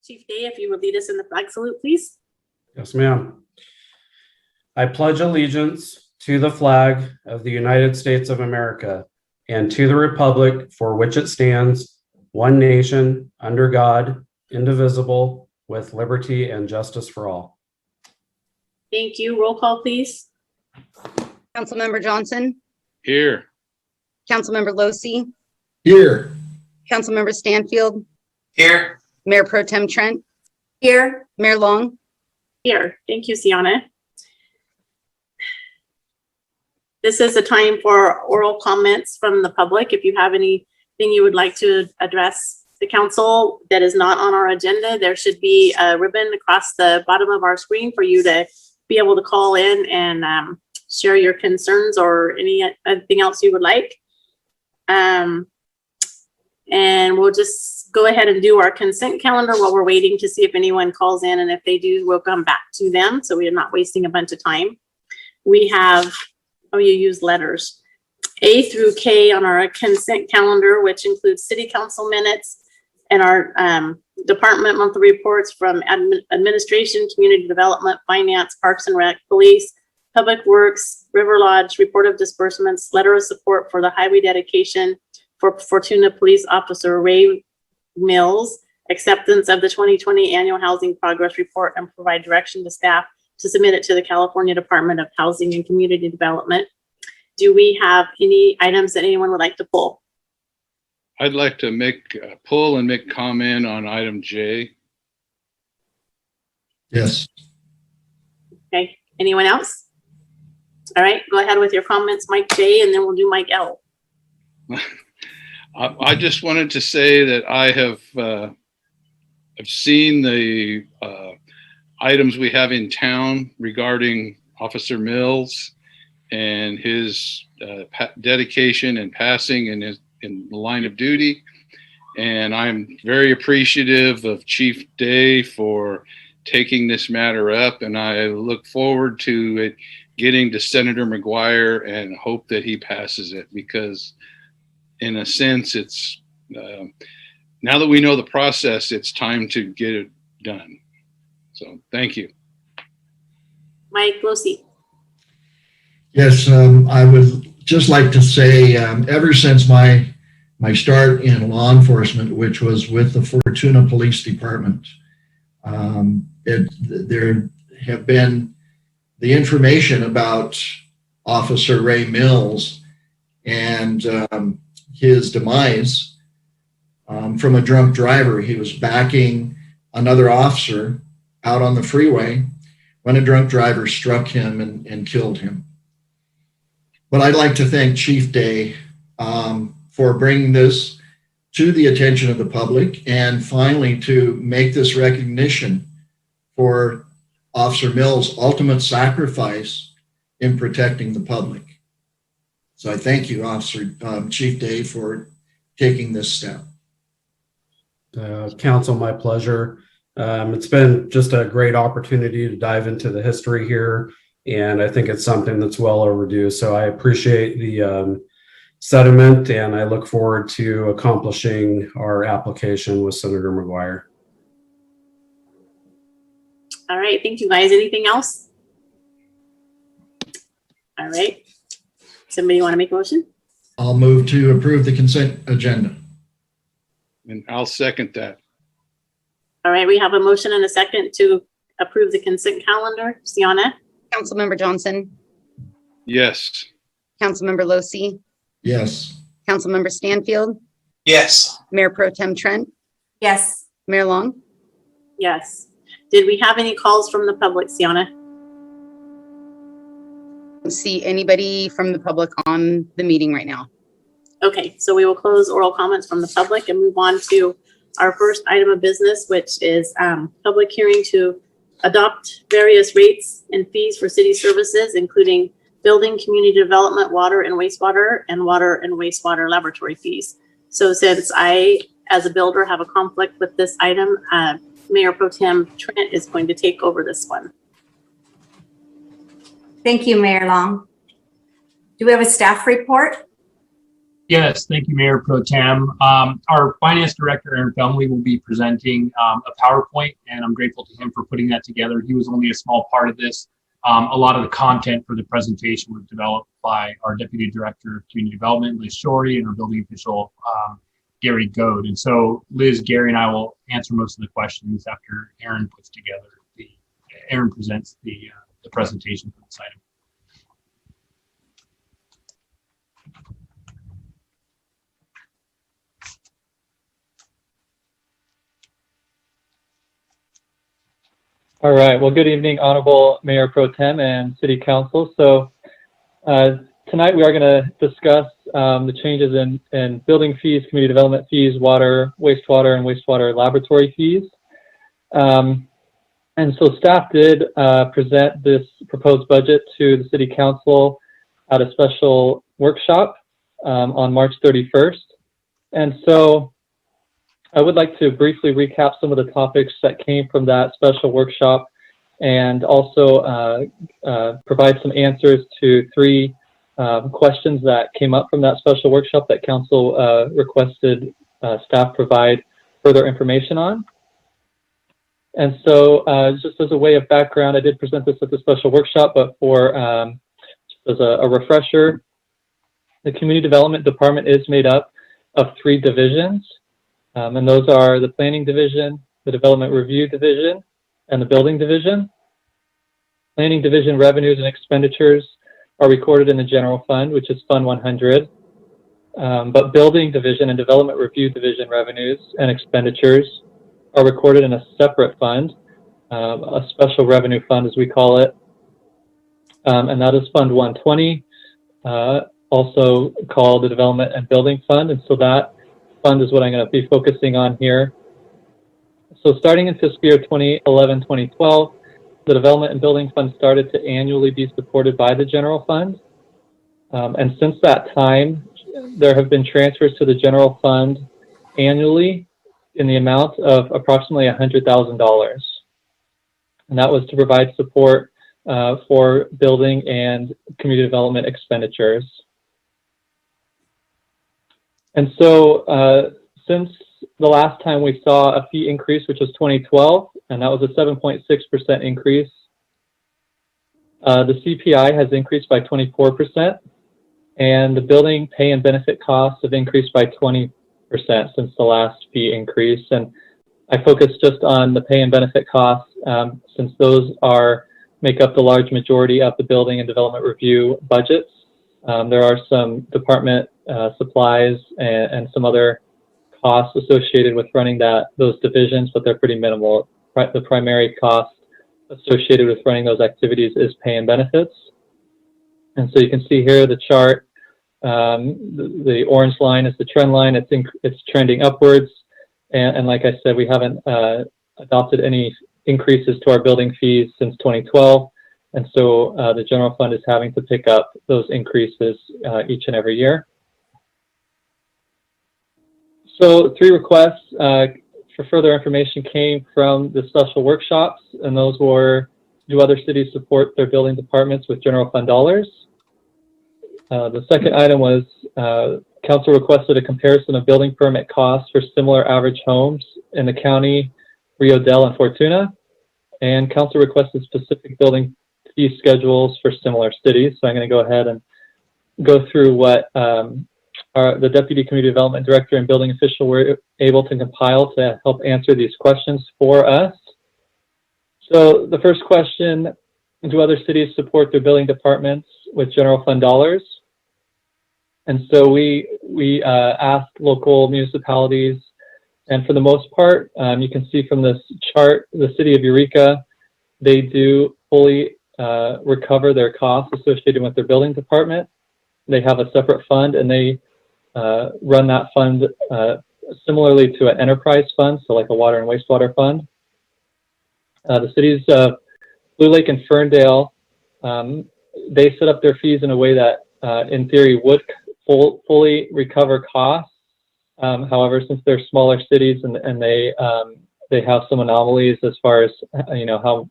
Chief Day, if you would lead us in the flag salute, please. Yes, ma'am. I pledge allegiance to the flag of the United States of America and to the republic for which it stands, one nation, under God, indivisible, with liberty and justice for all. Thank you. Roll call, please. Councilmember Johnson, Here. Councilmember Losi, Here. Councilmember Stanfield, Here. Mayor Pro Tem Trent, Here. Mayor Long. Here. Thank you, Sienna. This is a time for oral comments from the public. If you have anything you would like to address the council that is not on our agenda, there should be a ribbon across the bottom of our screen for you to be able to call in and share your concerns or anything else you would like. And we'll just go ahead and do our consent calendar while we're waiting to see if anyone calls in. And if they do, we'll come back to them. So we are not wasting a bunch of time. We have, you used letters, A through K on our consent calendar, which includes city council minutes and our department monthly reports from administration, community development, finance, parks and rec, police, public works, River Lodge, report of disbursements, letter of support for the highway dedication for Fortuna Police Officer Ray Mills, acceptance of the 2020 annual housing progress report, and provide direction to staff to submit it to the California Department of Housing and Community Development. Do we have any items that anyone would like to pull? I'd like to pull and make comment on item J. Yes. Okay, anyone else? All right, go ahead with your comments, Mike J, and then we'll do Mike L. I just wanted to say that I have I've seen the items we have in town regarding Officer Mills and his dedication and passing in the line of duty. And I'm very appreciative of Chief Day for taking this matter up. And I look forward to it getting to Senator McGuire and hope that he passes it, because in a sense, it's now that we know the process, it's time to get it done. So thank you. Mike Losi. Yes, I would just like to say, ever since my start in law enforcement, which was with the Fortuna Police Department, there have been the information about Officer Ray Mills and his demise from a drunk driver. He was backing another officer out on the freeway when a drunk driver struck him and killed him. But I'd like to thank Chief Day for bringing this to the attention of the public and finally to make this recognition for Officer Mills' ultimate sacrifice in protecting the public. So I thank you, Chief Day, for taking this step. Council, my pleasure. It's been just a great opportunity to dive into the history here, and I think it's something that's well overdue. So I appreciate the sentiment, and I look forward to accomplishing our application with Senator McGuire. All right, thank you guys. Anything else? All right. Somebody want to make a motion? I'll move to approve the consent agenda. And I'll second that. All right, we have a motion and a second to approve the consent calendar. Sienna? Councilmember Johnson, Yes. Councilmember Losi, Yes. Councilmember Stanfield, Yes. Mayor Pro Tem Trent, Yes. Mayor Long. Yes. Did we have any calls from the public, Sienna? See anybody from the public on the meeting right now? Okay, so we will close oral comments from the public and move on to our first item of business, which is public hearing to adopt various rates and fees for city services, including building, community development, water and wastewater laboratory fees. So since I, as a builder, have a conflict with this item, Mayor Pro Tem Trent is going to take over this one. Thank you, Mayor Long. Do we have a staff report? Yes, thank you, Mayor Pro Tem. Our Finance Director, Aaron Felmley, will be presenting a PowerPoint, and I'm grateful to him for putting that together. He was only a small part of this. A lot of the content for the presentation was developed by our Deputy Director of Community Development, Liz Shorey, and our building official, Gary Goad. And so Liz, Gary, and I will answer most of the questions after Aaron presents the presentation for this item. All right. Well, good evening, Honorable Mayor Pro Tem and City Council. So tonight we are going to discuss the changes in building fees, community development fees, water, wastewater, and wastewater laboratory fees. And so staff did present this proposed budget to the City Council at a special workshop on March 31st. And so I would like to briefly recap some of the topics that came from that special workshop and also provide some answers to 3 questions that came up from that special workshop that Council requested staff provide further information on. And so just as a way of background, I did present this at the special workshop, but for just as a refresher, the Community Development Department is made up of 3 divisions. And those are the Planning Division, the Development Review Division, and the Building Division. Planning Division revenues and expenditures are recorded in the General Fund, which is Fund 100. But Building Division and Development Review Division revenues and expenditures are recorded in a separate fund, a special revenue fund as we call it. And that is Fund 120, also called the Development and Building Fund. And so that fund is what I'm going to be focusing on here. So starting in fiscal year 2011-2012, the Development and Building Fund started to annually be supported by the General Fund. And since that time, there have been transfers to the General Fund annually in the amount of approximately $100,000. And that was to provide support for building and community development expenditures. And so since the last time we saw a fee increase, which was 2012, and that was a 7.6% increase, the CPI has increased by 24%, and the building pay and benefit costs have increased by 20% since the last fee increase. And I focus just on the pay and benefit costs since those make up the large majority of the building and development review budgets. There are some department supplies and some other costs associated with running those divisions, but they're pretty minimal. The primary cost associated with running those activities is pay and benefits. And so you can see here the chart, the orange line is the trend line. It's trending upwards. And like I said, we haven't adopted any increases to our building fees since 2012. And so the general fund is having to pick up those increases each and every year. So 3 requests for further information came from the special workshops, and those were, do other cities support their building departments with general fund dollars? The second item was council requested a comparison of building permit costs for similar average homes in the county, Rio Dell and Fortuna, and council requested specific building fee schedules for similar cities. So I'm going to go ahead and go through what the Deputy Community Development Director and Building Official were able to compile to help answer these questions for us. So the first question, do other cities support their building departments with general fund dollars? And so we asked local municipalities, and for the most part, you can see from this chart, the city of Eureka, they do fully recover their costs associated with their building department. They have a separate fund, and they run that fund similarly to an enterprise fund, so like a water and wastewater fund. The cities of Blue Lake and Ferndale, they set up their fees in a way that in theory would fully recover costs. However, since they're smaller cities and they have some anomalies as far as how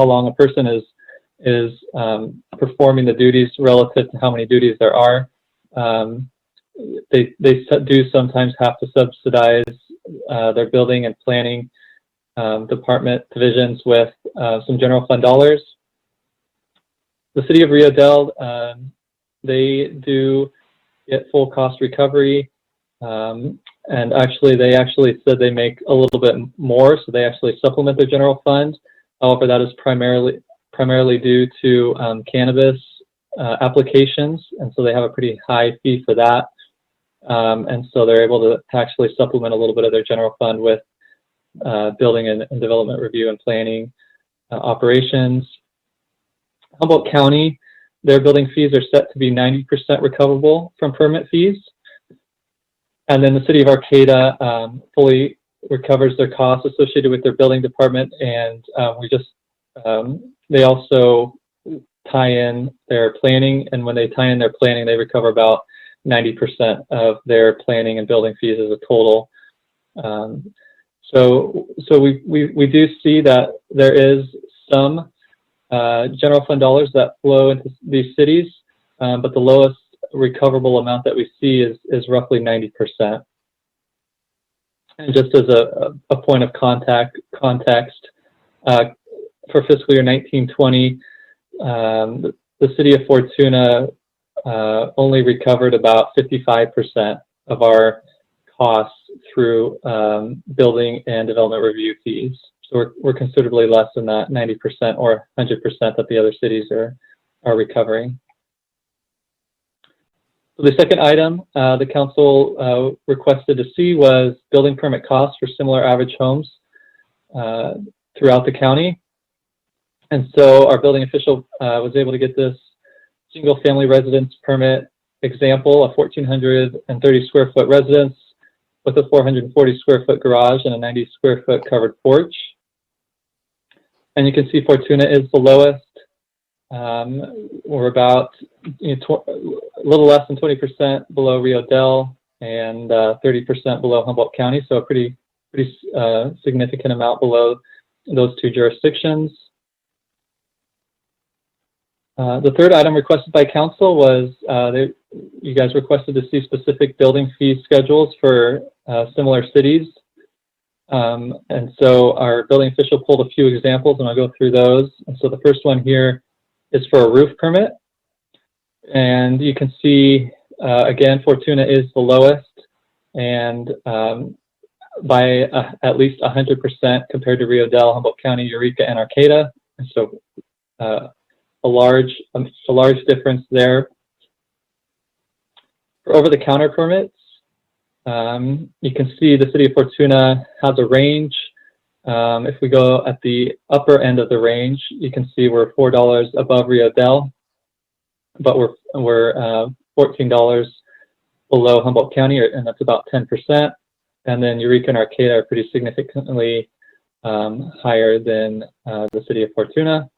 long a person is performing the duties relative to how many duties there are, they do sometimes have to subsidize their building and planning department divisions with some general fund dollars. The city of Rio Dell, they do get full cost recovery. And actually, they said they make a little bit more, so they actually supplement their general fund. However, that is primarily due to cannabis applications, and so they have a pretty high fee for that. And so they're able to actually supplement a little bit of their general fund with building and development review and planning operations. Humboldt County, their building fees are set to be 90% recoverable from permit fees. And then the city of Arcata fully recovers their costs associated with their building department, and they also tie in their planning, and when they tie in their planning, they recover about 90% of their planning and building fees as a total. So we do see that there is some general fund dollars that flow into these cities, but the lowest recoverable amount that we see is roughly 90%. And just as a point of context, for fiscal year 1920, the city of Fortuna only recovered about 55% of our costs through building and development review fees. So we're considerably less than that 90% or 100% that the other cities are recovering. So the second item the council requested to see was building permit costs for similar average homes throughout the county. And so our building official was able to get this single family residence permit example, a 1,430 square foot residence with a 440 square foot garage and a 90 square foot covered porch. And you can see Fortuna is the lowest. We're about a little less than 20% below Rio Dell and 30% below Humboldt County, so a pretty significant amount below those two jurisdictions. The third item requested by council was you guys requested to see specific building fee schedules for similar cities. And so our building official pulled a few examples, and I'll go through those. And so the first one here is for a roof permit. And you can see, again, Fortuna is the lowest, and by at least 100% compared to Rio Dell, Humboldt County, Eureka, and Arcata. And so a large difference there. For over-the-counter permits, you can see the city of Fortuna has a range. If we go at the upper end of the range, you can see we're $4 above Rio Dell, but we're $14 below Humboldt County, and that's about 10%. And then Eureka and Arcata are pretty significantly higher than the city of Fortuna.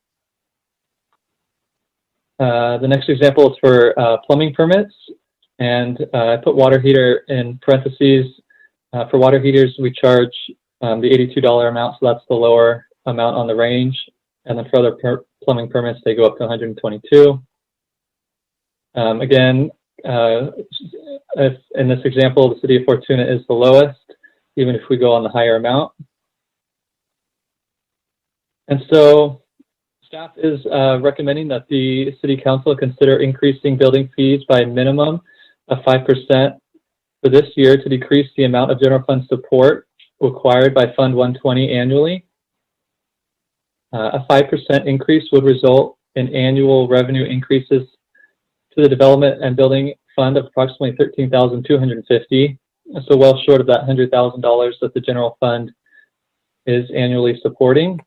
The next example is for plumbing permits, and I put water heater in parentheses. For water heaters, we charge the $82 amount, so that's the lower amount on the range. And then for other plumbing permits, they go up to $122. Again, if in this example, the city of Fortuna is the lowest, even if we go on the higher amount. And so staff is recommending that the city council consider increasing building fees by a minimum of 5% for this year to decrease the amount of general fund support required by Fund 120 annually. A 5% increase would result in annual revenue increases to the development and building fund of approximately $13,250, so well short of that $100,000 that the general fund is annually supporting.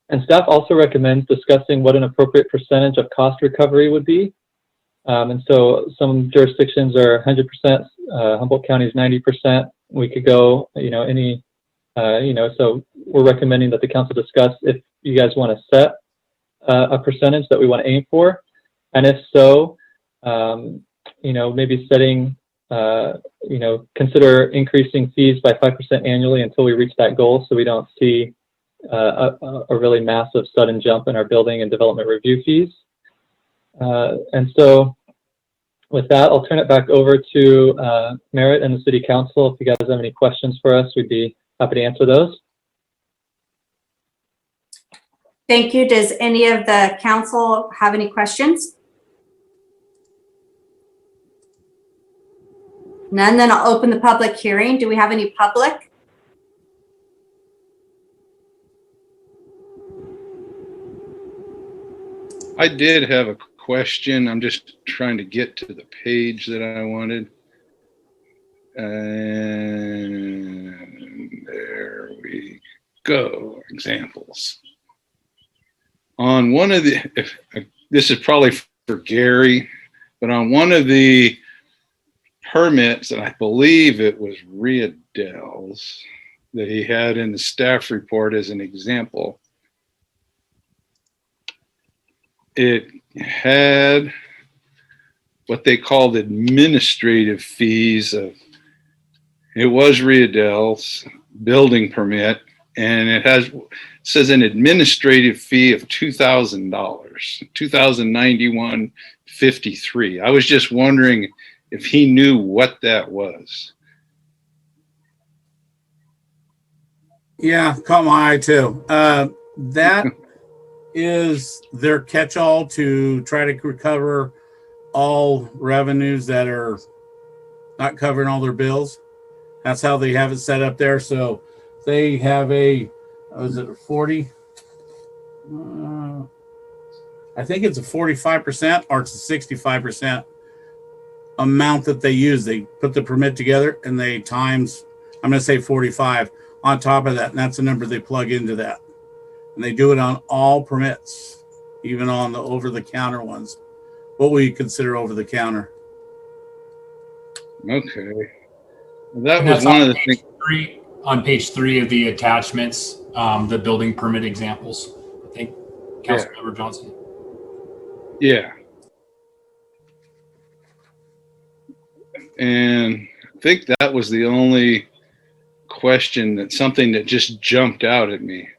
And staff also recommends discussing what an appropriate percentage of cost recovery would be. And so some jurisdictions are 100%, Humboldt County is 90%. We could go, so we're recommending that the council discuss if you guys want to set a percentage that we want to aim for. And if so, maybe setting, consider increasing fees by 5% annually until we reach that goal, so we don't see a really massive sudden jump in our building and development review fees. And so with that, I'll turn it back over to Merritt and the City Council. If you guys have any questions for us, we'd be happy to answer those. Thank you. Does any of the council have any questions? None, then I'll open the public hearing. Do we have any public? I did have a question. I'm just trying to get to the page that I wanted. And there we go. Examples. On one of the, this is probably for Gary, but on one of the permits, and I believe it was Riedell's that he had in the staff report as an example, it had what they called administrative fees of, it was Riedell's building permit, and it says an administrative fee of $2,000, $2,091.53. I was just wondering if he knew what that was. Yeah, caught my eye too. That is their catch-all to try to recover all revenues that are not covering all their bills. That's how they have it set up there. So they have a, was it a 40? I think it's a 45% or it's a 65% amount that they use. They put the permit together and they times, I'm going to say 45 on top of that. And that's the number they plug into that. And they do it on all permits, even on the over-the-counter ones. What will you consider over-the-counter? Okay. Well, that And was that's one on of the page things. on page 3 of the attachments, the building permit examples. I think Councilmember Johnson. Yeah. And I think that was the only question, that something that just jumped out at me.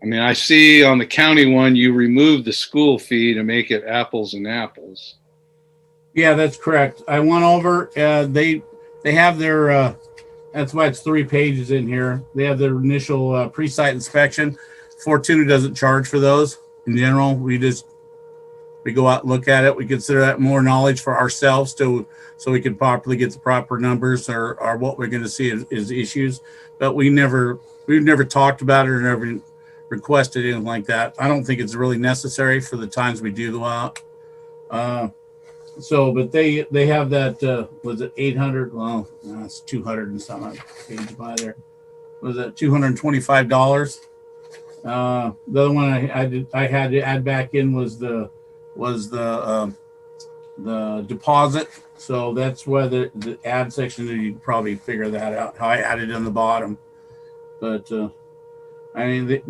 I mean, I see on the county one, you remove the school fee to make it apples and apples. Yeah, that's correct. I went over, they have their, that's why it's 3 pages in here. They have their initial pre-site inspection. Fortuna doesn't charge for those in general. We go out and look at it. We consider that more knowledge for ourselves so we can properly get the proper numbers or what we're going to see is issues. But we've never talked about it or never requested anything like that. I don't think it's really necessary for the times we do go out. But they have that, was it 800? Well, no, it's 200 and something page by there. Was it $225? The other one I had to add back in was the deposit. So that's where the add section, you probably figure that out, how I added in the bottom. But I mean,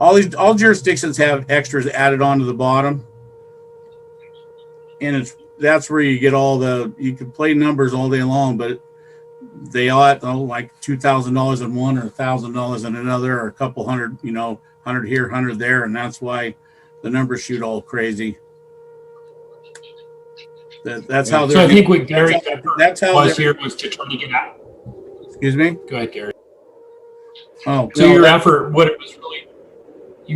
all jurisdictions have extras added onto the bottom. And that's where you get you can play numbers all day long, but they ought like $2,000 in one or $1,000 in another, or a couple hundred, 100 here, 100 there. And that's why the numbers shoot all crazy. That's how they're. So I think what Gary that's how was here was to try to get out. Excuse me? Go ahead, Gary. Oh, So your effort, what it was really,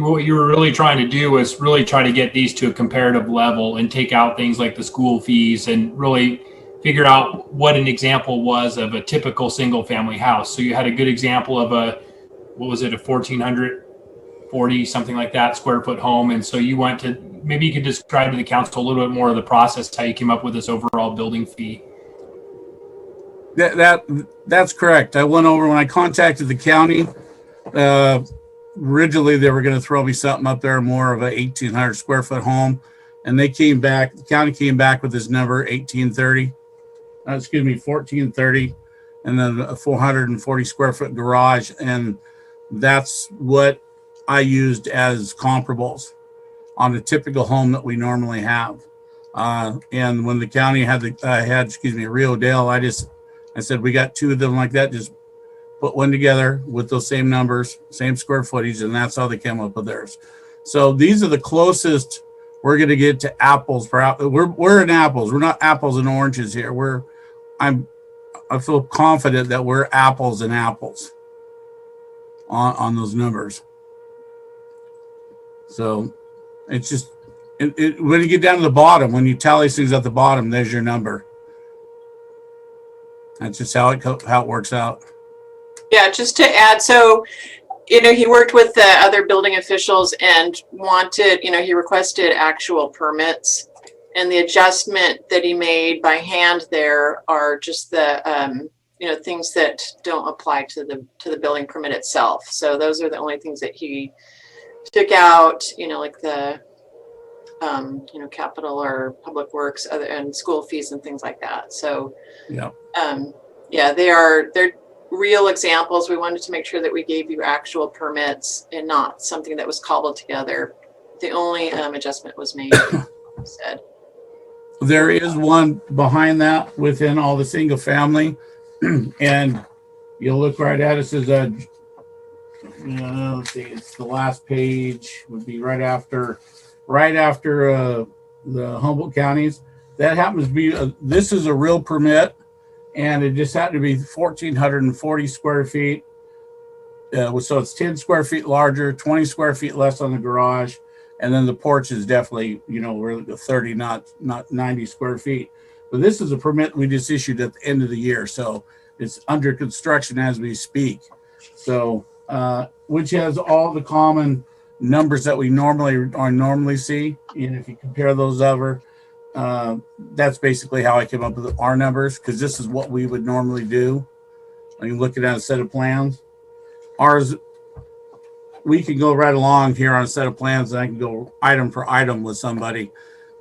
what you were really trying to do was really try to get these to a comparative level and take out things like the school fees and really figure out what an example was of a typical single family house. So you had a good example of a 1,440, something like that, square foot home. And so you went to, maybe you could describe to the council a little bit more of the process, how you came up with this overall building fee. That's correct. I went over when I contacted the county. Originally, they were going to throw me something up there, more of a 1,800 square foot home, and the county came back with this number 1,430, and then a 440 square foot garage, and that's what I used as comparables on a typical home that we normally have. And when the county had Rio Dale, I said, we got 2 of them like that. Just put one together with those same numbers, same square footage, and that's how they came up with theirs. So these are the closest we're going to get to apples per apple. We're in apples. We're not apples and oranges here. I feel confident that we're apples and apples on those numbers. So it's just, when you get down to the bottom, when you tally things at the bottom, there's your number. That's just how it works out. Yeah, just to add, so, he worked with the other building officials and wanted, he requested actual permits. And the adjustment that he made by hand there are just the, things that don't apply to the building permit itself. So those are the only things that he took out, like the, capital or public works and school fees and things like that. So, Yeah. They're real examples. We wanted to make sure that we gave you actual permits and not something that was cobbled together. The only adjustment was made, said. There is one behind that within all the single family. And you'll look right at it. It says, let's see, it's the last page, would be right after the Humboldt counties. That happens to be, this is a real permit, and it just happened to be 1,440 square feet. So it's 10 square feet larger, 20 square feet less on the garage. And then the porch is definitely, really 30, not 90 square feet. But this is a permit we just issued at the end of the year. So it's under construction as we speak. So, which has all the common numbers that we normally see. And if you compare those over, that's basically how I came up with our numbers, because this is what we would normally do. When you're looking at a set of plans, ours, we can go right along here on a set of plans, and I can go item for item with somebody.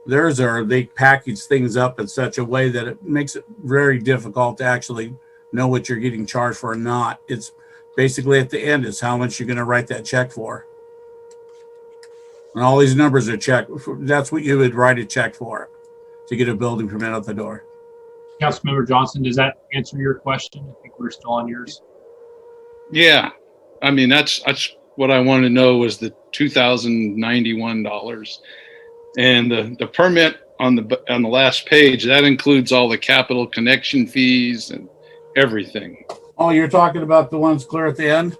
Theirs they package things up in such a way that it makes it very difficult to actually know what you're getting charged for or not. It's basically at the end is how much you're going to write that check for. And all these numbers are checked. That's what you would write a check for to get a building permit out the door. Councilmember Johnson, does that answer your question? I think we're still on yours. Yeah. I mean, that's what I wanted to know was the $2,091. And the permit on the last page, that includes all the capital connection fees and everything. Oh, you're talking about the ones clear at the end?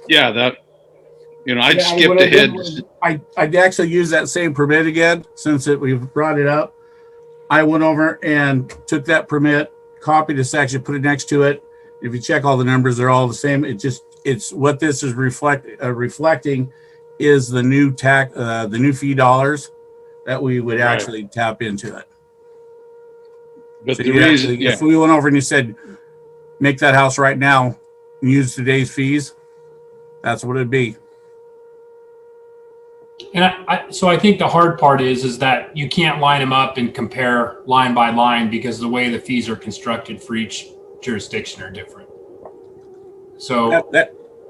Yeah, that, I'd Yeah, skipped what I did ahead. was I'd actually use that same permit again, since we've brought it up. I went over and took that permit, copied a section, put it next to it. If you check all the numbers, they're all the same. It's what this is reflecting is the new the new fee dollars that we would actually tap into it. But So the reason, if we went over and you said, make that house right now and use today's fees, that's what it'd be. And so I think the hard part is that you can't line them up and compare line by line, because the way the fees are constructed for each jurisdiction are different. So,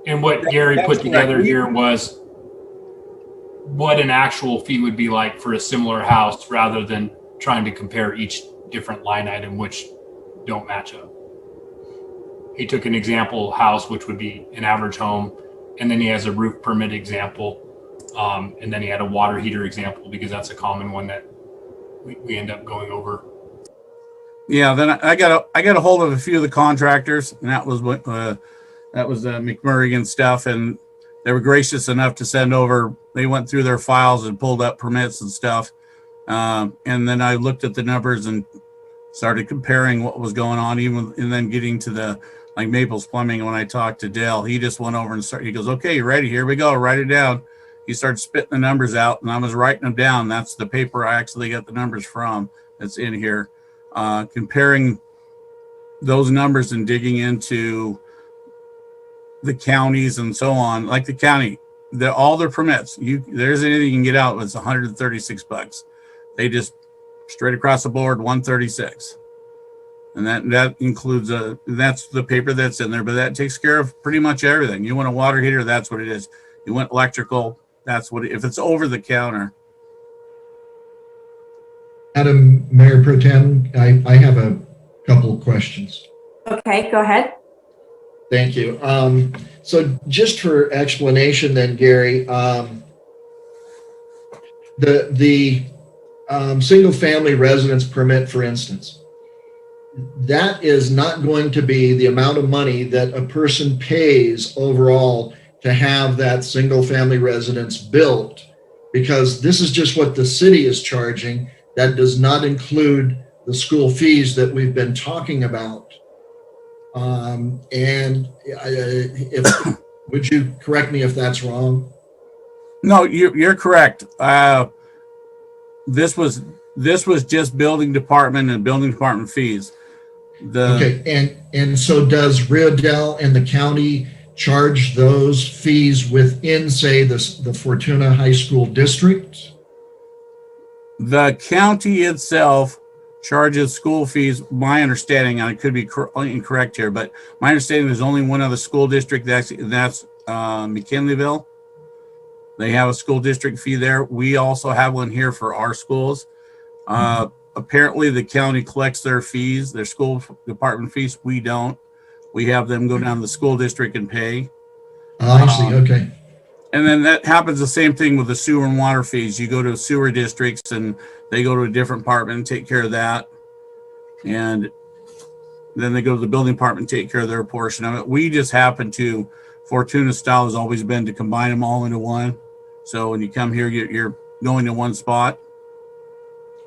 and what Gary put together here was what an actual fee would be like for a similar house, rather than trying to compare each different line item, which don't match up. He took an example house, which would be an average home, and then he has a roof permit example. And then he had a water heater example, because that's a common one that we end up going over. Yeah, then I got a hold of a few of the contractors, and that was McMurray and stuff, and they were gracious enough to send over. They went through their files and pulled up permits and stuff, and then I looked at the numbers and started comparing what was going on, and then getting to the like Maples Plumbing. When I talked to Dale, he just went over and he goes, "Okay, you ready? Here we go. Write it down." He started spitting the numbers out, and I was writing them down. That's the paper I actually got the numbers from. That's in here. Comparing those numbers and digging into the counties and so on. Like the county, all their permits, there's anything you can get out, it's $136. They just straight across the board, 136. And that includes that's the paper that's in there, but that takes care of pretty much everything. You want a water heater, that's what it is. You want electrical, that's what if it's over the counter. Madam Mayor Pro Tem, I have a couple of questions. Okay, go ahead. Thank you. So just for explanation then, Gary, the single family residence permit, for instance, that is not going to be the amount of money that a person pays overall to have that single family residence built, because this is just what the city is charging. That does not include the school fees that we've been talking about. Would you correct me if that's wrong? No, you're correct. This was just building department and building department fees. Okay, and so does Riodell and the county charge those fees within, say, the Fortuna High School district? The county itself charges school fees. My understanding, and I could be incorrect here, but my understanding there's only one other school district, that's McKinleyville. They have a school district fee there. We also have one here for our schools. Apparently the county collects their fees, their school department fees. We don't. We have them go down to the school district and pay. I see, okay. And then that happens the same thing with the sewer and water fees. You go to sewer districts and they go to a different department and take care of that. And then they go to the building department and take care of their portion of it. We just happen to, Fortuna style has always been to combine them all into one. So when you come here, you're going to one spot.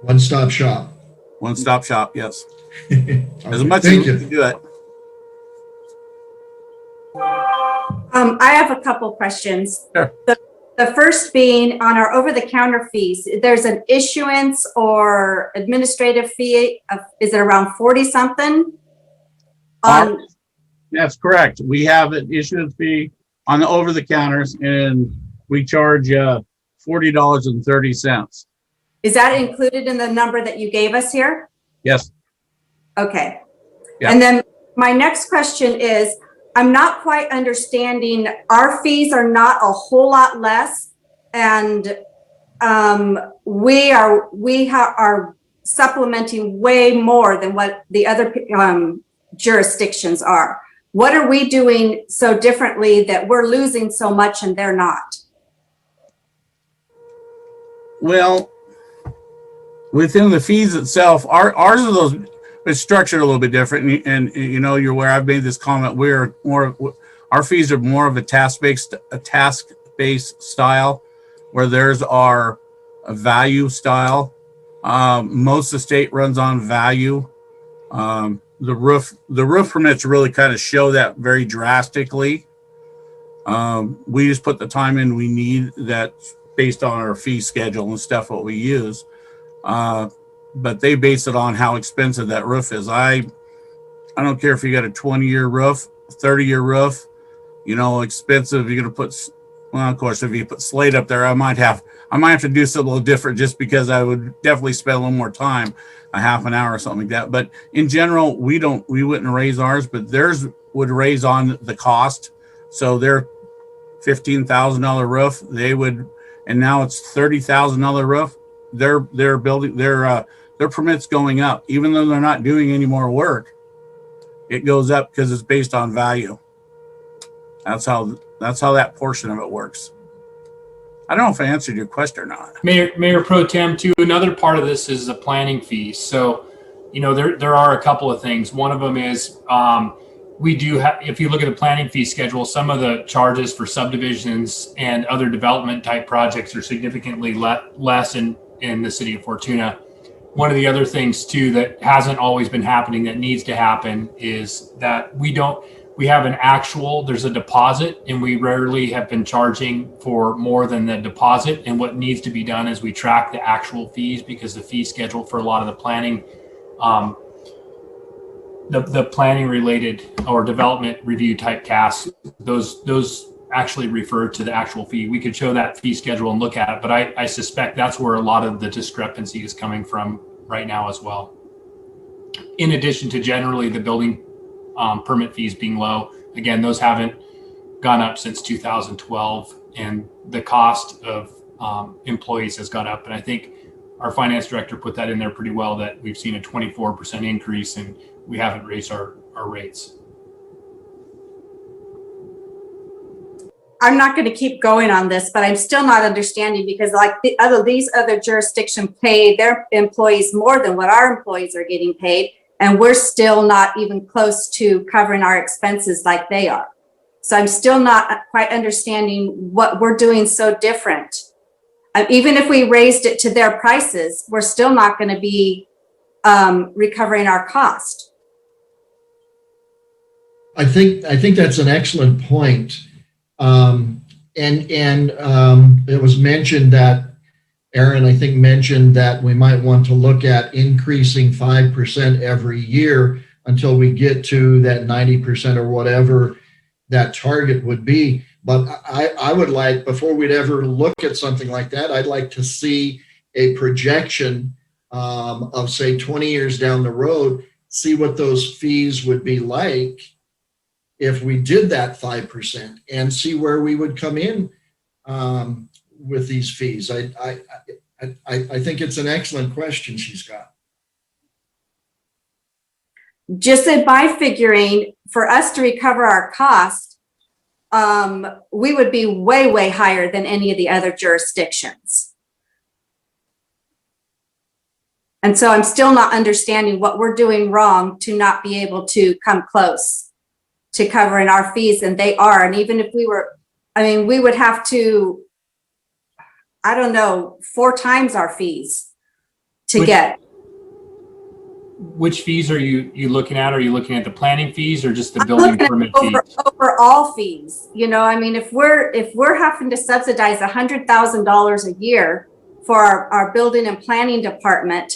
One-stop shop. One-stop shop, yes. Okay, As much as thank you you. can do it. I have a couple questions. Sure. The first being on our over-the-counter fees, there's an issuance or administrative fee of, is it around 40 something? That's correct. We have an issuance fee on the over the counters and we charge $40.30. Is that included in the number that you gave us here? Yes. Okay. Yeah. And then my next question is, I'm not quite understanding, our fees are not a whole lot less, and we are supplementing way more than what the other jurisdictions are. What are we doing so differently that we're losing so much and they're not? Well, within the fees itself, ours are those, it's structured a little bit different. And you know, you're aware, I've made this comment, our fees are more of a task-based style, where theirs are a value style. Most of the state runs on value. The roof permits really kind of show that very drastically. We just put the time in we need that based on our fee schedule and stuff, what we use. But they base it on how expensive that roof is. I don't care if you got a 20-year roof, 30-year roof, you know, expensive. You're going to put, well, of course, if you put slate up there, I might have to do something a little different, just because I would definitely spend a little more time, a half an hour or something like that. But in general, we wouldn't raise ours, but theirs would raise on the cost. So their $15,000 roof, they would, and now it's $30,000 roof. Their building, their permits going up, even though they're not doing any more work. It goes up because it's based on value. That's how that portion of it works. I don't know if I answered your question or not. Mayor Pro Tem, too, another part of this is the planning fees. So, you know, there are a couple of things. One of them is we do have, if you look at the planning fee schedule, some of the charges for subdivisions and other development type projects are significantly less in the city of Fortuna. One of the other things too that hasn't always been happening that needs to happen is that we have an actual, there's a deposit, and we rarely have been charging for more than the deposit. And what needs to be done is we track the actual fees, because the fee schedule for a lot of the planning, the planning related or development review type tasks, those actually refer to the actual fee. We could show that fee schedule and look at it, but I suspect that's where a lot of the discrepancy is coming from right now as well. In addition to generally the building permit fees being low. Again, those haven't gone up since 2012, and the cost of employees has gone up. And I think our finance director put that in there pretty well, that we've seen a 24% increase and we haven't raised our rates. I'm not going to keep going on this, but I'm still not understanding because like these other jurisdictions pay their employees more than what our employees are getting paid. And we're still not even close to covering our expenses like they are. So I'm still not quite understanding what we're doing so different. Even if we raised it to their prices, we're still not going to be recovering our cost. I think that's an excellent point. It was mentioned that Aaron, I think, mentioned that we might want to look at increasing 5% every year until we get to that 90% or whatever that target would be. But I would like, before we'd ever look at something like that, I'd like to see a projection of say 20 years down the road, see what those fees would be like if we did that 5% and see where we would come in with these fees. I think it's an excellent question she's got. Just by figuring for us to recover our cost, we would be way, way higher than any of the other jurisdictions. And so I'm still not understanding what we're doing wrong to not be able to come close to covering our fees, and they are. And even if we were, I mean, we would have to, I don't know, 4 times our fees to get. Which fees are you looking at? Are you looking at the planning fees or just the I'm building looking permit at fees? overall fees. You know, I mean, if we're having to subsidize $100,000 a year for our building and planning department,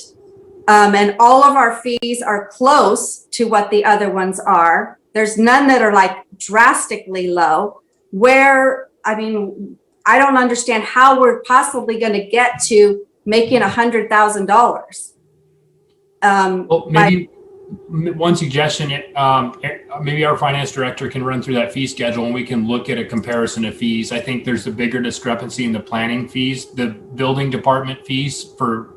and all of our fees are close to what the other ones are. There's none that are like drastically low. Where, I mean, I don't understand how we're possibly going to get to making $100,000. Well, maybe one suggestion, maybe our finance director can run through that fee schedule and we can look at a comparison of fees. I think there's a bigger discrepancy in the planning fees. The building department fees for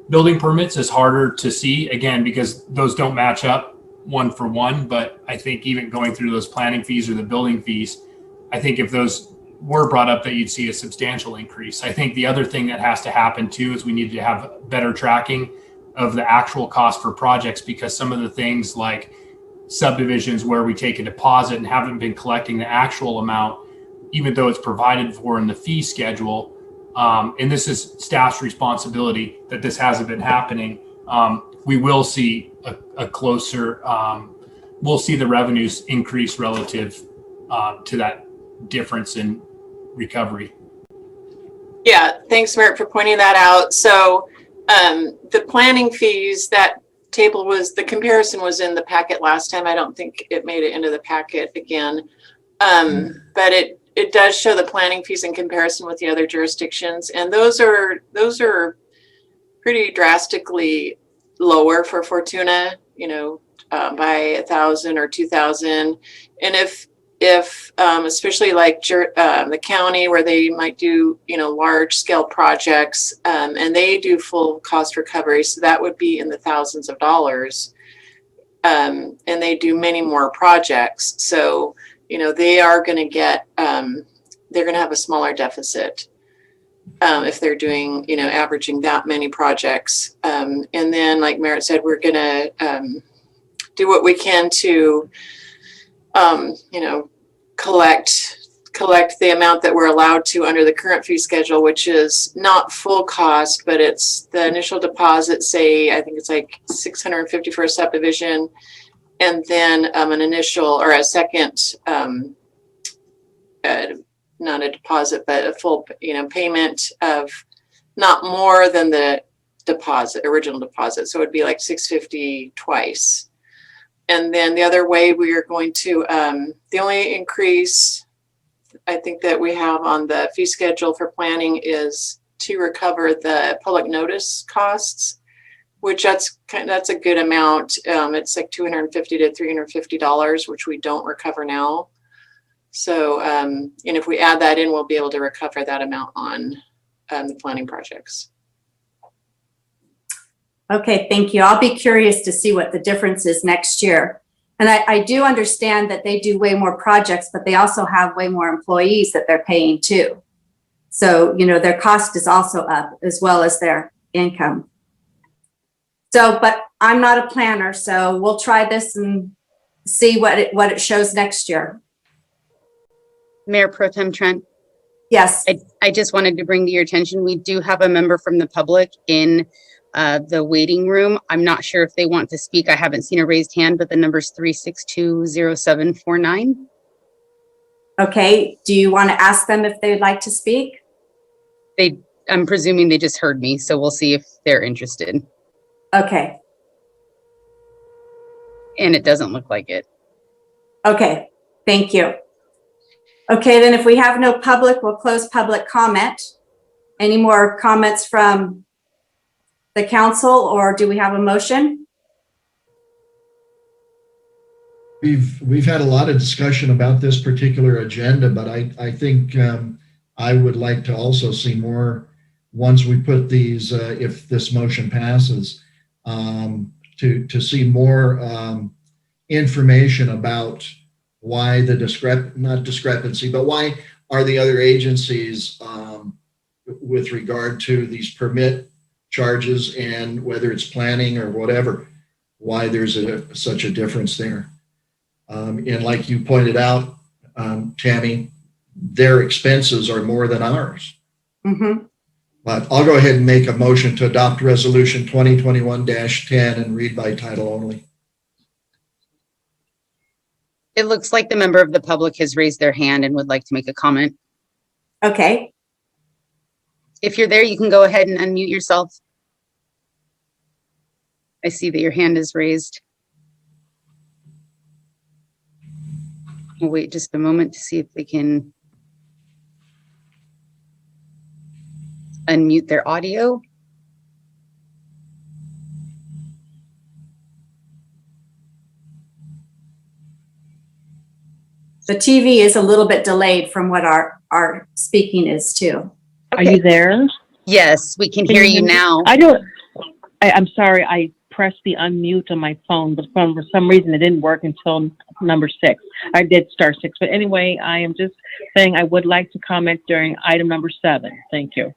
building permits is harder to see, again, because those don't match up one for one. But I think even going through those planning fees or the building fees, I think if those were brought up, that you'd see a substantial increase. I think the other thing that has to happen too is we need to have better tracking of the actual cost for projects, because some of the things like subdivisions where we take a deposit and haven't been collecting the actual amount, even though it's provided for in the fee schedule. And this is staff's responsibility that this hasn't been happening. We will see a closer, we'll see the revenues increase relative to that difference in recovery. Yeah, thanks, Merritt, for pointing that out. So the planning fees, that table was, the comparison was in the packet last time. I don't think it made it into the packet again. But it does show the planning fees in comparison with the other jurisdictions. And those are pretty drastically lower for Fortuna, you know, by 1,000 or 2,000. And if especially like the county where they might do, you know, large scale projects, and they do full cost recovery. So that would be in the thousands of dollars. And they do many more projects. So, you know, they are going to get, they're going to have a smaller deficit if they're doing, you know, averaging that many projects. And then, like Merritt said, we're going to do what we can to, you know, collect the amount that we're allowed to under the current fee schedule, which is not full cost, but it's the initial deposit, say, I think it's like $650 for a subdivision, and then an initial or a second, not a deposit, but a full, you know, payment of not more than the original deposit. So it'd be like $650 twice. And then the other way we are going to, the only increase I think that we have on the fee schedule for planning is to recover the public notice costs, which that's a good amount. It's like $250 to $350, which we don't recover now. So, and if we add that in, we'll be able to recover that amount on the planning projects. Okay, thank you. I'll be curious to see what the difference is next year. And I do understand that they do way more projects, but they also have way more employees that they're paying too. So, you know, their cost is also up as well as their income. So, but I'm not a planner, so we'll try this and see what it shows next year. Mayor Pro Tem Trent, Yes. I just wanted to bring to your attention, we do have a member from the public in the waiting room. I'm not sure if they want to speak. I haven't seen a raised hand, but the number is 3620749. Okay. Do you want to ask them if they'd like to speak? I'm presuming they just heard me, so we'll see if they're interested. Okay. And it doesn't look like it. Okay. Thank you. Okay, then if we have no public, we'll close public comment. Any more comments from the council, or do we have a motion? We've had a lot of discussion about this particular agenda, but I think I would like to also see more once we put these, if this motion passes, to see more information about why the not discrepancy, but why are the other agencies with regard to these permit charges and whether it's planning or whatever, why there's such a difference there. And like you pointed out, Tammy, their expenses are more than ours. Mm-hmm. But I'll go ahead and make a motion to adopt resolution 2021-10 and read by title only. It looks like the member of the public has raised their hand and would like to make a comment. Okay. If you're there, you can go ahead and unmute yourself. I see that your hand is raised. We'll wait just a moment to see if they can unmute their audio. The TV is a little bit delayed from what our speaking is too. Are you there? Yes, we can Can hear you you hear me? now. I'm sorry, I pressed the unmute on my phone, but for some reason it didn't work until number 6. I did star 6, but anyway, I am just saying I would like to comment during item number 7. Thank you.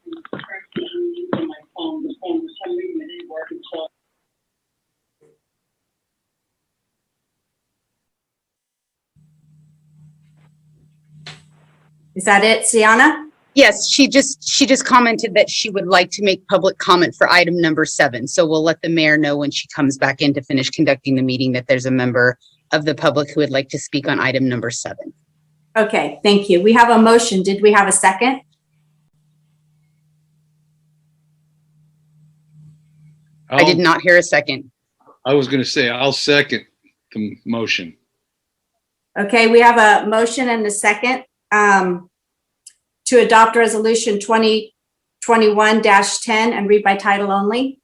Is that it, Sienna? Yes, she just commented that she would like to make public comment for item number 7. So we'll let the mayor know when she comes back in to finish conducting the meeting that there's a member of the public who would like to speak on item number 7. Okay, thank you. We have a motion. Did we have a second? I did not hear a second. I was going to say, I'll second the motion. Okay, we have a motion and a second to adopt resolution 2021-10 and read by title only.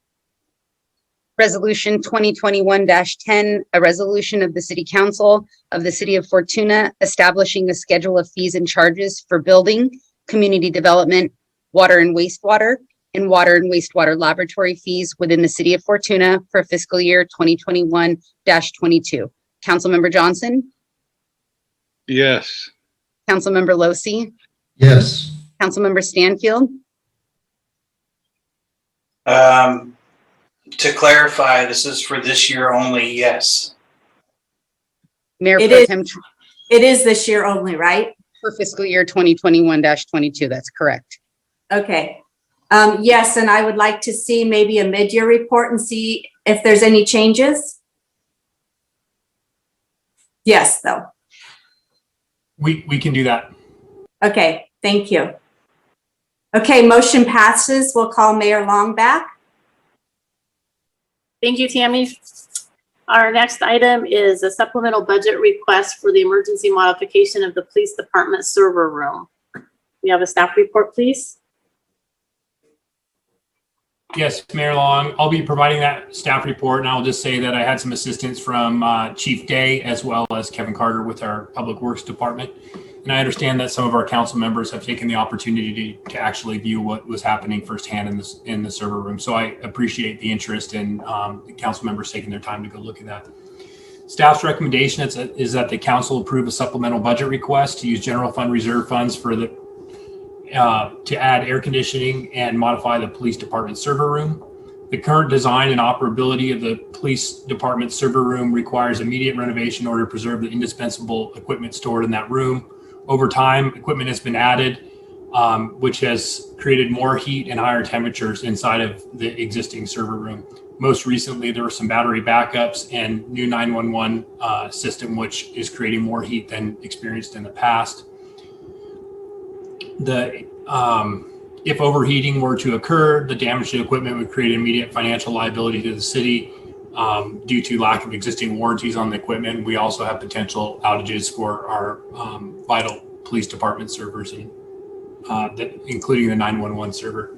Resolution 2021-10, a resolution of the City Council of the City of Fortuna establishing a schedule of fees and charges for building, community development, water and wastewater laboratory fees within the City of Fortuna for fiscal year 2021-22. Councilmember Johnson? Yes. Councilmember Losi? Yes. Councilmember Stanfield? To clarify, this is for this year only, yes. Mayor It Pro is. Tem It is this year only, right? for fiscal year 2021-22, that's correct. Okay. Yes, and I would like to see maybe a mid-year report and see if there's any changes. Yes, though. We can do that. Okay, thank you. Okay, motion passes. We'll call Mayor Long back. Thank you, Tammy. Our next item is a supplemental budget request for the emergency modification of the police department server room. We have a staff report, please. Yes, Mayor Long, I'll be providing that staff report, and I'll just say that I had some assistance from Chief Day as well as Kevin Carter with our Public Works Department. And I understand that some of our council members have taken the opportunity to actually view what was happening firsthand in the server room. So I appreciate the interest in the council members taking their time to go look at that. Staff's recommendation is that the council approve a supplemental budget request to use general fund reserve funds for the to add air conditioning and modify the police department server room. The current design and operability of the police department server room requires immediate renovation in order to preserve the indispensable equipment stored in that room. Over time, equipment has been added, which has created more heat and higher temperatures inside of the existing server room. Most recently, there were some battery backups and new 911 system, which is creating more heat than experienced in the past. If overheating were to occur, the damage to equipment would create immediate financial liability to the city due to lack of existing warranties on the equipment. We also have potential outages for our vital police department servers, and including the 911 server.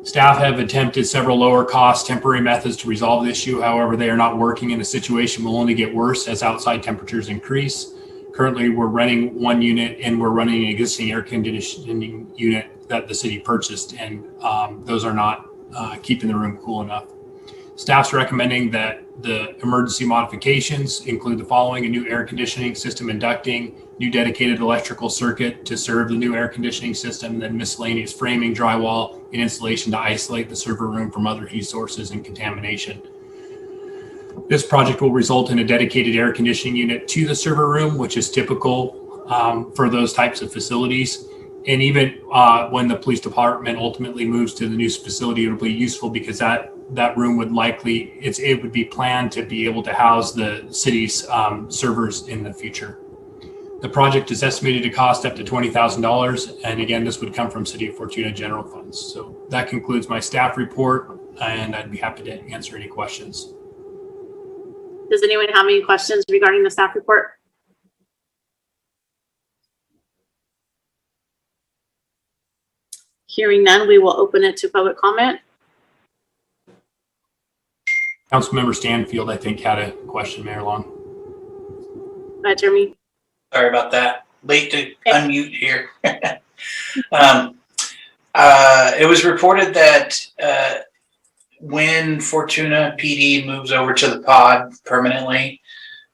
Staff have attempted several lower cost temporary methods to resolve the issue. However, they are not working, and the situation will only get worse as outside temperatures increase. Currently, we're renting one unit and we're running an existing air conditioning unit that the city purchased, and those are not keeping the room cool enough. Staff's recommending that the emergency modifications include the following: a new air conditioning system inducting, new dedicated electrical circuit to serve the new air conditioning system, and then miscellaneous framing, drywall, and insulation to isolate the server room from other heat sources and contamination. This project will result in a dedicated air conditioning unit to the server room, which is typical for those types of facilities. And even when the police department ultimately moves to the new facility, it'll be useful because that room would likely, it would be planned to be able to house the city's servers in the future. The project is estimated to cost up to $20,000. And again, this would come from City of Fortuna general funds. So that concludes my staff report, and I'd be happy to answer any questions. Does anyone have any questions regarding the staff report? Hearing none, we will open it to public comment. Councilmember Stanfield, I think, had a question, Mayor Long. Go ahead, Jeremy. Sorry about that. Late to unmute here. It was reported that when Fortuna PD moves over to the pod permanently,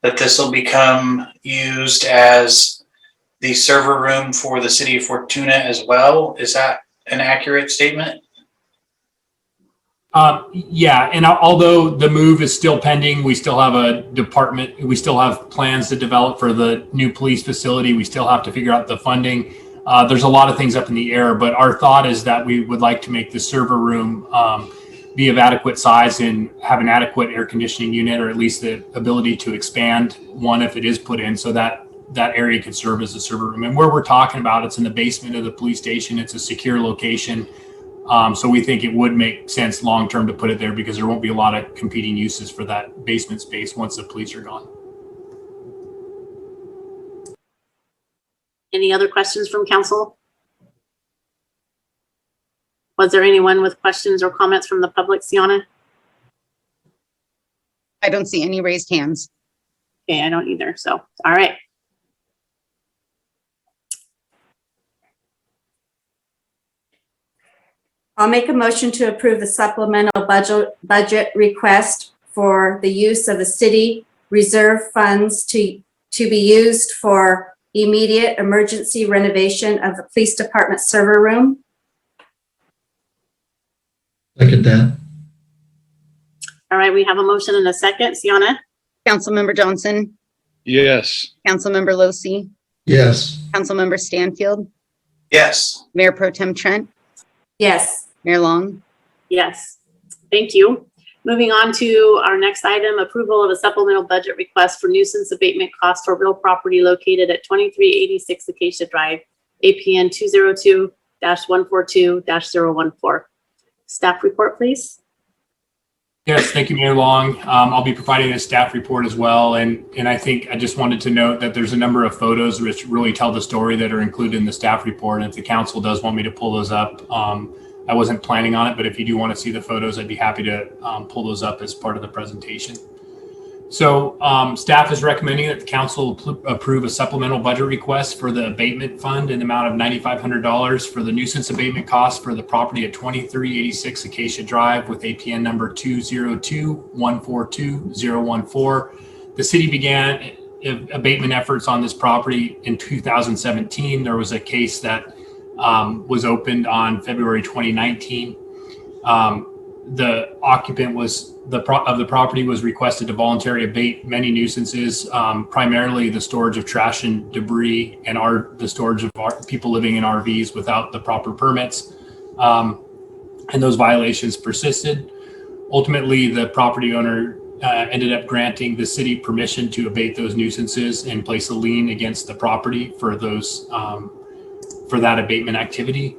that this will become used as the server room for the City of Fortuna as well. Is that an accurate statement? Yeah, and although the move is still pending, we still have a department, we still have plans to develop for the new police facility. We still have to figure out the funding. There's a lot of things up in the air, but our thought is that we would like to make the server room be of adequate size and have an adequate air conditioning unit, or at least the ability to expand one if it is put in, so that that area could serve as a server room. And where we're talking about, it's in the basement of the police station. It's a secure location. So we think it would make sense long-term to put it there because there won't be a lot of competing uses for that basement space once the police are gone. Any other questions from council? Was there anyone with questions or comments from the public, Sienna? I don't see any raised hands. Okay, I don't either. So, all right. I'll make a motion to approve the supplemental budget request for the use of the city reserve funds to be used for immediate emergency renovation of the police department server room. Second that. All right, we have a motion and a second. Sienna? Councilmember Johnson, Yes. Councilmember Losi, Yes. Councilmember Stanfield, Yes. Mayor Pro Tem Trent, Yes. Mayor Long. Yes. Thank you. Moving on to our next item, approval of a supplemental budget request for nuisance abatement costs for real property located at 2386 Acacia Drive, APN 202-142-014. Staff report, please. Yes, thank you, Mayor Long. I'll be providing a staff report as well. And I think I just wanted to note that there's a number of photos which really tell the story that are included in the staff report. And if the council does want me to pull those up, I wasn't planning on it, but if you do want to see the photos, I'd be happy to pull those up as part of the presentation. So staff is recommending that the council approve a supplemental budget request for the abatement fund in the amount of $9,500 for the nuisance abatement costs for the property at 2386 Acacia Drive with APN number 202-142-014. The city began abatement efforts on this property in 2017. There was a case that was opened on February 2019. The occupant of the property was requested to voluntarily abate many nuisances, primarily the storage of trash and debris and the storage of people living in RVs without the proper permits. And those violations persisted. Ultimately, the property owner ended up granting the city permission to abate those nuisances and place a lien against the property for for that abatement activity.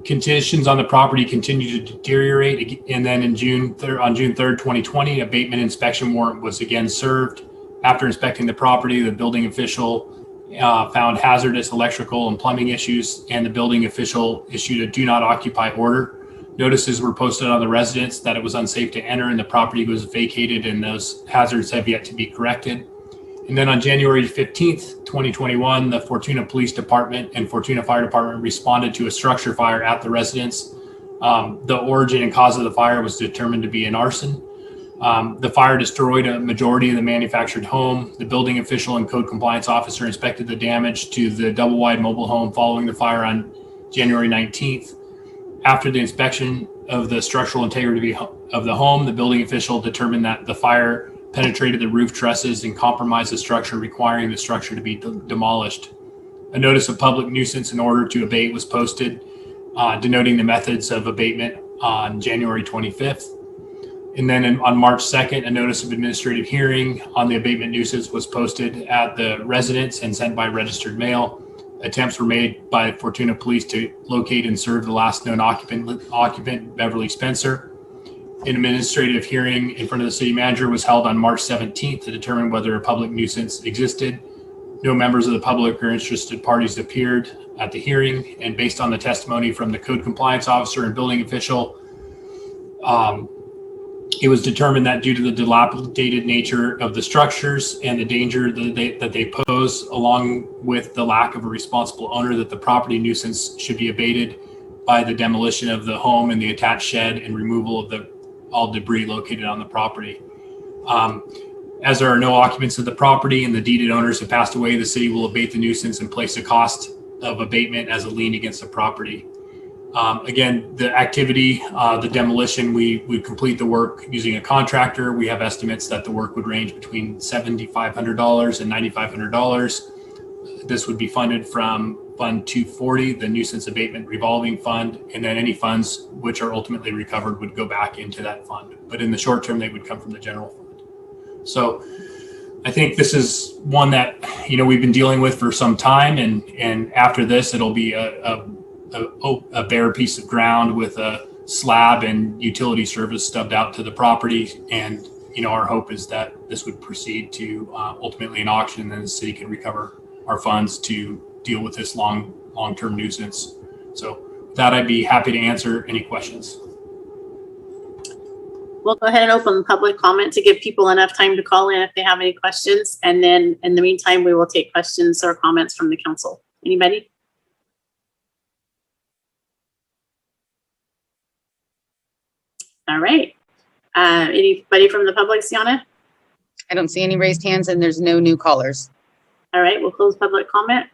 Conditions on the property continued to deteriorate, and then on June 3rd, 2020, abatement inspection warrant was again served. After inspecting the property, the building official found hazardous electrical and plumbing issues, and the building official issued a do not occupy order. Notices were posted on the residence that it was unsafe to enter, and the property was vacated, and those hazards have yet to be corrected. And then on January 15th, 2021, the Fortuna Police Department and Fortuna Fire Department responded to a structure fire at the residence. The origin and cause of the fire was determined to be an arson. The fire destroyed a majority of the manufactured home. The building official and code compliance officer inspected the damage to the double-wide mobile home following the fire on January 19th. After the inspection of the structural integrity of the home, the building official determined that the fire penetrated the roof trusses and compromised the structure, requiring the structure to be demolished. A notice of public nuisance in order to abate was posted, denoting the methods of abatement on January 25th. And then on March 2nd, a notice of administrative hearing on the abatement nuisance was posted at the residence and sent by registered mail. Attempts were made by Fortuna Police to locate and serve the last known occupant, Beverly Spencer. An administrative hearing in front of the city manager was held on March 17th to determine whether a public nuisance existed. No members of the public or interested parties appeared at the hearing, and based on the testimony from the code compliance officer and building official, it was determined that due to the dilapidated nature of the structures and the danger that they pose, along with the lack of a responsible owner, that the property nuisance should be abated by the demolition of the home and the attached shed and removal of all debris located on the property. As there are no occupants of the property and the deeded owners have passed away, the city will abate the nuisance and place the cost of abatement as a lien against the property. Again, the activity, the demolition, we complete the work using a contractor. We have estimates that the work would range between $7,500 and $9,500. This would be funded from Fund 240, the Nuisance Abatement Revolving Fund, and then any funds which are ultimately recovered would go back into that fund. But in the short term, they would come from the general fund. So I think this is one that, we've been dealing with for some time, and after this, it'll be a bare piece of ground with a slab and utility service stubbed out to the property. And, our hope is that this would proceed to ultimately an auction, and then the city can recover our funds to deal with this long-term nuisance. So with that, I'd be happy to answer any questions. We'll go ahead and open public comment to give people enough time to call in if they have any questions. And then in the meantime, we will take questions or comments from the council. Anybody? All right. Anybody from the public, Sienna? I don't see any raised hands, and there's no new callers. All right, we'll close public comment.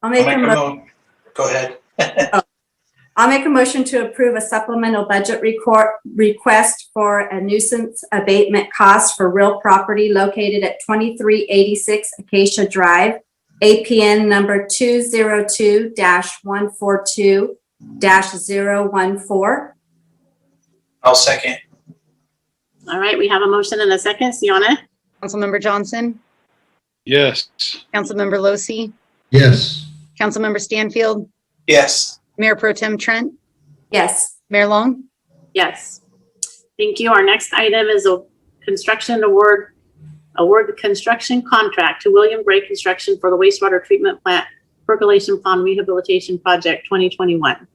I'll make a motion. Go ahead. I'll make a motion to approve a supplemental budget request for a nuisance abatement cost for real property located at 2386 Acacia Drive, APN number 202-142-014. I'll second. All right, we have a motion and a second. Sienna? Councilmember Johnson, Yes. Councilmember Losi, Yes. Councilmember Stanfield, Yes. Mayor Pro Tem Trent, Yes. Mayor Long. Yes. Thank you. Our next item is a construction award the construction contract to William Gray Construction for the wastewater treatment plant percolation pond rehabilitation project 2021.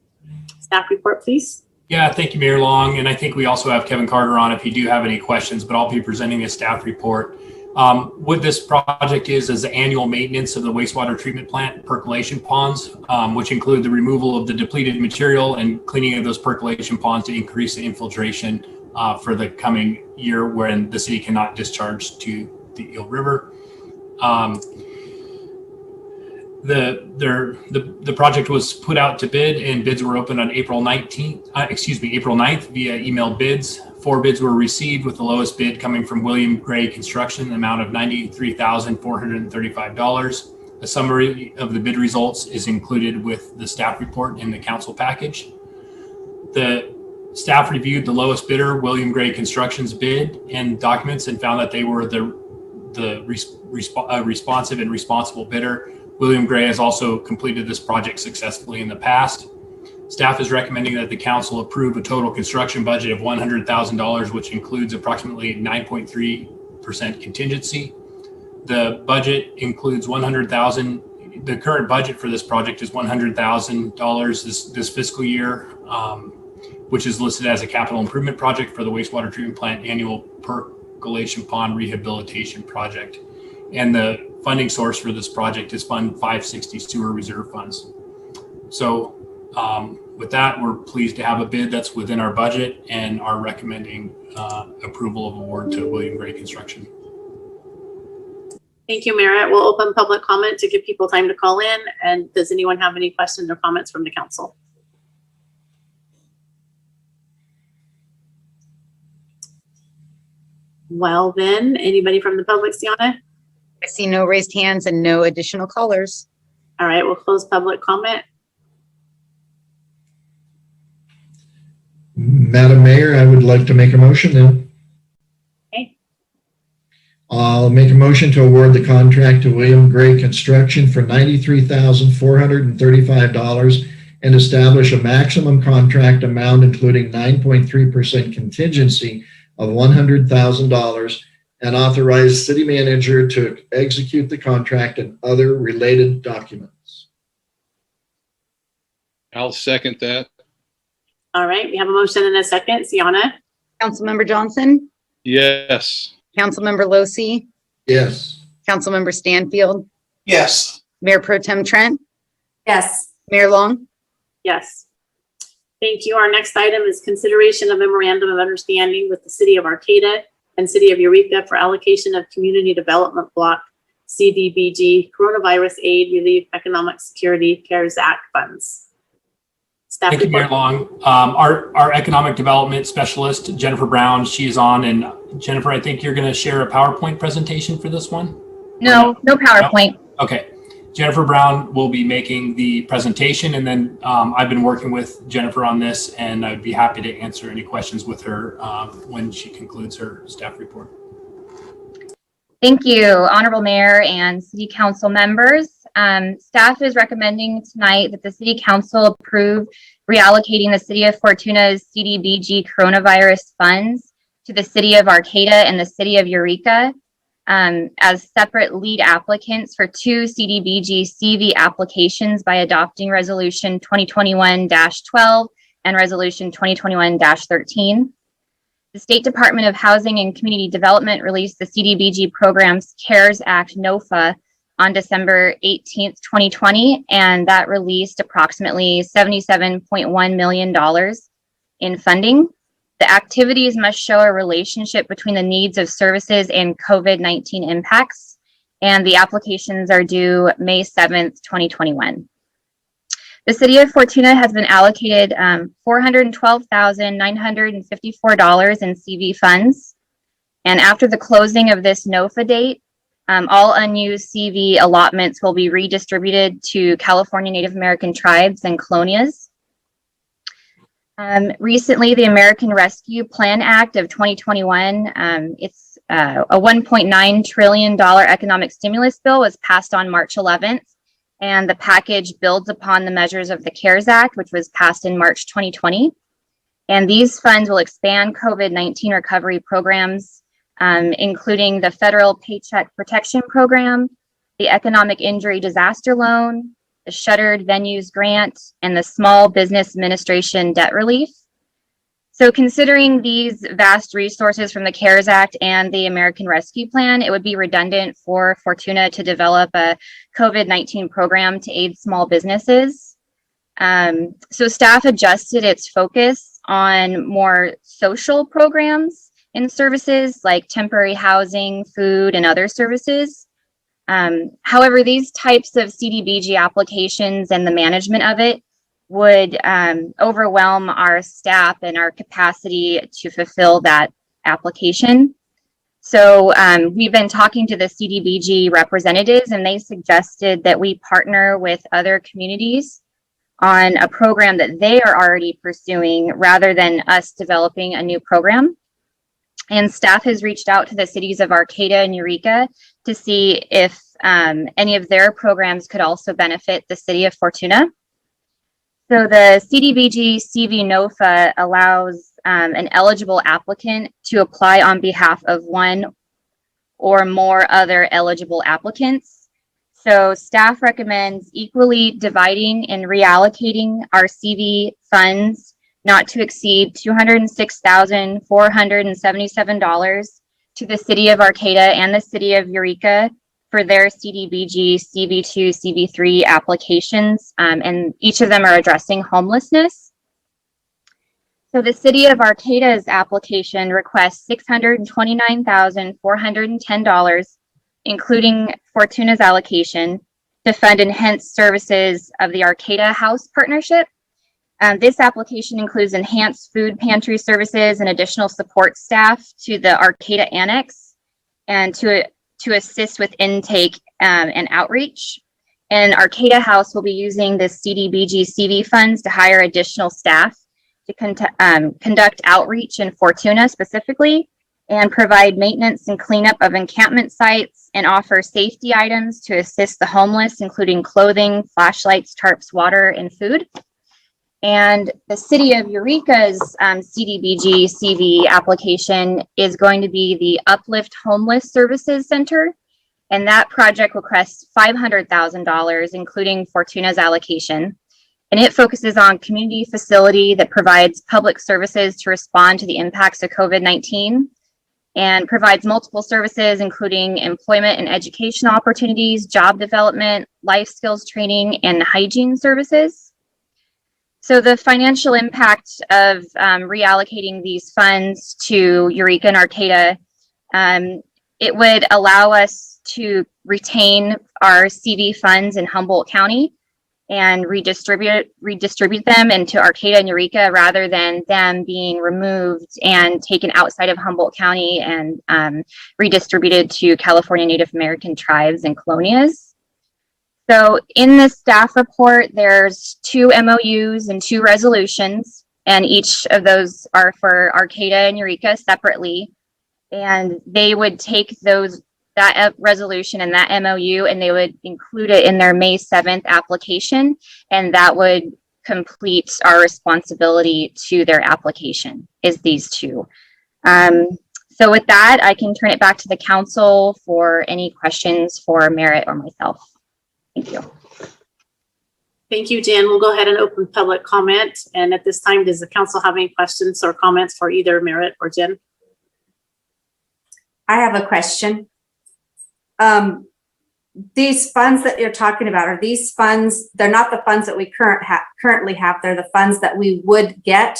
Staff report, please. Yeah, thank you, Mayor Long. And I think we also have Kevin Carter on if you do have any questions, but I'll be presenting a staff report. What this project is the annual maintenance of the wastewater treatment plant percolation ponds, which include the removal of the depleted material and cleaning of those percolation ponds to increase the infiltration for the coming year when the city cannot discharge to the Eel River. The project was put out to bid and bids were opened on April 9th via email bids. 4 bids were received, with the lowest bid coming from William Gray Construction, the amount of $93,435. A summary of the bid results is included with the staff report in the council package. The staff reviewed the lowest bidder, William Gray Construction's bid and documents, and found that they were the responsive and responsible bidder. William Gray has also completed this project successfully in the past. Staff is recommending that the council approve a total construction budget of $100,000, which includes approximately 9.3% contingency. The budget includes $100,000. The current budget for this project is $100,000 this fiscal year, which is listed as a capital improvement project for the wastewater treatment plant annual percolation pond rehabilitation project. And the funding source for this project is Fund 560 Sewer Reserve Funds. So with that, we're pleased to have a bid that's within our budget and are recommending approval of award to William Gray Construction. Thank you, Merritt. We'll open public comment to give people time to call in. And does anyone have any questions or comments from the council? Well, then, anybody from the public, Sienna? I see no raised hands and no additional callers. All right, we'll close public comment. Madam Mayor, I would like to make a motion then. Okay. I'll make a motion to award the contract to William Gray Construction for $93,435 and establish a maximum contract amount, including 9.3% contingency of $100,000, and authorize city manager to execute the contract and other related documents. I'll second that. All right, we have a motion and a second. Sienna? Councilmember Johnson, Yes. Councilmember Losi, Yes. Councilmember Stanfield, Yes. Mayor Pro Tem Trent, Yes. Mayor Long. Yes. Thank you. Our next item is consideration of memorandum of understanding with the City of Arcata and City of Eureka for allocation of Community Development Block CDBG Coronavirus Aid Relief Economic Security CARES Act funds. Staff Thank you, Mayor report. Long. Our economic development specialist, Jennifer Brown, she is on. And Jennifer, I think you're going to share a PowerPoint presentation for this one? No PowerPoint. Okay. Jennifer Brown will be making the presentation, and then I've been working with Jennifer on this, and I'd be happy to answer any questions with her when she concludes her staff report. Thank you, Honorable Mayor and City Council members. Staff is recommending tonight that the City Council approve reallocating the City of Fortuna's CDBG coronavirus funds to the City of Arcata and the City of Eureka as separate lead applicants for 2 CDBG CV applications by adopting Resolution 2021-12 and Resolution 2021-13. The State Department of Housing and Community Development released the CDBG program's CARES Act NOFA on December 18th, 2020, and that released approximately $77.1 million in funding. The activities must show a relationship between the needs of services and COVID-19 impacts, and the applications are due May 7th, 2021. The City of Fortuna has been allocated $412,954 in CV funds, and after the closing of this NOFA date, all unused CV allotments will be redistributed to California Native American tribes and colonias. Recently, the American Rescue Plan Act of 2021, it's a $1.9 trillion economic stimulus bill was passed on March 11th, and the package builds upon the measures of the CARES Act, which was passed in March 2020. And these funds will expand COVID-19 recovery programs, including the Federal Paycheck Protection Program, the Economic Injury Disaster Loan, the Shuttered Venues Grant, and the Small Business Administration Debt Relief. So considering these vast resources from the CARES Act and the American Rescue Plan, it would be redundant for Fortuna to develop a COVID-19 program to aid small businesses. So staff adjusted its focus on more social programs and services like temporary housing, food, and other services. However, these types of CDBG applications and the management of it would overwhelm our staff and our capacity to fulfill that application. So we've been talking to the CDBG representatives, and they suggested that we partner with other communities on a program that they are already pursuing rather than us developing a new program. And staff has reached out to the cities of Arcata and Eureka to see if any of their programs could also benefit the city of Fortuna. So the CDBG CV NOFA allows an eligible applicant to apply on behalf of one or more other eligible applicants. So staff recommends equally dividing and reallocating our CV funds not to exceed $206,477 to the city of Arcata and the city of Eureka for their CDBG CV2, CV3 applications, and each of them are addressing homelessness. So the city of Arcata's application requests $629,410, including Fortuna's allocation, to fund enhanced services of the Arcata House Partnership. This application includes enhanced food pantry services and additional support staff to the Arcata Annex and to assist with intake and outreach. And Arcata House will be using the CDBG CV funds to hire additional staff to conduct outreach in Fortuna specifically, and provide maintenance and cleanup of encampment sites and offer safety items to assist the homeless, including clothing, flashlights, tarps, water, and food. And the city of Eureka's CDBG CV application is going to be the Uplift Homeless Services Center. And that project requests $500,000, including Fortuna's allocation. And it focuses on community facility that provides public services to respond to the impacts of COVID-19 and provides multiple services, including employment and education opportunities, job development, life skills training, and hygiene services. So the financial impact of reallocating these funds to Eureka and Arcata, it would allow us to retain our CV funds in Humboldt County and redistribute them into Arcata and Eureka rather than them being removed and taken outside of Humboldt County and redistributed to California Native American tribes and colonias. So in the staff report, there's 2 MOUs and 2 resolutions, and each of those are for Arcata and Eureka separately. And they would take that resolution and that MOU, and they would include it in their May 7th application, and that would complete our responsibility to their application, is these 2. So with that, I can turn it back to the council for any questions for Merritt or myself. Thank you. Thank you, Jan. We'll go ahead and open public comment. And at this time, does the council have any questions or comments for either Merritt or Jen? I have a question. These funds that you're talking about, are these funds, they're not the funds that we currently have, they're the funds that we would get,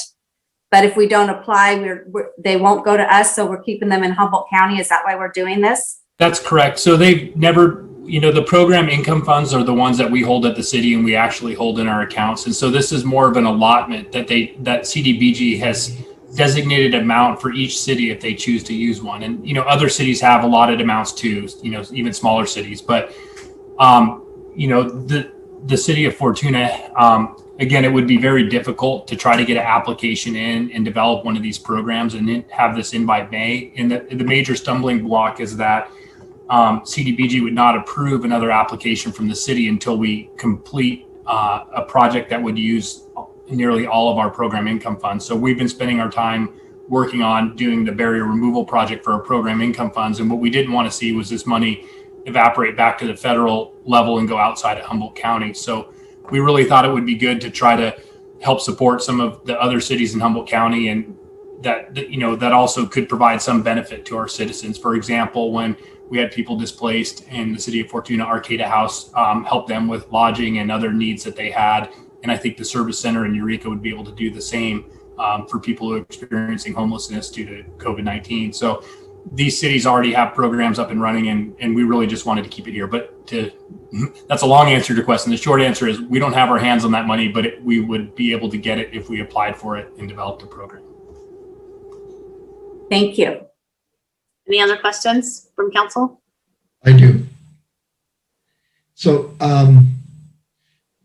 but if we don't apply, they won't go to us, so we're keeping them in Humboldt County. Is that why we're doing this? That's correct. So they've never, the program income funds are the ones that we hold at the city and we actually hold in our accounts. And so this is more of an allotment that CDBG has designated amount for each city if they choose to use one. And, other cities have allotted amounts too, even smaller cities. But, the city of Fortuna, again, it would be very difficult to try to get an application in and develop one of these programs and then have this in by May. And the major stumbling block is that CDBG would not approve another application from the city until we complete a project that would use nearly all of our program income funds. So we've been spending our time working on doing the barrier removal project for our program income funds. And what we didn't want to see was this money evaporate back to the federal level and go outside of Humboldt County. So we really thought it would be good to try to help support some of the other cities in Humboldt County, and that also could provide some benefit to our citizens. For example, when we had people displaced in the city of Fortuna, Arcata House helped them with lodging and other needs that they had. And I think the service center in Eureka would be able to do the same for people who are experiencing homelessness due to COVID-19. So these cities already have programs up and running, and we really just wanted to keep it here. But that's a long answer to your question. The short answer is we don't have our hands on that money, but we would be able to get it if we applied for it and developed a program. Thank you. Any other questions from council? I do. So,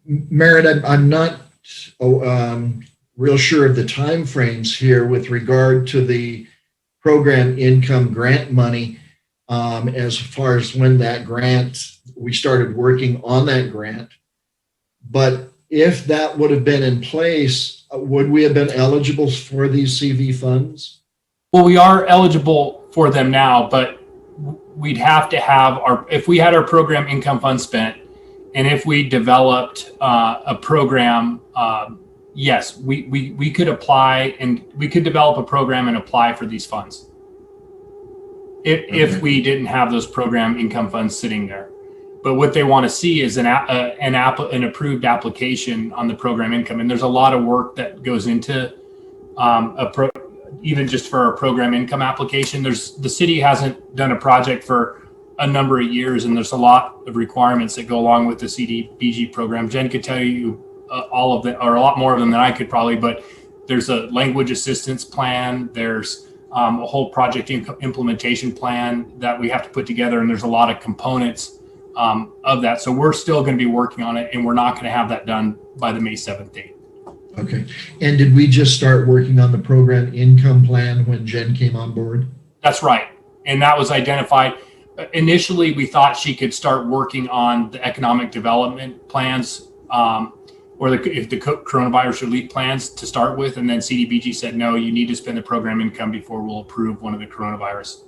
Merritt, I'm not real sure of the timeframes here with regard to the program income grant money, as far as when that grant, we started working on that grant. But if that would have been in place, would we have been eligible for these CV funds? Well, we are eligible for them now, but we'd have to have if we had our program income fund spent, and if we developed a program, yes, we could apply, and we could develop a program and apply for these funds if we didn't have those program income funds sitting there. But what they want to see is an approved application on the program income, and there's a lot of work that goes into even just for our program income application. The city hasn't done a project for a number of years, and there's a lot of requirements that go along with the CDBG program. Jen could tell you all of them, or a lot more of them than I could probably, but there's a language assistance plan. There's a whole project implementation plan that we have to put together, and there's a lot of components of that. So we're still going to be working on it, and we're not going to have that done by the May 7th date. Okay. And did we just start working on the program income plan when Jen came on board? That's right. And that was identified. Initially, we thought she could start working on the economic development plans, or the coronavirus relief plans to start with. And then CDBG said, no, you need to spend the program income before we'll approve one of the coronavirus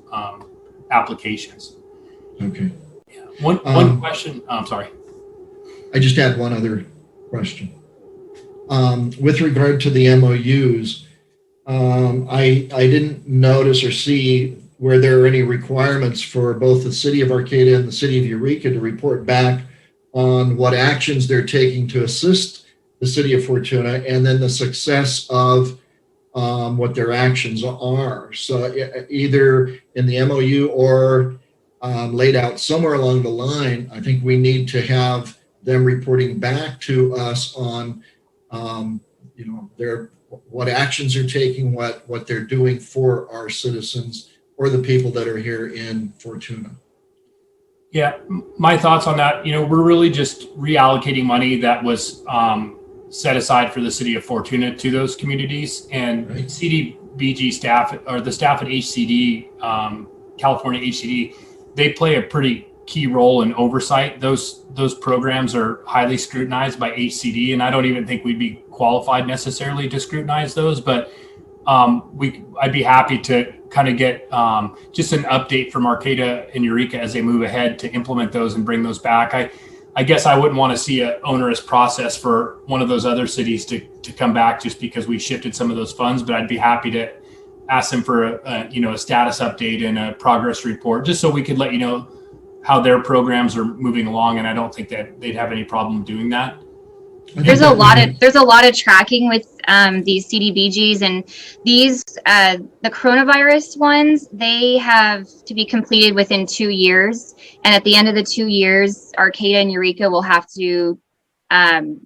applications. Okay. Yeah. One question. I'm sorry. I just had one other question. With regard to the MOUs, I didn't notice or see where there are any requirements for both the city of Arcata and the city of Eureka to report back on what actions they're taking to assist the city of Fortuna, and then the success of what their actions are. So either in the MOU or laid out somewhere along the line, I think we need to have them reporting back to us on what actions they're taking, what they're doing for our citizens or the people that are here in Fortuna. Yeah, my thoughts on that, we're really just reallocating money that was set aside for the city of Fortuna to those communities, and right. CDBG staff, or the staff at HCD, California HCD, they play a pretty key role in oversight. Those programs are highly scrutinized by HCD, and I don't even think we'd be qualified necessarily to scrutinize those, but I'd be happy to kind of get just an update from Arcata and Eureka as they move ahead to implement those and bring those back. I guess I wouldn't want to see an onerous process for one of those other cities to come back just because we shifted some of those funds, but I'd be happy to ask them for a status update and a progress report, just so we could let you know how their programs are moving along. And I don't think that they'd have any problem doing that. There's a lot of tracking with these CDBGs, and these the coronavirus ones, they have to be completed within 2 years, and at the end of the 2 years, Arcata and Eureka will have to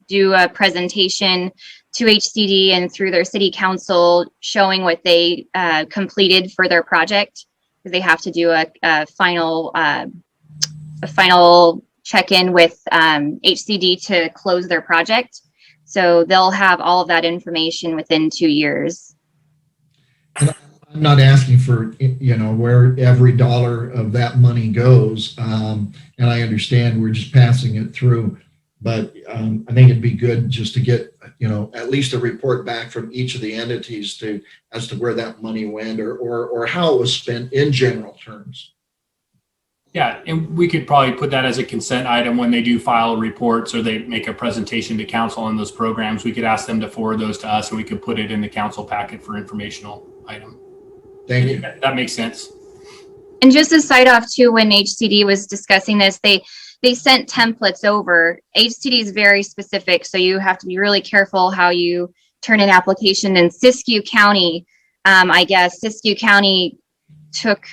do a presentation to HCD and through their city council showing what they completed for their project, because they have to do a final check-in with HCD to close their project. So they'll have all of that information within 2 years. And I'm not asking for, where every dollar of that money goes. And I understand we're just passing it through, but I think it'd be good just to get, at least a report back from each of the entities as to where that money went or how it was spent in general terms. Yeah, and we could probably put that as a consent item when they do file reports or they make a presentation to council on those programs. We could ask them to forward those to us, and we could put it in the council packet for informational item. Thank you. That makes sense. And just a side off too, when HCD was discussing this, they sent templates over. HCD is very specific, so you have to be really careful how you turn in application, and Siskiyou County, I guess Siskiyou County took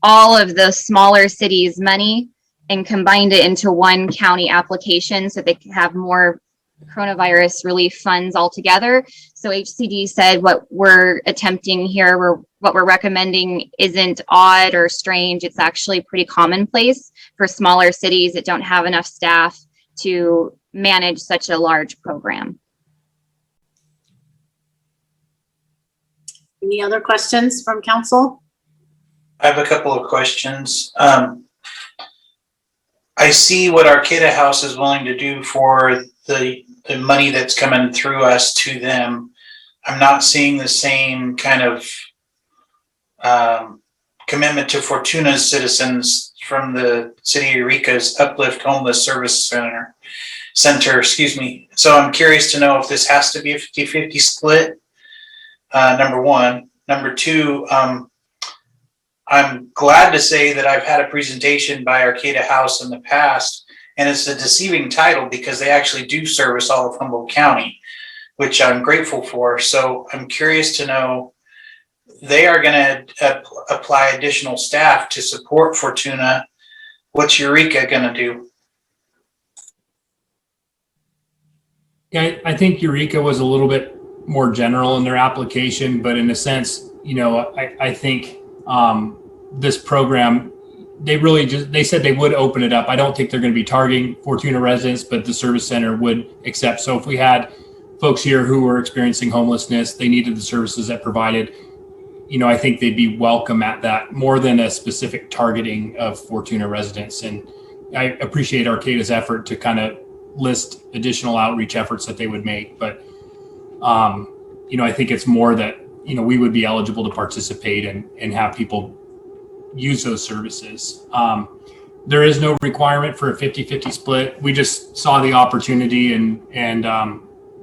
all of the smaller cities' money and combined it into one county application so they could have more coronavirus relief funds altogether. So HCD said what we're attempting here, what we're recommending isn't odd or strange. It's actually pretty commonplace for smaller cities that don't have enough staff to manage such a large program. Any other questions from council? I have a couple of questions. I see what Arcata House is willing to do for the money that's coming through us to them. I'm not seeing the same kind of commitment to Fortuna's citizens from the city of Eureka's Uplift Homeless Service Center, excuse me. So I'm curious to know if this has to be a 50-50 split, number one. Number two, I'm glad to say that I've had a presentation by Arcata House in the past, and it's a deceiving title because they actually do service all of Humboldt County, which I'm grateful for. So I'm curious to know, they are going to apply additional staff to support Fortuna. What's Eureka going to do? Yeah, I think Eureka was a little bit more general in their application, but in a sense, I think this program, they said they would open it up. I don't think they're going to be targeting Fortuna residents, but the service center would accept. So if we had folks here who were experiencing homelessness, they needed the services that provided, I think they'd be welcome at that more than a specific targeting of Fortuna residents. And I appreciate Arcata's effort to kind of list additional outreach efforts that they would make. But, I think it's more that, we would be eligible to participate and have people use those services. There is no requirement for a 50-50 split. We just saw the opportunity and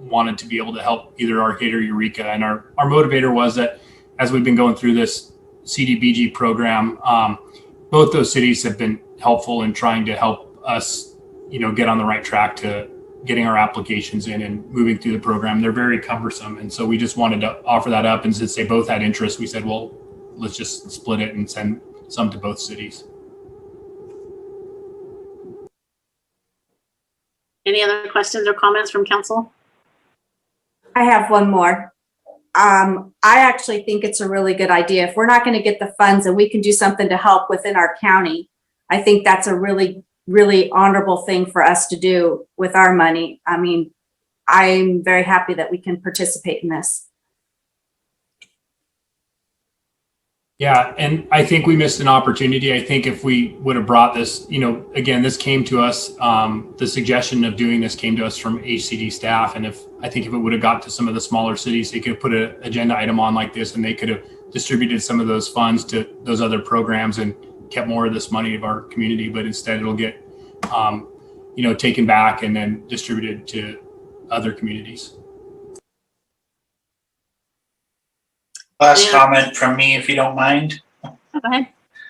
wanted to be able to help either Arcata or Eureka. And our motivator was that as we've been going through this CDBG program, both those cities have been helpful in trying to help us, get on the right track to getting our applications in and moving through the program. They're very cumbersome. And so we just wanted to offer that up. And since they both had interest, we said, well, let's just split it and send some to both cities. Any other questions or comments from council? I have one more. I actually think it's a really good idea. If we're not going to get the funds and we can do something to help within our county, I think that's a really, really honorable thing for us to do with our money. I mean, I'm very happy that we can participate in this. Yeah, and I think we missed an opportunity. I think if we would have brought this, again, this came to us, the suggestion of doing this came to us from HCD staff. And I think if it would have got to some of the smaller cities, they could have put an agenda item on like this and they could have distributed some of those funds to those other programs and kept more of this money of our community. But instead it'll get, taken back and then distributed to other communities. Last comment from me, if you don't mind. Go ahead.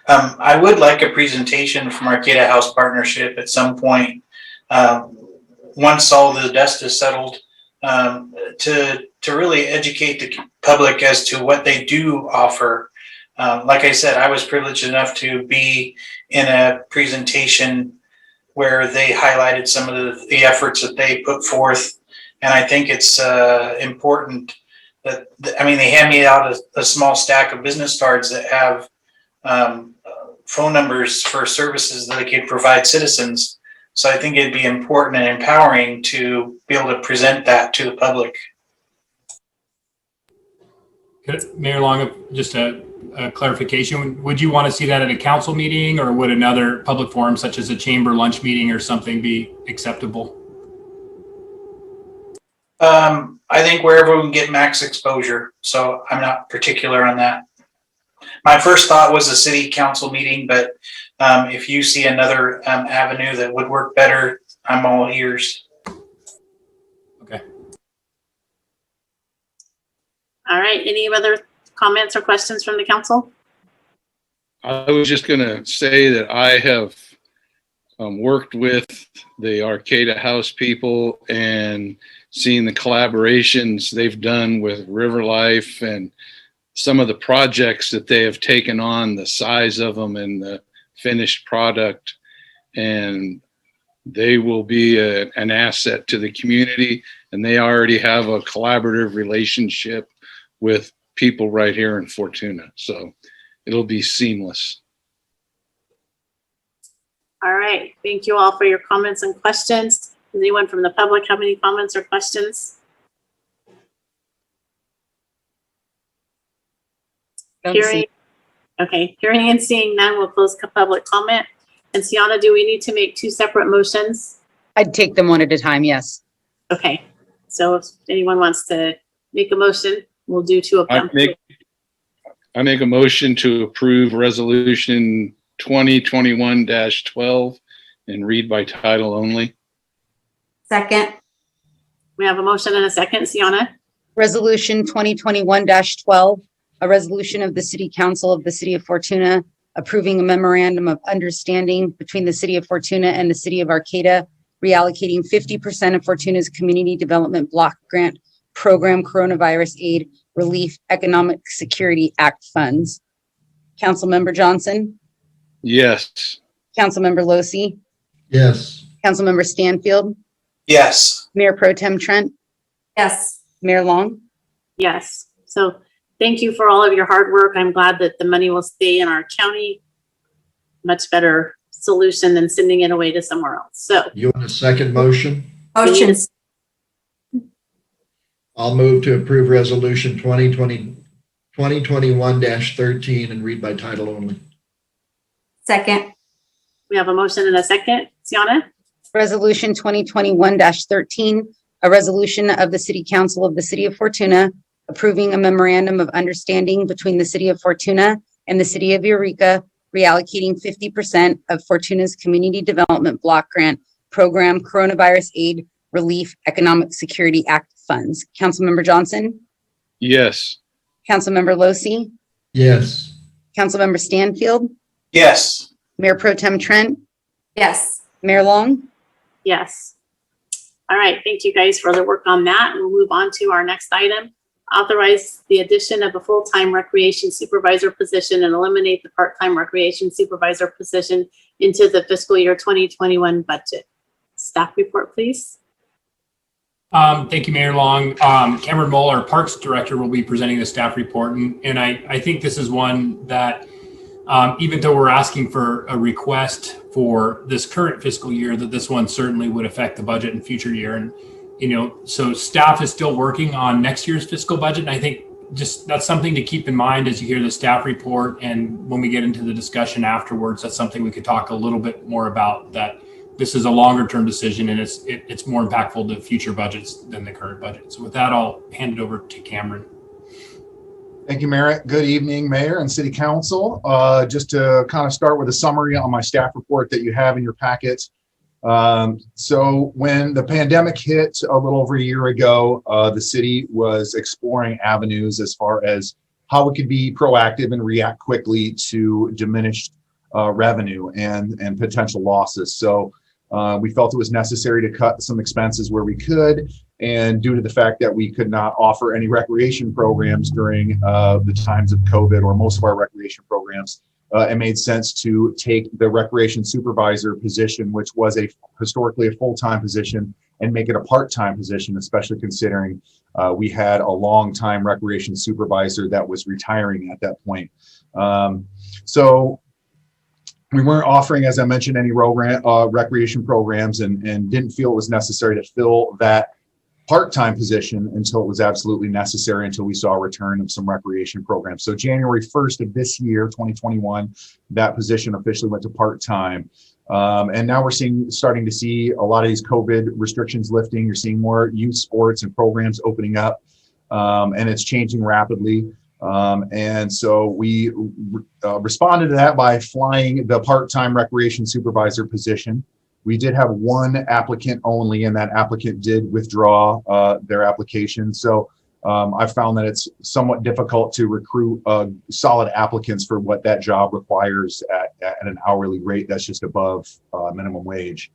I would like a presentation from Arcata House Partnership at some point, once all the dust is settled, to really educate the public as to what they do offer. Like I said, I was privileged enough to be in a presentation where they highlighted some of the efforts that they put forth. And I think it's important that, they hand me out a small stack of business cards that have phone numbers for services that they can provide citizens. So I think it'd be important and empowering to be able to present that to the public. Mayor Long, just a clarification. Would you want to see that at a council meeting, or would another public forum such as a chamber lunch meeting or something be acceptable? I think wherever we can get max exposure. So I'm not particular on that. My first thought was a city council meeting, but if you see another avenue that would work better, I'm all ears. Okay. All right. Any other comments or questions from the council? I was just going to say that I have worked with the Arcata House people and seeing the collaborations they've done with River Life and some of the projects that they have taken on, the size of them and the finished product. And they will be an asset to the community. And they already have a collaborative relationship with people right here in Fortuna. So it'll be seamless. All right. Thank you all for your comments and questions. Does anyone from the public have any comments or questions? Hearing and seeing none, we'll close public comment. And Sienna, do we need to make two separate motions? I'd take them one at a time, yes. Okay. So if anyone wants to make a motion, we'll do two of them. I make a motion to approve resolution 2021-12 and read by title only. Second. We have a motion and a second. Sienna? Resolution 2021-12, a resolution of the City Council of the City of Fortuna approving a memorandum of understanding between the City of Fortuna and the City of Arcata, reallocating 50% of Fortuna's Community Development Block Grant Program Coronavirus Aid Relief Economic Security Act funds. Councilmember Johnson, Yes. Councilmember Losi, Yes. Councilmember Stanfield, Yes. Mayor Pro Tem Trent, Yes. Mayor Long. Yes. So thank you for all of your hard work. I'm glad that the money will stay in our county. Much better solution than sending it away to somewhere else. So You want a second motion? Motion. I'll move to approve resolution 2021-13 and read by title only. Second. we have a motion and a second. Sienna? Resolution 2021-13, a resolution of the City Council of the City of Fortuna approving a memorandum of understanding between the City of Fortuna and the City of Eureka, reallocating 50% of Fortuna's Community Development Block Grant Program Coronavirus Aid Relief Economic Security Act funds. Councilmember Johnson, Yes. Councilmember Losi, Yes. Councilmember Stanfield, Yes. Mayor Pro Tem Trent, Yes. Mayor Long. Yes. All right, thank you guys for the work on that. We'll move on to our next item. Authorize the addition of a full-time recreation supervisor position and eliminate the part-time recreation supervisor position into the fiscal year 2021 budget. Staff report, please. Thank you, Mayor Long. Cameron Moll, our Parks Director, will be presenting the staff report. And I think this is one that, even though we're asking for a request for this current fiscal year, that this one certainly would affect the budget in future year. And, so staff is still working on next year's fiscal budget. And I think just that's something to keep in mind as you hear the staff report. And when we get into the discussion afterwards, that's something we could talk a little bit more about, that this is a longer term decision and it's more impactful to future budgets than the current budget. So with that, I'll hand it over to Cameron. Thank you, Merritt. Good evening, Mayor and City Council. Just to kind of start with a summary on my staff report that you have in your packet. So when the pandemic hit a little over a year ago, the city was exploring avenues as far as how it could be proactive and react quickly to diminished revenue and potential losses. So we felt it was necessary to cut some expenses where we could. And due to the fact that we could not offer any recreation programs during the times of COVID, or most of our recreation programs, it made sense to take the recreation supervisor position, which was historically a full-time position, and make it a part-time position, especially considering we had a long-time recreation supervisor that was retiring at that point. So we weren't offering, as I mentioned, any recreation programs and didn't feel it was necessary to fill that part-time position until it was absolutely necessary, until we saw a return of some recreation programs. So January 1st of this year, 2021, that position officially went to part-time. And now we're starting to see a lot of these COVID restrictions lifting. You're seeing more youth sports and programs opening up, and it's changing rapidly. And so we responded to that by flying the part-time recreation supervisor position. We did have one applicant only, and that applicant did withdraw their application. So I found that it's somewhat difficult to recruit solid applicants for what that job requires at an hourly rate that's just above minimum wage.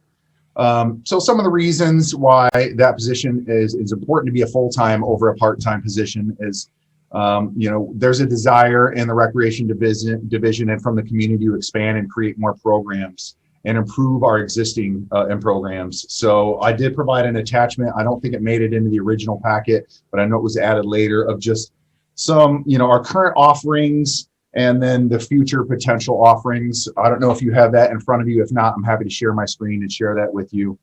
So some of the reasons why that position is important to be a full-time over a part-time position is, there's a desire in the recreation division and from the community to expand and create more programs and improve our existing programs. So I did provide an attachment. I don't think it made it into the original packet, but I know it was added later, of just some, our current offerings and then the future potential offerings. I don't know if you have that in front of you. If not, I'm happy to share my screen and share that with you.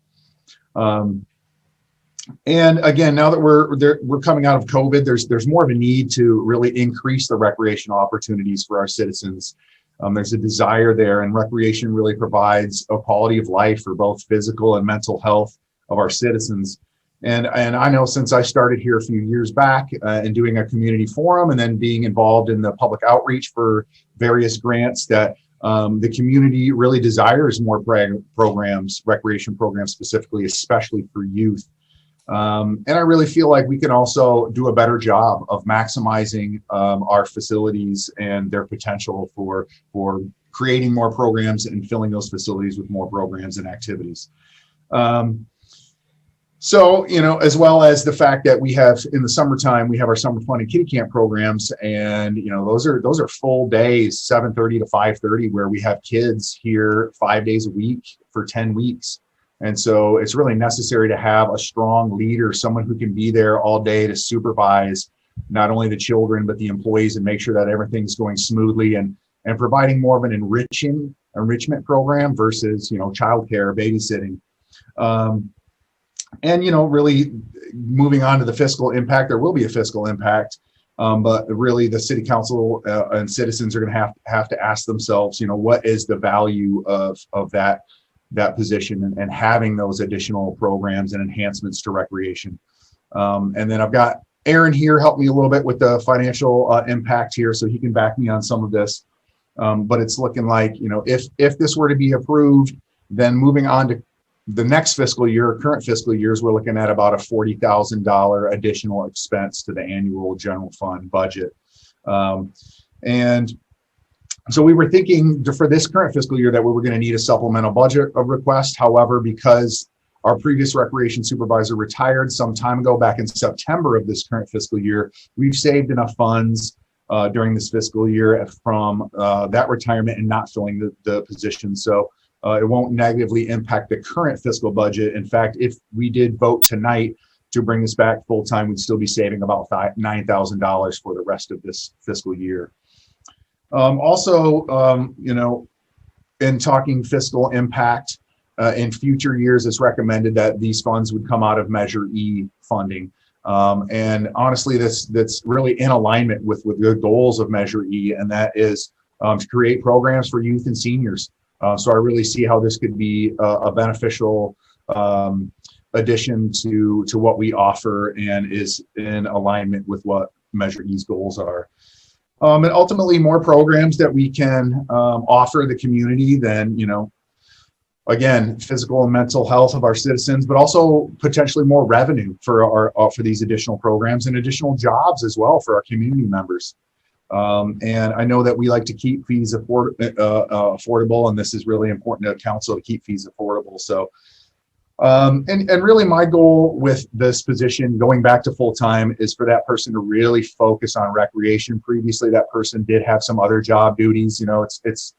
And again, now that we're coming out of COVID, there's more of a need to really increase the recreational opportunities for our citizens. There's a desire there, and recreation really provides a quality of life for both physical and mental health of our citizens. And I know since I started here a few years back and doing a community forum and then being involved in the public outreach for various grants, that the community really desires more programs, recreation programs specifically, especially for youth. And I really feel like we can also do a better job of maximizing our facilities and their potential for creating more programs and filling those facilities with more programs and activities. So, as well as the fact that we have in the summertime, we have our summer fun and kitty camp programs, and those are full days, 7:30 to 5:30, where we have kids here 5 days a week for 10 weeks. And so it's really necessary to have a strong leader, someone who can be there all day to supervise not only the children, but the employees, and make sure that everything's going smoothly, and providing more of an enrichment program versus, childcare, babysitting. And, really moving on to the fiscal impact, there will be a fiscal impact, but really the city council and citizens are going to have to ask themselves, what is the value of that position and having those additional programs and enhancements to recreation. And then I've got Aaron here help me a little bit with the financial impact here, so he can back me on some of this. But it's looking like, if this were to be approved, then moving on to the next fiscal year, current fiscal years, we're looking at about a $40,000 additional expense to the annual general fund budget. And so we were thinking for this current fiscal year that we were going to need a supplemental budget of request. However, because our previous recreation supervisor retired some time ago, back in September of this current fiscal year, we've saved enough funds during this fiscal year from that retirement and not filling the position. So it won't negatively impact the current fiscal budget. In fact, if we did vote tonight to bring this back full time, we'd still be saving about $9,000 for the rest of this fiscal year. Also, in talking fiscal impact, in future years, it's recommended that these funds would come out of Measure E funding. And honestly, that's really in alignment with the goals of Measure E, and that is to create programs for youth and seniors. So I really see how this could be a beneficial addition to what we offer, and is in alignment with what Measure E's goals are. And ultimately, more programs that we can offer the community than, again, physical and mental health of our citizens, but also potentially more revenue for these additional programs and additional jobs as well for our community members. And I know that we like to keep fees affordable, and this is really important to council to keep fees affordable. So, and really my goal with this position going back to full time is for that person to really focus on recreation. Previously, that person did have some other job duties. It's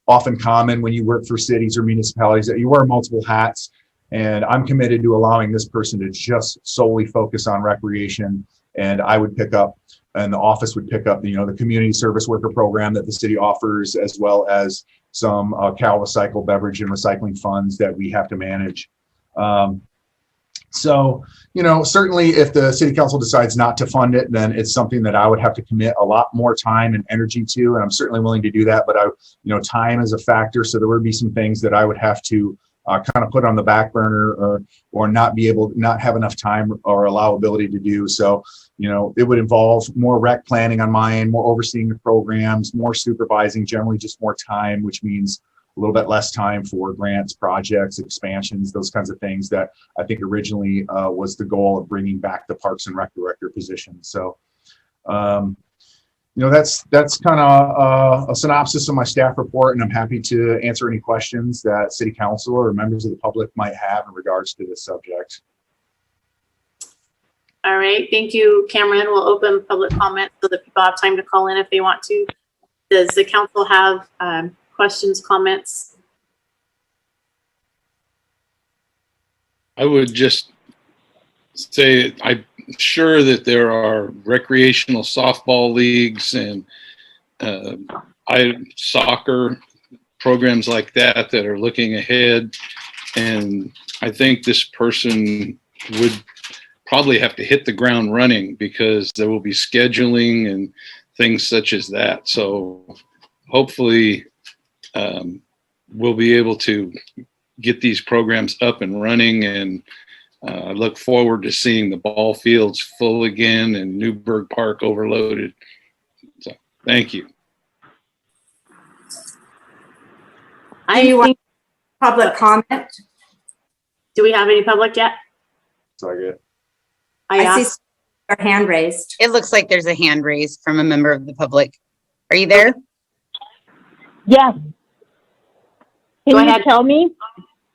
often common when you work for cities or municipalities that you wear multiple hats, and I'm committed to allowing this person to just solely focus on recreation. And I would pick up, and the office would pick up, the community service worker program that the city offers, as well as some Cal Recycle beverage and recycling funds that we have to manage. So, certainly if the city council decides not to fund it, then it's something that I would have to commit a lot more time and energy to, and I'm certainly willing to do that. But time is a factor, so there would be some things that I would have to kind of put on the back burner, or not have enough time or allowability to do. So, it would involve more rec planning on my end, more overseeing the programs, more supervising, generally just more time, which means little bit less time for grants, projects, expansions, those kinds of things that I think originally was the goal of bringing back the Parks and Rec Director position. So, that's kind of a synopsis of my staff report, and I'm happy to answer any questions that City Council or members of the public might have in regards to this subject. All right, thank you, Cameron. We'll open public comment so that people have time to call in if they want to. Does the council have questions, comments? I would just say I'm sure that there are recreational softball leagues and soccer programs like that that are looking ahead. And I think this person would probably have to hit the ground running because there will be scheduling and things such as that. So hopefully we'll be able to get these programs up and running, and I look forward to seeing the ball fields full again and Newburgh Park overloaded. So thank you. Do you want public comment? Do we have any public yet? So I get. I see your hand raised. It looks like there's a hand raised from a member of the public. Are you there? Yes. Go Can you ahead. tell me?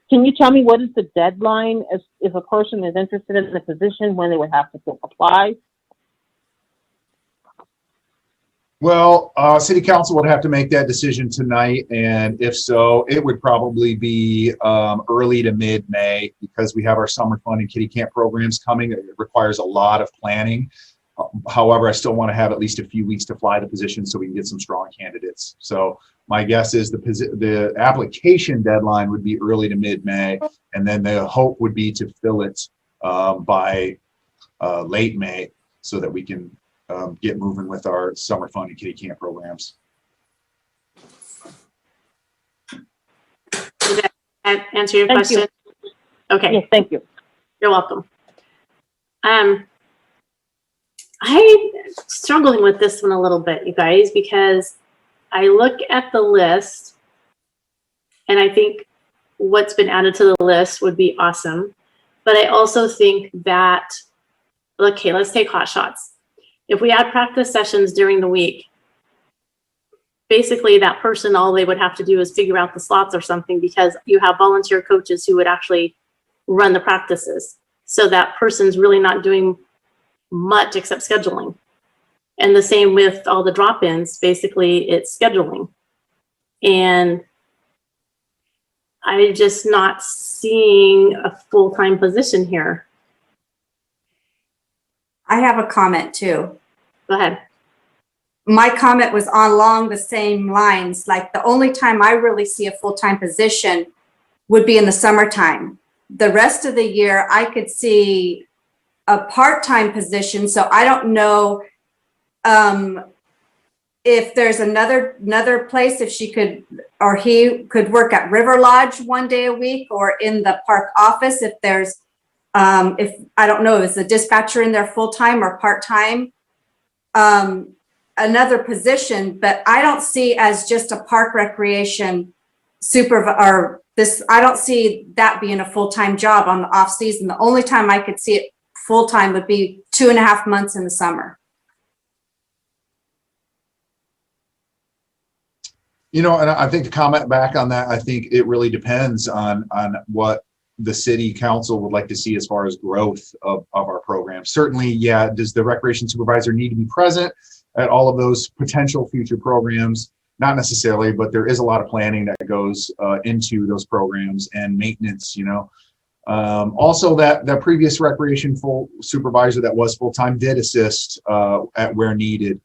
Can you tell me what is the deadline if a person is interested in the position, when they would have to apply? Well, City Council would have to make that decision tonight, and if so, it would probably be early to mid-May, because we have our summer fun and kitty camp programs coming. It requires a lot of planning. However, I still want to have at least a few weeks to fly the position so we can get some strong candidates. So my guess is the application deadline would be early to mid-May, and then the hope would be to fill it by late May so that we can get moving with our summer fun and kitty camp programs. Did that answer your Thank question? you. Okay. Yes, thank you. You're welcome. I'm struggling with this one a little bit, you guys, because I look at the list and I think what's been added to the list would be awesome. But I also think that, okay, let's take hot shots. If we had practice sessions during the week, basically that person, all they would have to do is figure out the slots or something, because you have volunteer coaches who would actually run the practices. So that person's really not doing much except scheduling. And the same with all the drop-ins, basically it's scheduling. And I'm just not seeing a full-time position here. I have a comment too. Go ahead. My comment was along the same lines. Like, the only time I really see a full-time position would be in the summertime. The rest of the year, I could see a part-time position. So I don't know if there's another place, if she could or he could work at River Lodge one day a week, or in the park office. If there's if I don't know, is the dispatcher in there full-time or part-time? Another position, but I don't see as just a park recreation supervisor, or this, I don't see that being a full-time job on the off season. The only time I could see it full-time would be 2.5 months in the summer. And I think to comment back on that, I think it really depends on what the city council would like to see as far as growth of our program. Certainly, yeah, does the recreation supervisor need to be present at all of those potential future programs? Not necessarily, but there is a lot of planning that goes into those programs and maintenance, Also, that previous recreation supervisor that was full-time did assist at where needed,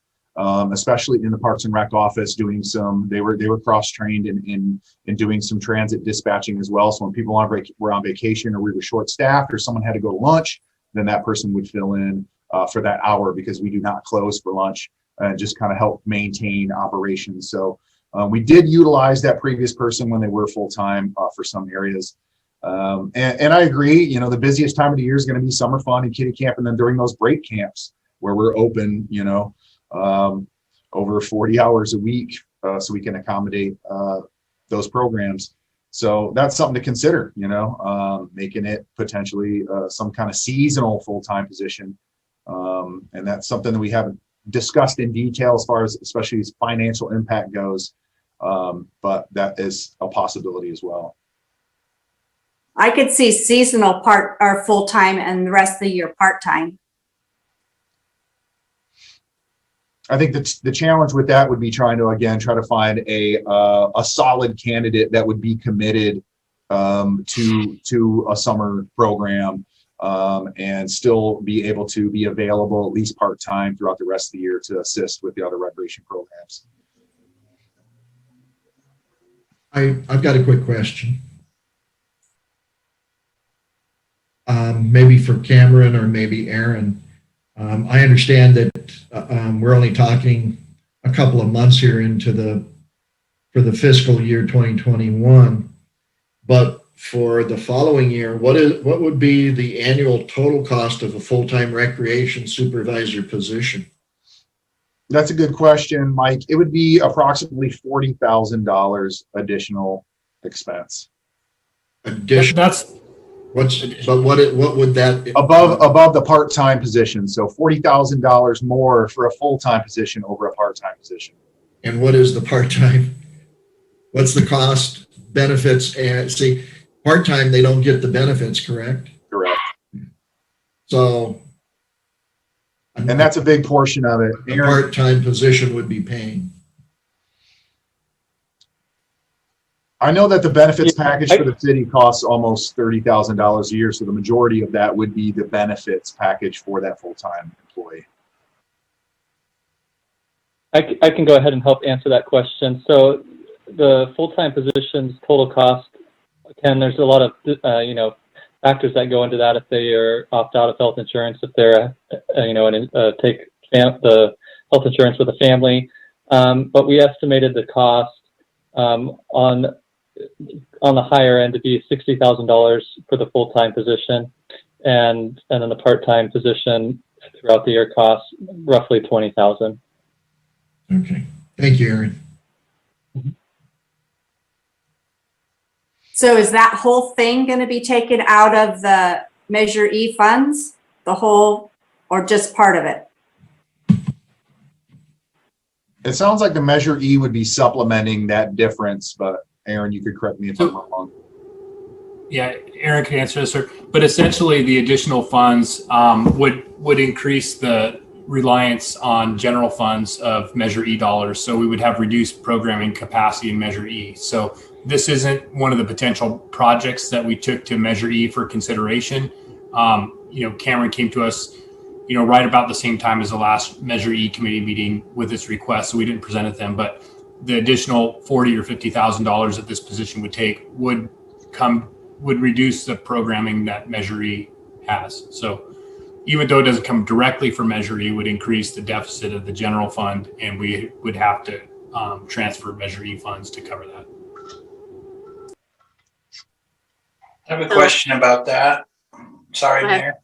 especially in the Parks and Rec office, doing they were cross-trained in doing some transit dispatching as well. So when people were on vacation, or we were short-staffed, or someone had to go to lunch, then that person would fill in for that hour, because we do not close for lunch, and just kind of help maintain operations. So we did utilize that previous person when they were full-time for some areas. And I agree, the busiest time of the year is going to be summer fun and kitty camp, and then during those break camps where we're open, over 40 hours a week, so we can accommodate those programs. So that's something to consider, making it potentially some kind of seasonal full-time position. And that's something that we haven't discussed in detail as far as especially as financial impact goes. But that is a possibility as well. I could see seasonal part or full-time and the rest of the year part-time. I think the challenge with that would be try to find a solid candidate that would be committed to a summer program and still be able to be available at least part-time throughout the rest of the year to assist with the other recreation programs. I've got a quick question. Maybe for Cameron or maybe Aaron. I understand that we're only talking a couple of months here for the fiscal year 2021, but for the following year, what would be the annual total cost of a full-time recreation supervisor position? That's a good question, Mike. It would be approximately $40,000 additional expense. Additional. What would that above the part-time position? So $40,000 more for a full-time position over a part-time position. And what is the part-time? What's the cost, benefits? And see, part-time they don't get the benefits, correct? Correct. So, and that's a big portion of it. A part-time position would be paying. I know that the benefits package for the city costs almost $30,000 a year, so the majority of that would be the benefits package for that full-time employee. I can go ahead and help answer that question. So the full-time position's total cost, Ken, there's a lot of factors that go into that. If they are opt out of health insurance, if they're take the health insurance with a family, but we estimated the cost on the higher end to be $60,000 for the full-time position, and then the part-time position throughout the year costs roughly $20,000. Okay, thank you, Aaron. So is that whole thing going to be taken out of the Measure E funds, the whole, or just part of it? It sounds like the Measure E would be supplementing that difference, but Aaron, you could correct me if I'm wrong. Yeah, Aaron can answer this, sir. But essentially, the additional funds would increase the reliance on general funds of Measure E dollars. So we would have reduced programming capacity in Measure E. So this isn't one of the potential projects that we took to Measure E for consideration. Cameron came to us, right about the same time as the last Measure E committee meeting with this request. So we didn't present it then, but the additional $40,000 or $50,000 that this position would take would reduce the programming that Measure E has. So even though it doesn't come directly from Measure E, it would increase the deficit of the general fund, and we would have to transfer Measure E funds to cover that. I have a question about that. Sorry, Mayor.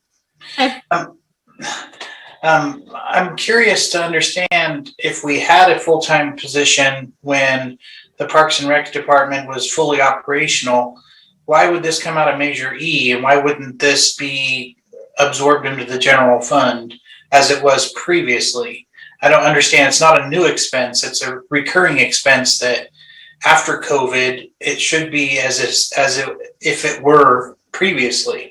I'm curious to understand if we had a full-time position when the Parks and Rec department was fully operational, why would this come out of Measure E, and why wouldn't this be absorbed into the general fund as it was previously? I don't understand. It's not a new expense. It's a recurring expense that after COVID, it should be as if it were previously.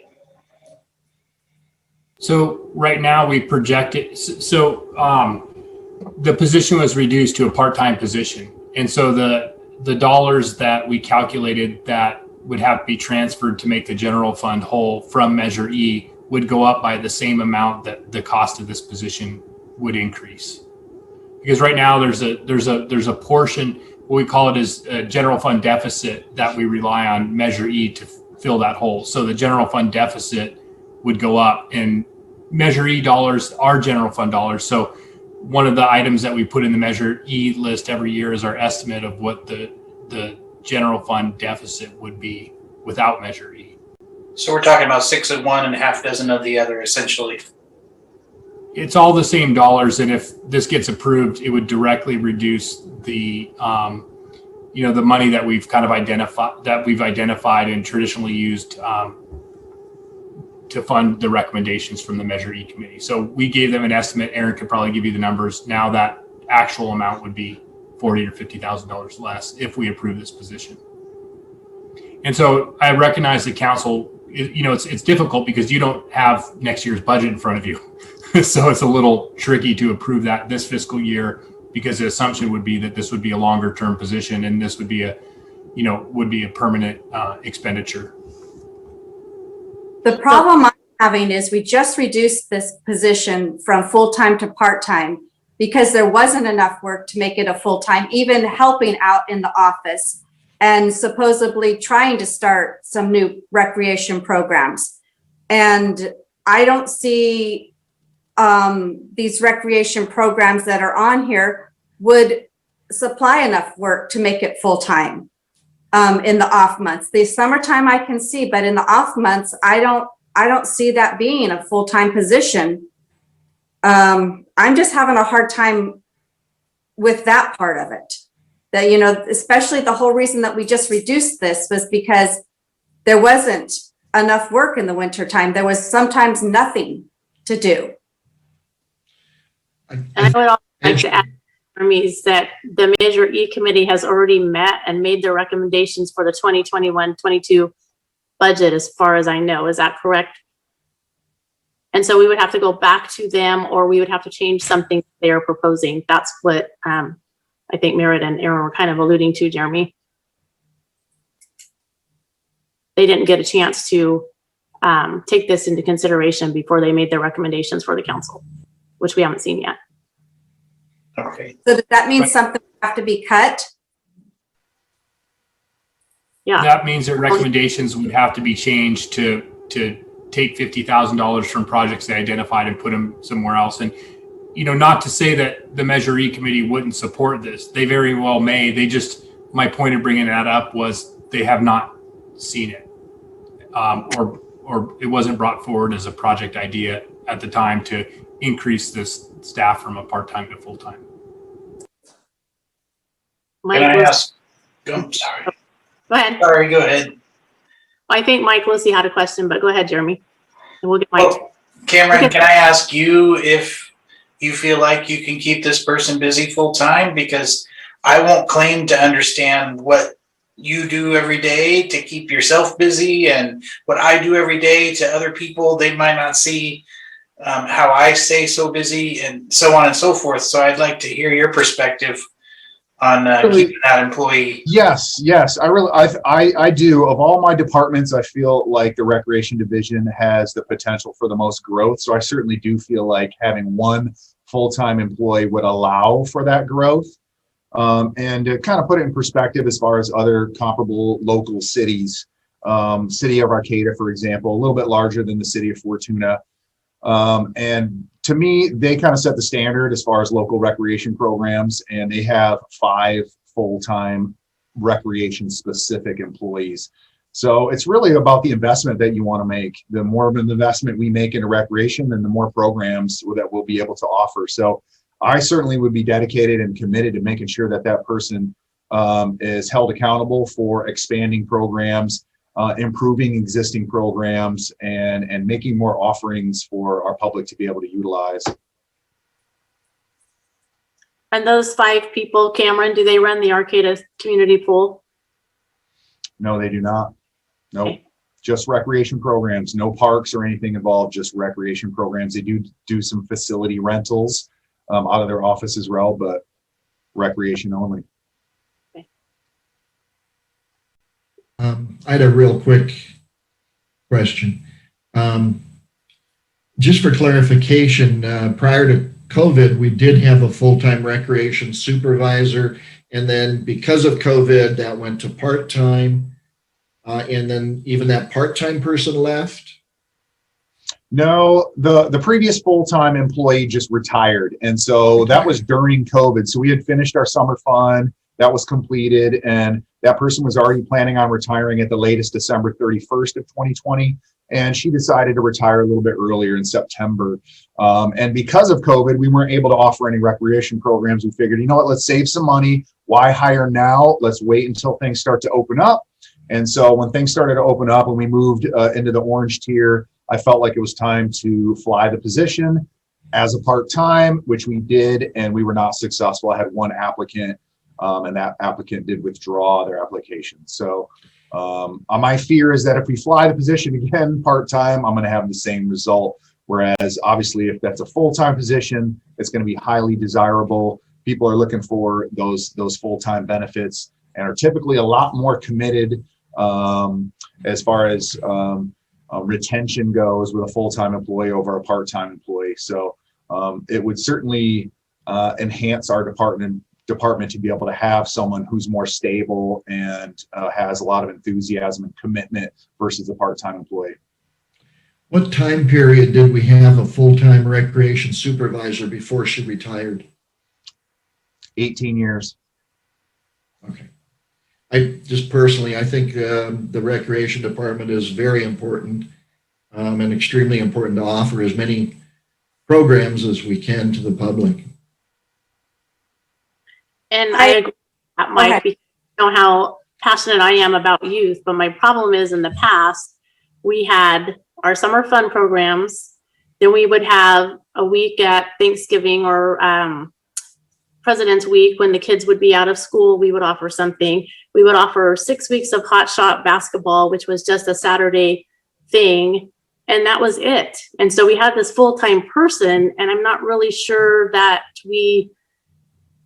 So right now we project it. So the position was reduced to a part-time position. And so the dollars that we calculated that would have to be transferred to make the general fund whole from Measure E would go up by the same amount that the cost of this position would increase. Because right now there's a portion, what we call it is a general fund deficit, that we rely on Measure E to fill that hole. So the general fund deficit would go up, and Measure E dollars are general fund dollars. So one of the items that we put in the Measure E list every year is our estimate of what the general fund deficit would be without Measure E. So we're talking about 6 of one and a half dozen of the other, essentially. It's all the same dollars, and if this gets approved, it would directly reduce the the money that we've kind of identified and traditionally used to fund the recommendations from the Measure E committee. So we gave them an estimate. Aaron could probably give you the numbers. Now that actual amount would be $40,000 or $50,000 less if we approve this position. And so I recognize the council, it's difficult because you don't have next year's budget in front of you. So it's a little tricky to approve that this fiscal year, because the assumption would be that this would be a longer term position and this would be a permanent expenditure. The problem I'm having is we just reduced this position from full-time to part-time because there wasn't enough work to make it a full-time, even helping out in the office and supposedly trying to start some new recreation programs. And I don't see these recreation programs that are on here would supply enough work to make it full-time in the off months. The summertime I can see, but in the off months, I don't see that being a full-time position. I'm just having a hard time with that part of it. That, especially the whole reason that we just reduced this was because there wasn't enough work in the wintertime. There was sometimes nothing to do. And I would also like to add, is that the Measure E committee has already met and made their recommendations for the 2021-22 budget, as far as I know. Is that correct? And so we would have to go back to them, or we would have to change something they are proposing. That's what I think Merritt and Aaron were kind of alluding to, Jeremy. They didn't get a chance to take this into consideration before they made their recommendations for the council, which we haven't seen yet. Okay. So does that mean something would have to be cut? Yeah. That means that recommendations would have to be changed to take $50,000 from projects they identified and put them somewhere else. And, not to say that the Measure E committee wouldn't support this. They very well may. My point of bringing that up was they have not seen it, or it wasn't brought forward as a project idea at the time to increase this staff from a part-time to full-time. Can I ask? I'm sorry. Go ahead. Sorry, go ahead. I think Mike Lucy had a question, but go ahead, Jeremy. And we'll get Mike. Oh, Cameron, can I ask you if you feel like you can keep this person busy full-time? Because I won't claim to understand what you do every day to keep yourself busy, and what I do every day to other people. They might not see how I stay so busy, and so on and so forth. So I'd like to hear your perspective on keeping that employee. Yes, I do. Of all my departments, I feel like the recreation division has the potential for the most growth. So I certainly do feel like having one full-time employee would allow for that growth. And to kind of put it in perspective as far as other comparable local cities, city of Arcata, for example, a little bit larger than the city of Fortuna. And to me, they kind of set the standard as far as local recreation programs, and they have 5 full-time recreation specific employees. So it's really about the investment that you want to make. The more of an investment we make into recreation, then the more programs that we'll be able to offer. So I certainly would be dedicated and committed to making sure that that person is held accountable for expanding programs, improving existing programs, and making more offerings for our public to be able to utilize. And those 5 people, Cameron, do they run the Arcata community pool? No, they do not. Nope. Okay. Just recreation programs, no parks or anything involved, just recreation programs. They do some facility rentals out of their office as well, but recreation only. Okay. I had a real quick question. Just for clarification, prior to COVID, we did have a full-time recreation supervisor, and then because of COVID, that went to part-time, and then even that part-time person left? No, the previous full-time employee just retired. And so that was during COVID. So we had finished our summer fund, that was completed, and that person was already planning on retiring at the latest December 31st of 2020. And she decided to retire a little bit earlier in September. And because of COVID, we weren't able to offer any recreation programs. We figured, you know what, let's save some money. why hire now? Let's wait until things start to open up. And so when things started to open up and we moved into the orange tier, I felt like it was time to fly the position as a part-time, which we did, and we were not successful. I had one applicant, and that applicant did withdraw their application. So my fear is that if we fly the position again part-time, I'm going to have the same result. Whereas obviously if that's a full-time position, it's going to be highly desirable. People are looking for those full-time benefits and are typically a lot more committed as far as retention goes with a full-time employee over a part-time employee. So it would certainly enhance our department to be able to have someone who's more stable and has a lot of enthusiasm and commitment versus a part-time employee. What time period did we have a full-time recreation supervisor before she retired? 18 years. Okay. I just personally, I think the recreation department is very important and extremely important to offer as many programs as we can to the public. And I agree with that, Mike, because you know how passionate I am about youth, but my problem is in the past, we had our summer fun programs, then we would have a week at Thanksgiving or President's Week when the kids would be out of school, we would offer something. We would offer 6 weeks of hot shot basketball, which was just a Saturday thing. And that was it. And so we had this full-time person, and I'm not really sure that we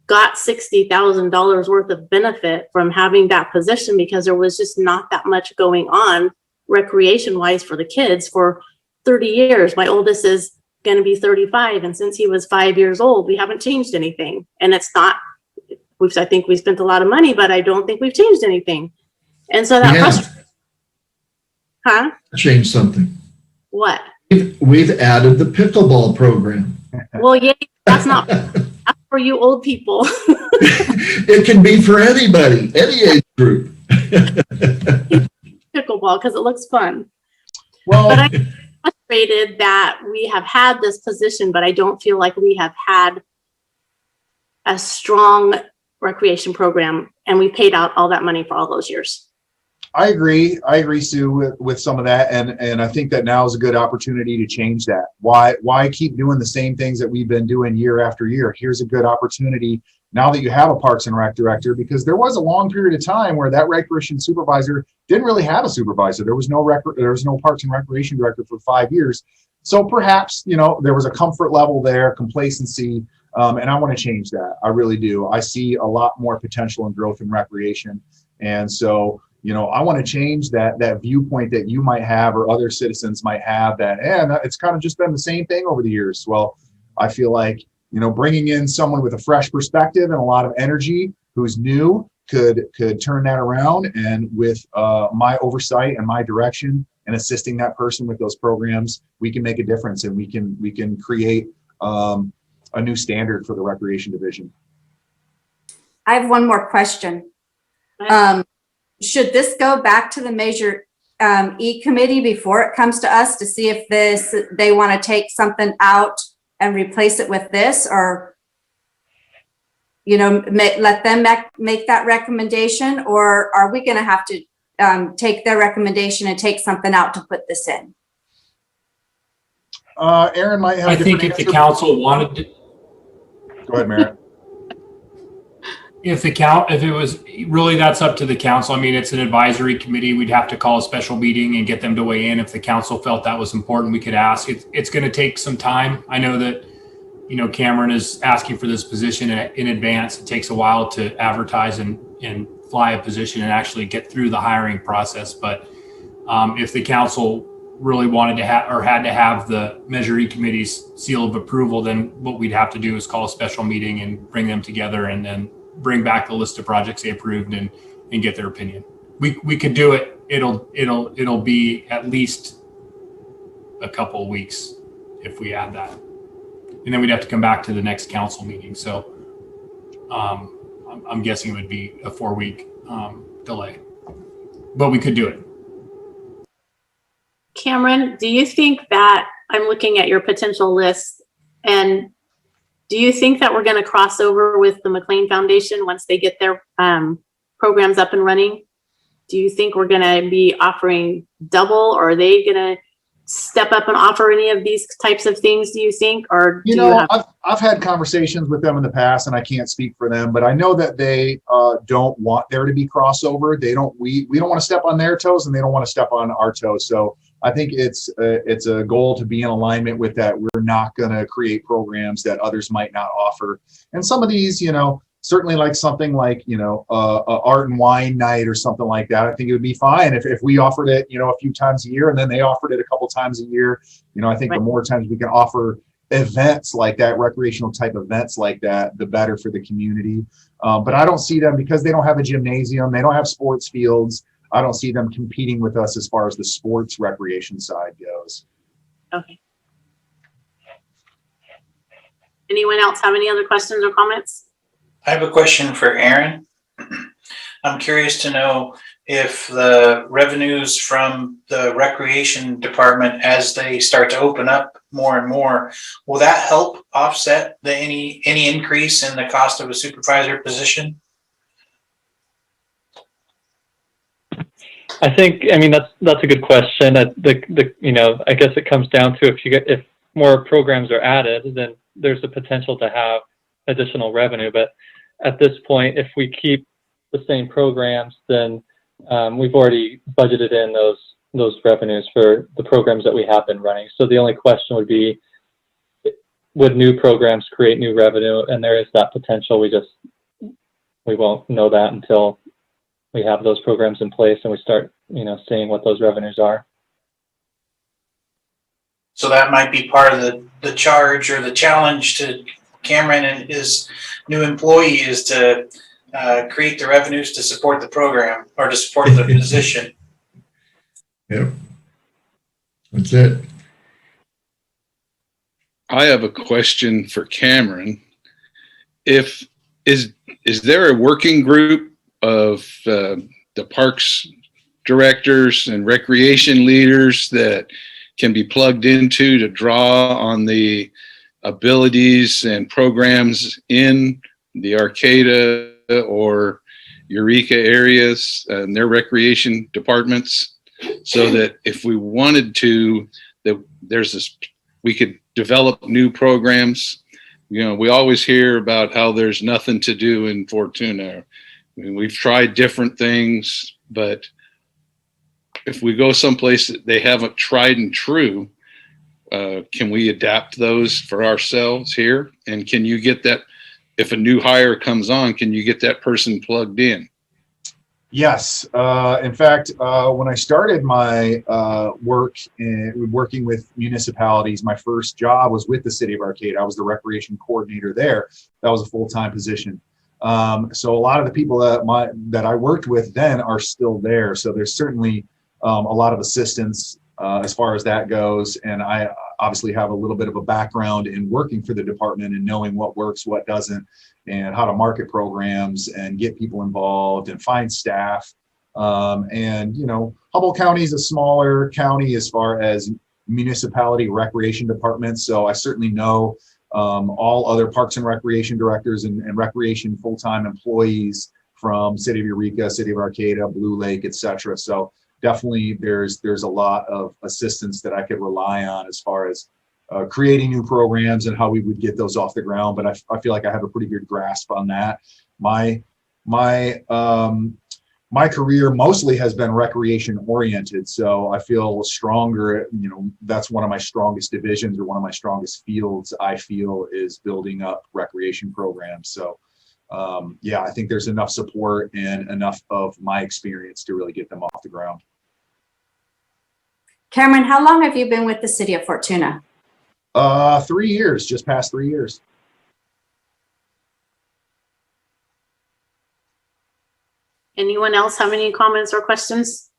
got $60,000 worth of benefit from having that position because there was just not that much going on recreation wise for the kids for 30 years. My oldest is going to be 35. And since he was 5 years old, we haven't changed anything. And it's not, I think we spent a lot of money, but I don't think we've changed anything. And so that Changed something. What? We've added the pickleball program. Well, yeah, that's not that's for you old people. It can be for anybody, any age group. Pickleball because it looks fun. Well, but I'm frustrated that we have had this position, but I don't feel like we have had a strong recreation program, and we paid out all that money for all those years. I agree, Sue, with some of that, and I think that now is a good opportunity to change that. Why keep doing the same things that we've been doing year after year? Here's a good opportunity now that you have a Parks and Rec director, because there was a long period of time where that recreation supervisor didn't really have a supervisor. There was no Parks and Recreation director for 5 years. So perhaps, there was a comfort level there, complacency, and I want to change that. I really do. I see a lot more potential and growth in recreation. And so, I want to change that viewpoint that you might have or other citizens might have that, it's kind of just been the same thing over the years. Well, I feel like, bringing in someone with a fresh perspective and a lot of energy who's new could turn that around. And with my oversight and my direction and assisting that person with those programs, we can make a difference, and we can create a new standard for the recreation division. I have one more question. Should this go back to the Measure E committee before it comes to us to see if they want to take something out and replace it with this, or let them make that recommendation, or are we going to have to take their recommendation and take something out to put this in? Aaron might have. I think if the council wanted to. Go ahead, Merritt. If it was really, that's up to the council. I mean, it's an advisory committee. We'd have to call a special meeting and get them to weigh in. If the council felt that was important, we could ask. It's going to take some time. I know that, Cameron is asking for this position in advance. It takes a while to advertise and fly a position and actually get through the hiring process. But if the council really wanted to have or had to have the Measure E committee's seal of approval, then what we'd have to do is call a special meeting and bring them together and then bring back the list of projects they approved and get their opinion. We could do it. It'll be at least a couple of weeks if we add that. And then we'd have to come back to the next council meeting. So I'm guessing it would be a 4-week delay, but we could do it. Cameron, do you think that I'm looking at your potential list, and Do you think that we're going to cross over with the McLean Foundation once they get their programs up and running? Do you think we're going to be offering double, or are they going to step up and offer any of these types of things, do you think? Or do you have... I've had conversations with them in the past, and I can't speak for them, but I know that they don't want there to be crossover. We don't want to step on their toes, and they don't want to step on our toes. So I think it's a goal to be in alignment with that. We're not going to create programs that others might not offer. And some of these, certainly like something like, a art and wine night or something like that. I think it would be fine if we offered it, a few times a year, and then they offered it a couple times a year. I think the more times we can offer events like that, recreational type events like that, the better for the community. But I don't see them, because they don't have a gymnasium, they don't have sports fields. I don't see them competing with us as far as the sports recreation side goes. Okay. Anyone else have any other questions or comments? I have a question for Aaron. I'm curious to know if the revenues from the recreation department, as they start to open up more and more, will that help offset any increase in the cost of a supervisor position? I think, that's a good question. I guess it comes down to if more programs are added, then there's a potential to have additional revenue. But at this point, if we keep the same programs, then we've already budgeted in those revenues for the programs that we have been running. So the only question would be, would new programs create new revenue? And there is that potential. We won't know that until we have those programs in place and we start, seeing what those revenues are. So that might be part of the charge or the challenge to Cameron and his new employee, is to create the revenues to support the program or to support the position. Yep. That's it. I have a question for Cameron. Is there a working group of the parks directors and recreation leaders that can be plugged into to draw on the abilities and programs in the Arcata or Eureka areas and their recreation departments, so that if we wanted to, we could develop new programs? We always hear about how there's nothing to do in Fortuna. We've tried different things, but if we go someplace that they haven't tried and true, can we adapt those for ourselves here? And can you get that, if a new hire comes on, can you get that person plugged in? Yes. In fact, when I started my working with municipalities, my first job was with the city of Arcata. I was the recreation coordinator there. That was a full-time position. So a lot of the people that I worked with then are still there. So there's certainly a lot of assistance as far as that goes. And I obviously have a little bit of a background in working for the department and knowing what works, what doesn't, and how to market programs and get people involved and find staff. Humboldt County is a smaller county as far as municipality recreation departments. So I certainly know all other parks and recreation directors and recreation full-time employees from City of Eureka, City of Arcata, Blue Lake, etc. So definitely there's a lot of assistance that I could rely on as far as creating new programs and how we would get those off the ground. But I feel like I have a pretty good grasp on that. My career mostly has been recreation oriented, so I feel stronger. That's one of my strongest divisions, or one of my strongest fields, I feel, is building up recreation programs. So I think there's enough support and enough of my experience to really get them off the ground. Cameron, how long have you been with the city of Fortuna? 3 years, just past 3 years. Anyone else have any comments or questions?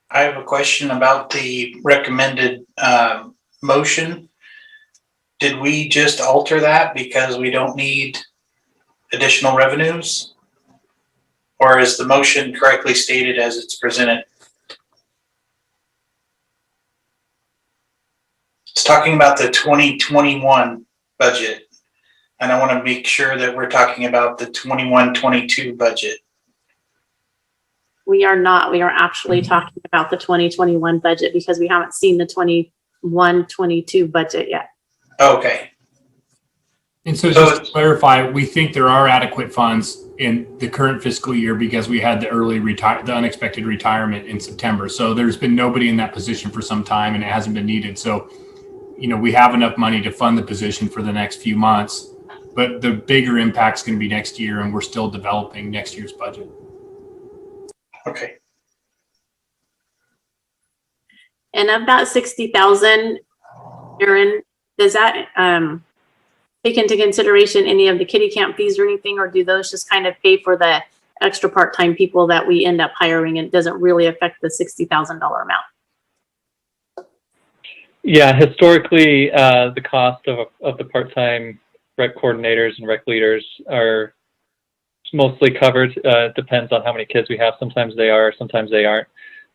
I have a question about the recommended motion. Did we just alter that because we don't need additional revenues? Or is the motion correctly stated as it's presented? It's talking about the 2021 budget. And I want to make sure that we're talking about the 21-22 budget. We are not. We are actually talking about the 2021 budget because we haven't seen the 21-22 budget yet. Okay. And so just to clarify, we think there are adequate funds in the current fiscal year because we had the the unexpected retirement in September. So there's been nobody in that position for some time and it hasn't been needed. So, we have enough money to fund the position for the next few months, but the bigger impact's going to be next year and we're still developing next year's budget. Okay. And of that 60,000, Aaron, does that take into consideration any of the kiddie camp fees or anything, or do those just kind of pay for the extra part-time people that we end up hiring and it doesn't really affect the $60,000 amount? Yeah, historically, the cost of the part-time rec coordinators and rec leaders are mostly covered. Depends on how many kids we have. Sometimes they are, sometimes they aren't.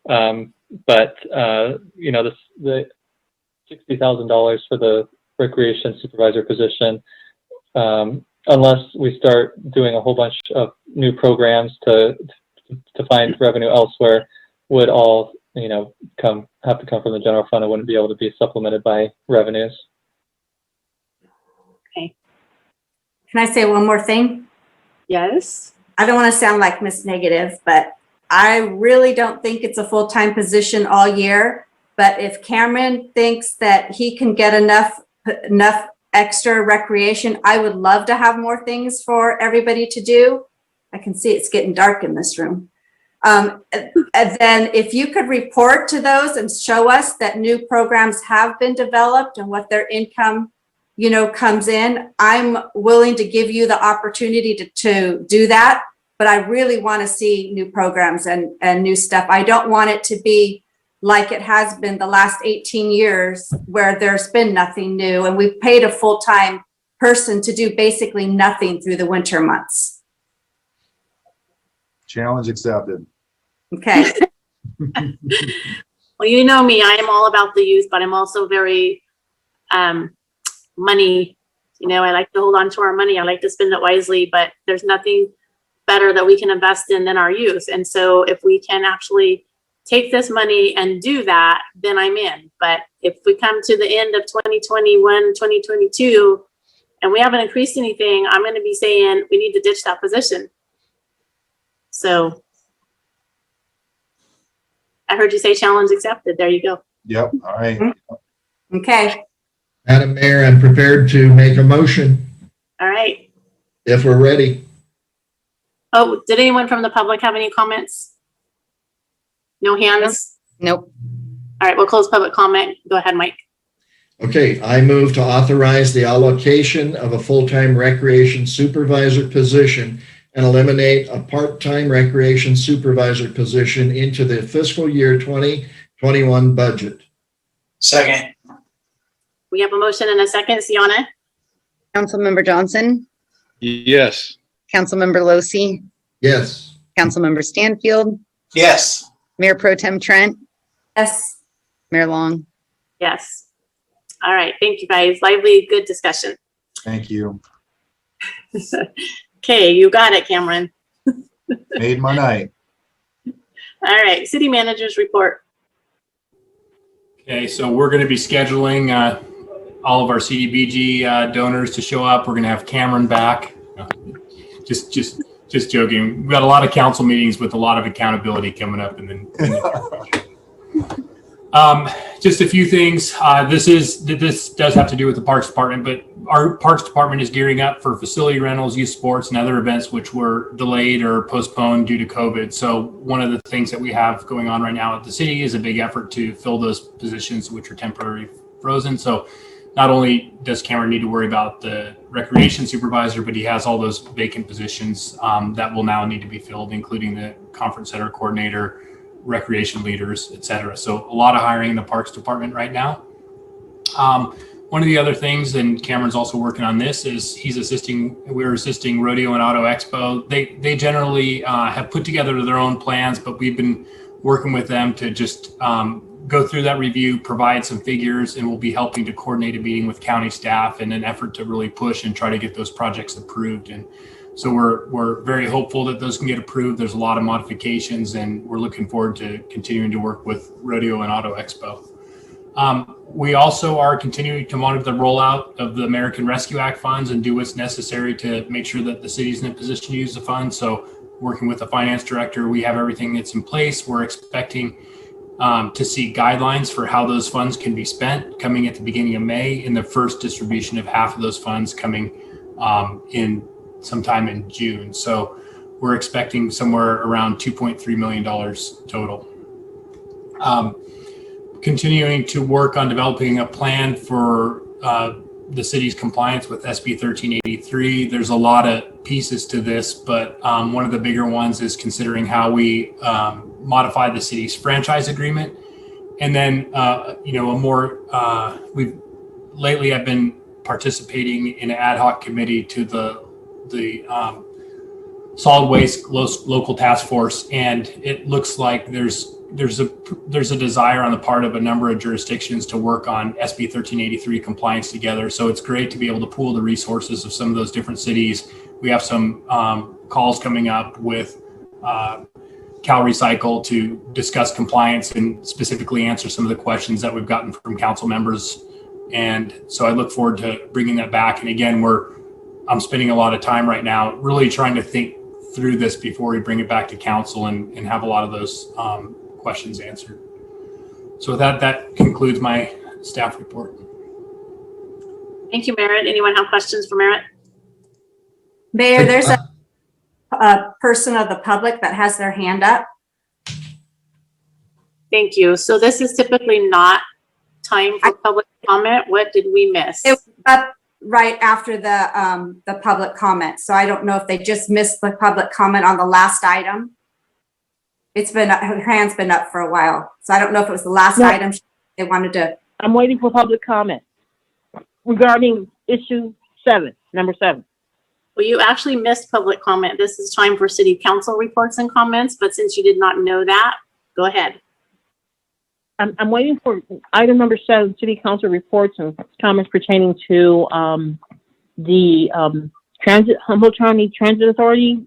But the $60,000 for the recreation supervisor position, unless we start doing a whole bunch of new programs to find revenue elsewhere, would all have to come from the general fund. It wouldn't be able to be supplemented by revenues. Okay. Can I say one more thing? Yes. I don't want to sound like Miss Negative, but I really don't think it's a full-time position all year. But if Cameron thinks that he can get enough extra recreation, I would love to have more things for everybody to do. I can see it's getting dark in this room. And then if you could report to those and show us that new programs have been developed and what their income, comes in, I'm willing to give you the opportunity to do that. But I really want to see new programs and new stuff. I don't want it to be like it has been the last 18 years where there's been nothing new and we've paid a full-time person to do basically nothing through the winter months. Challenge accepted. Okay. Well, you know me, I am all about the youth, but I'm also very money. I like to hold on to our money. I like to spend it wisely, but there's nothing better that we can invest in than our youth. And so if we can actually take this money and do that, then I'm in. But if we come to the end of 2021, 2022, and we haven't increased anything, I'm going to be saying we need to ditch that position. So I heard you say challenge accepted. There you go. Yep. All right. Okay. Madam Mayor, I'm prepared to make a motion All right. if we're ready. Oh, did anyone from the public have any comments? No hands? Nope. All right, we'll close public comment. Go ahead, Mike. Okay, I move to authorize the allocation of a full-time recreation supervisor position and eliminate a part-time recreation supervisor position into the fiscal year 2021 budget. Second. We have a motion and a second. Sienna? Councilmember Johnson, Yes. Councilmember Losi, Yes. Councilmember Stanfield, Yes. Mayor Pro Tem Trent, Yes. Mayor Long. Yes. All right, thank you guys. Lively, good discussion. Thank you. Okay, you got it, Cameron. Made my night. All right, city managers report. Okay, so we're going to be scheduling all of our CDBG donors to show up. We're going to have Cameron back. Just joking. We've got a lot of council meetings with a lot of accountability coming up, and then just a few things. This does have to do with the Parks Department, but our Parks Department is gearing up for facility rentals, youth sports, and other events which were delayed or postponed due to COVID. So one of the things that we have going on right now at the city is a big effort to fill those positions which are temporarily frozen. So not only does Cameron need to worry about the recreation supervisor, but he has all those vacant positions that will now need to be filled, including the conference center coordinator, recreation leaders, et cetera. So a lot of hiring in the Parks Department right now. One of the other things, and Cameron's also working on this, is we're assisting Rodeo and Auto Expo. They generally have put together their own plans, but we've been working with them to just go through that review, provide some figures, and we'll be helping to coordinate a meeting with county staff in an effort to really push and try to get those projects approved. And so we're very hopeful that those can get approved. There's a lot of modifications, and we're looking forward to continuing to work with Rodeo and Auto Expo. We also are continuing to monitor the rollout of the American Rescue Act funds and do what's necessary to make sure that the city's in a position to use the funds. So working with the finance director, we have everything that's in place. We're expecting to see guidelines for how those funds can be spent coming at the beginning of May, and the first distribution of half of those funds coming in sometime in June. So we're expecting somewhere around $2.3 million total. Continuing to work on developing a plan for the city's compliance with SB 1383. There's a lot of pieces to this, but one of the bigger ones is considering how we modify the city's franchise agreement. And then, lately I've been participating in an ad hoc committee to the solid waste local task force. And it looks like there's a desire on the part of a number of jurisdictions to work on SB 1383 compliance together. So it's great to be able to pool the resources of some of those different cities. We have some calls coming up with Cal Recycle to discuss compliance and specifically answer some of the questions that we've gotten from council members. And so I look forward to bringing that back. And again, I'm spending a lot of time right now really trying to think through this before we bring it back to council and have a lot of those questions answered. So with that concludes my staff report. Thank you, Merritt. Anyone have questions for Merritt? Mayor, there's a person of the public that has their hand up. Thank you. So this is typically not time for public comment. What did we miss? It was up right after the public comment. So I don't know if they just missed the public comment on the last item. It's been, her hand's been up for a while. So I don't know if it was the last item they wanted to. I'm waiting for public comment regarding issue 7, number 7. Well, you actually missed public comment. This is time for city council reports and comments, but since you did not know that, go ahead. I'm waiting for item number 7, city council reports and comments pertaining to the Humboldt County Transit Authority,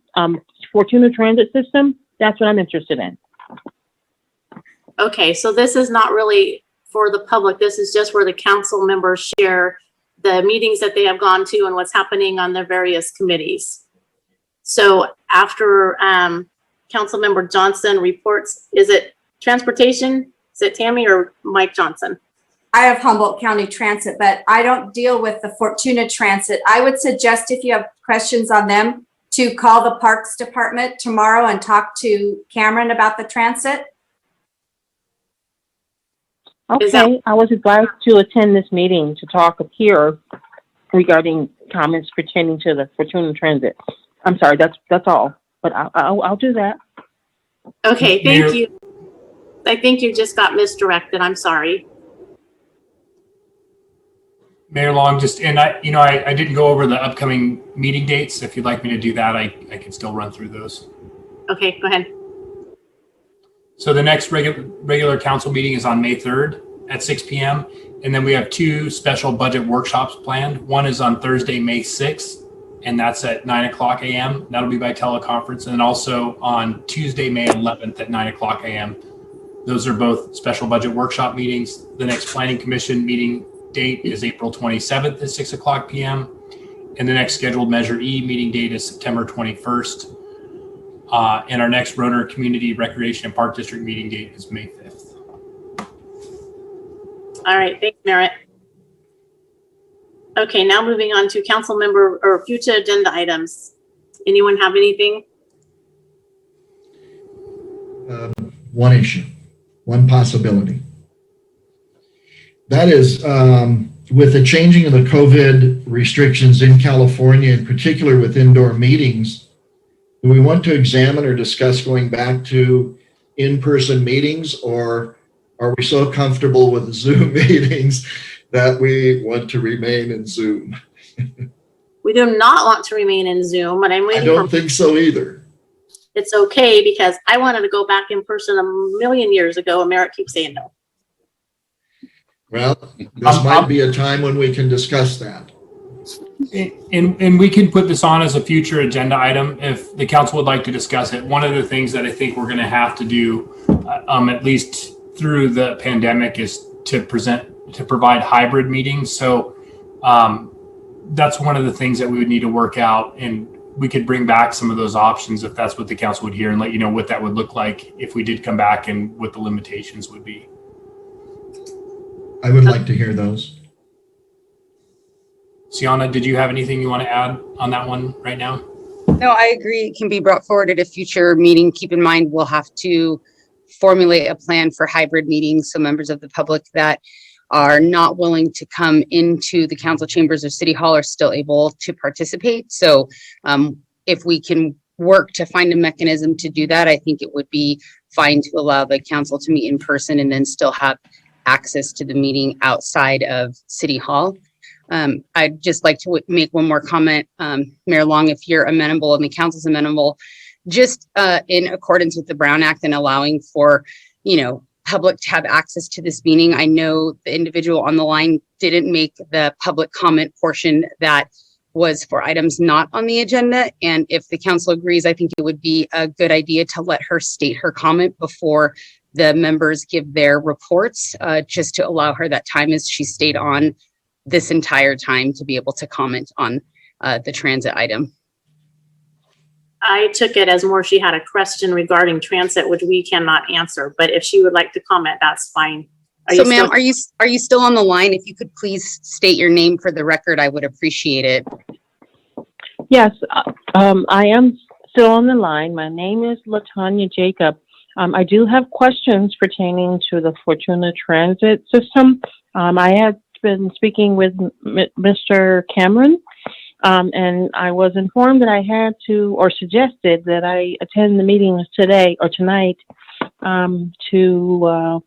Fortuna Transit System. That's what I'm interested in. Okay, so this is not really for the public. This is just where the council members share the meetings that they have gone to and what's happening on their various committees. So after Councilmember Johnson reports, is it transportation? Is it Tammy or Mike Johnson? I have Humboldt County Transit, but I don't deal with the Fortuna Transit. I would suggest if you have questions on them to call the Parks Department tomorrow and talk to Cameron about the transit. Okay, I was advised to attend this meeting to talk here regarding comments pertaining to the Fortuna Transit. I'm sorry, that's all, but I'll do that. Okay, thank you. I think you just got misdirected. I'm sorry. Mayor Long, I didn't go over the upcoming meeting dates. If you'd like me to do that, I can still run through those. Okay, go ahead. So the next regular council meeting is on May 3rd at 6 p.m. And then we have 2 special budget workshops planned. One is on Thursday, May 6th, and that's at 9:00 a.m. That'll be by teleconference. And also on Tuesday, May 11th at 9:00 a.m. Those are both special budget workshop meetings. The next planning commission meeting date is April 27th at 6:00 p.m. And the next scheduled Measure E meeting date is September 21st. And our next Roner Community Recreation and Park District meeting date is May 5th. All right, thanks, Merritt. Okay, now moving on to council member or future agenda items. Anyone have anything? One issue, one possibility. That is with the changing of the COVID restrictions in California, in particular with indoor meetings, do we want to examine or discuss going back to in-person meetings, or are we so comfortable with Zoom meetings that we want to remain in Zoom? We do not want to remain in Zoom, but I'm waiting. I don't think so either. it's okay because I wanted to go back in person a million years ago and Merritt keeps saying no. Well, this might be a time when we can discuss that. And we can put this on as a future agenda item if the council would like to discuss it. One of the things that I think we're going to have to do, at least through the pandemic, is to provide hybrid meetings. So that's one of the things that we would need to work out, and we could bring back some of those options if that's what the council would hear, and let you know what that would look like if we did come back and what the limitations would be. I would like to hear those. Sienna, did you have anything you want to add on that one right now? No, I agree. It can be brought forward at a future meeting. Keep in mind, we'll have to formulate a plan for hybrid meetings, so members of the public that are not willing to come into the council chambers or city hall are still able to participate. So if we can work to find a mechanism to do that, I think it would be fine to allow the council to meet in person and then still have access to the meeting outside of city hall. I'd just like to make one more comment, Mayor Long, if you're amenable and the council's amenable, just in accordance with the Brown Act and allowing for, public to have access to this meeting. I know the individual on the line didn't make the public comment portion that was for items not on the agenda. And if the council agrees, I think it would be a good idea to let her state her comment before the members give their reports, just to allow her that time as she stayed on this entire time to be able to comment on the transit item. I took it as more she had a question regarding transit, which we cannot answer, but if she would like to comment, that's fine. So ma'am, are you still on the line? If you could please state your name for the record, I would appreciate it. Yes, I am still on the line. My name is LaTanya Jacob. I do have questions pertaining to the Fortuna transit system. I had been speaking with Mr. Cameron, and I was informed that I had to, or suggested that I attend the meetings today or tonight to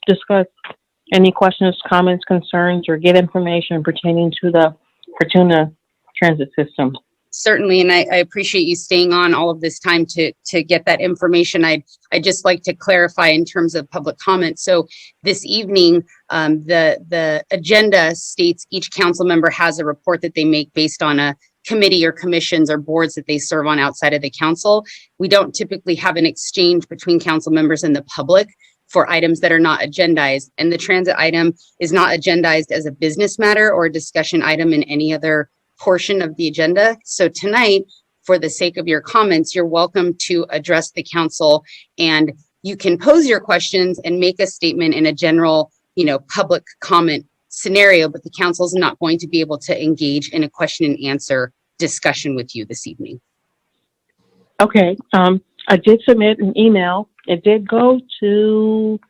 discuss any questions, comments, concerns, or get information pertaining to the Fortuna transit system. Certainly, and I appreciate you staying on all of this time to get that information. I'd just like to clarify in terms of public comment. So this evening, the agenda states each council member has a report that they make based on a committee or commissions or boards that they serve on outside of the council. We don't typically have an exchange between council members and the public for items that are not agendized. And the transit item is not agendized as a business matter or a discussion item in any other portion of the agenda. So tonight, for the sake of your comments, you're welcome to address the council, and you can pose your questions and make a statement in a general, public comment scenario, but the council is not going to be able to engage in a question and answer discussion with you this evening. Okay, I did submit an email. It did go to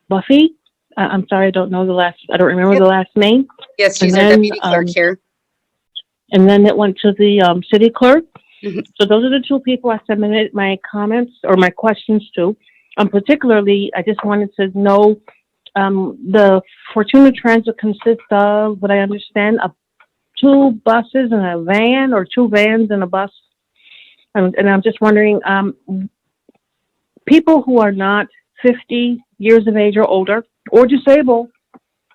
Buffy. I'm sorry, I don't remember the last name. Yes, she's our deputy clerk here. And then it went to the city clerk. Mm-hmm. So those are the two people I submitted my comments or my questions to. Particularly, I just wanted to know, the Fortuna Transit consists of, what I understand, of 2 buses and a van, or 2 vans and a bus. And I'm just wondering, people who are not 50 years of age or older, or disabled,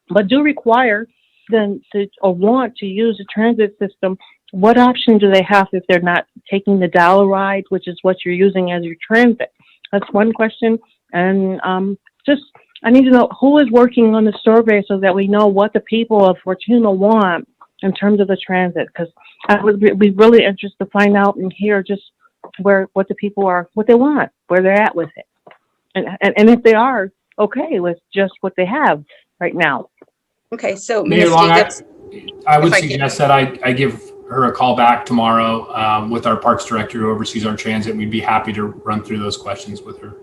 but do require them to or want to use the transit system, what option do they have if they're not taking the dollar ride, which is what you're using as your transit? That's one question. And I need to know who is working on the survey so that we know what the people of Fortuna want in terms of the transit, because I would be really interested to find out and hear just what the people are, what they want, where they're at with it. And if they are okay with just what they have right now. Okay, so Mayor Long, I would suggest that I give her a call back tomorrow with our parks director who oversees our transit. We'd be happy to run through those questions with her.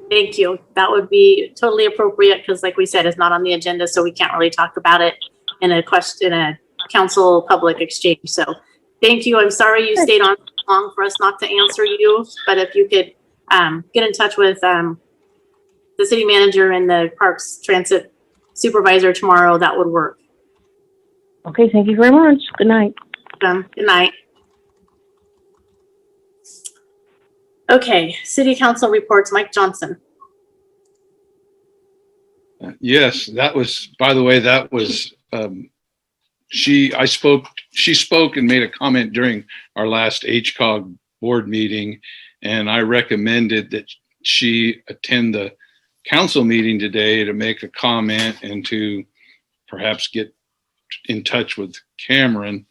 Thank you. That would be totally appropriate because, like we said, it's not on the agenda, so we can't really talk about it in a council public exchange. So thank you. I'm sorry you stayed on long for us not to answer you, but if you could get in touch with the city manager and the parks transit supervisor tomorrow, that would work. Okay, thank you very much. Good night. Good night. Okay, city council reports, Mike Johnson. Yes, that was, by the way, that was, she spoke and made a comment during our last HCOG board meeting, and I recommended that she attend the council meeting today to make a comment and to perhaps get in touch with Cameron.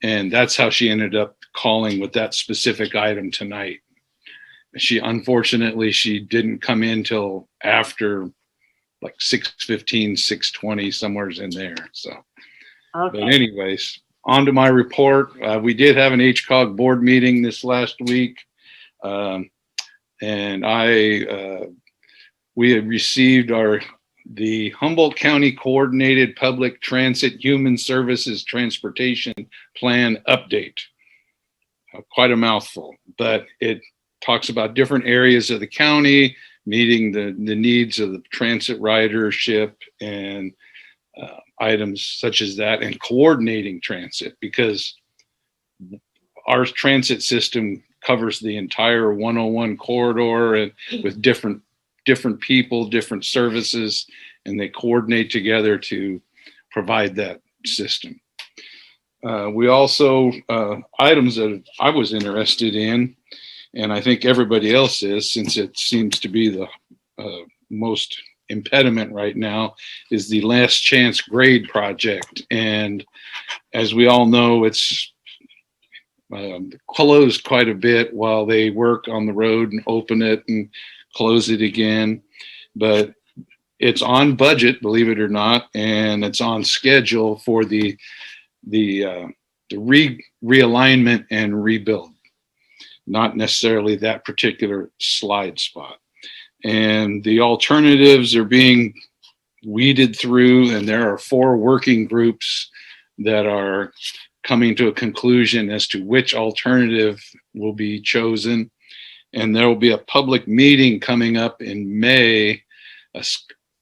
And that's how she ended up calling with that specific item tonight. Unfortunately, she didn't come in till after like 6:15, 6:20, somewhere's in there. So, Okay. But anyways, on to my report. We did have an HCOG board meeting this last week. And we have received the Humboldt County Coordinated Public Transit Human Services Transportation Plan update. Quite a mouthful, but it talks about different areas of the county meeting the needs of the transit ridership and items such as that, and coordinating transit, because our transit system covers the entire 101 corridor and with different people, different services, and they coordinate together to provide that system. We also, items that I was interested in, and I think everybody else is, since it seems to be the most impediment right now, is the Last Chance Grade project. And as we all know, it's closed quite a bit while they work on the road and open it and close it again. But it's on budget, believe it or not, and it's on schedule for the realignment and rebuild, not necessarily that particular slide spot. And the alternatives are being weeded through, and there are 4 working groups that are coming to a conclusion as to which alternative will be chosen. And there will be a public meeting coming up in May, a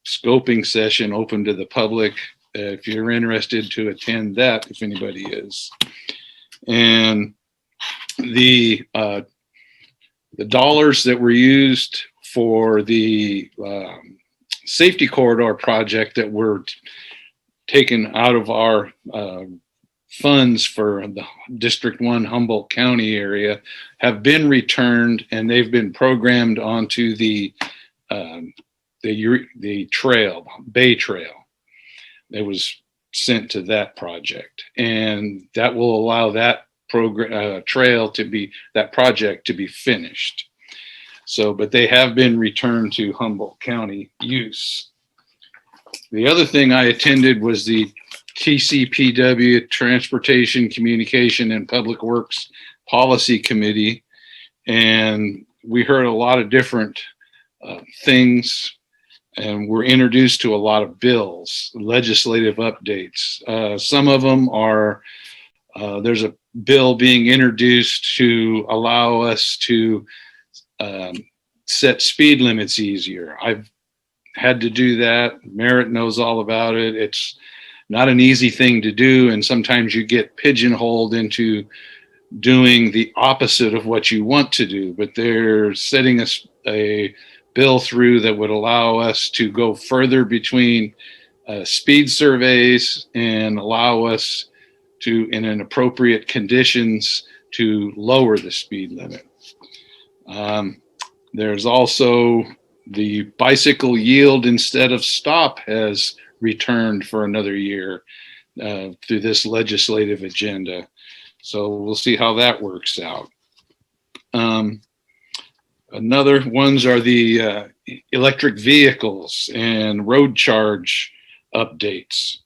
scoping session open to the public, if you're interested to attend that, if anybody is. And the dollars that were used for the safety corridor project that were taken out of our funds for the District 1 Humboldt County area have been returned, and they've been programmed onto the trail, Bay Trail. It was sent to that project, and that will allow that project to be finished. So, but they have been returned to Humboldt County use. The other thing I attended was the TCPW, Transportation, Communication, and Public Works Policy Committee, and we heard a lot of different things, and we're introduced to a lot of bills, legislative updates. Some of them are, there's a bill being introduced to allow us to set speed limits easier. I've had to do that. Merritt knows all about it. It's not an easy thing to do, and sometimes you get pigeonholed into doing the opposite of what you want to do, but they're setting a bill through that would allow us to go further between speed surveys and allow us to, in an appropriate conditions, to lower the speed limit. There's also the bicycle yield instead of stop has returned for another year through this legislative agenda. So we'll see how that works out. Another ones are the electric vehicles and road charge updates.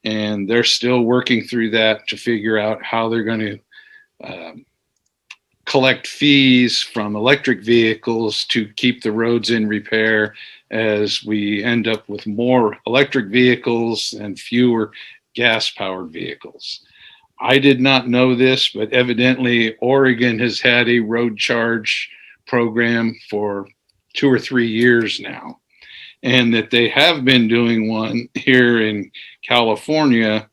And they're still working through that to figure out how they're going to collect fees from electric vehicles to keep the roads in repair as we end up with more electric vehicles and fewer gas-powered vehicles. I did not know this, but evidently Oregon has had a road charge program for 2 or 3 years now, and that they have been doing one here in California.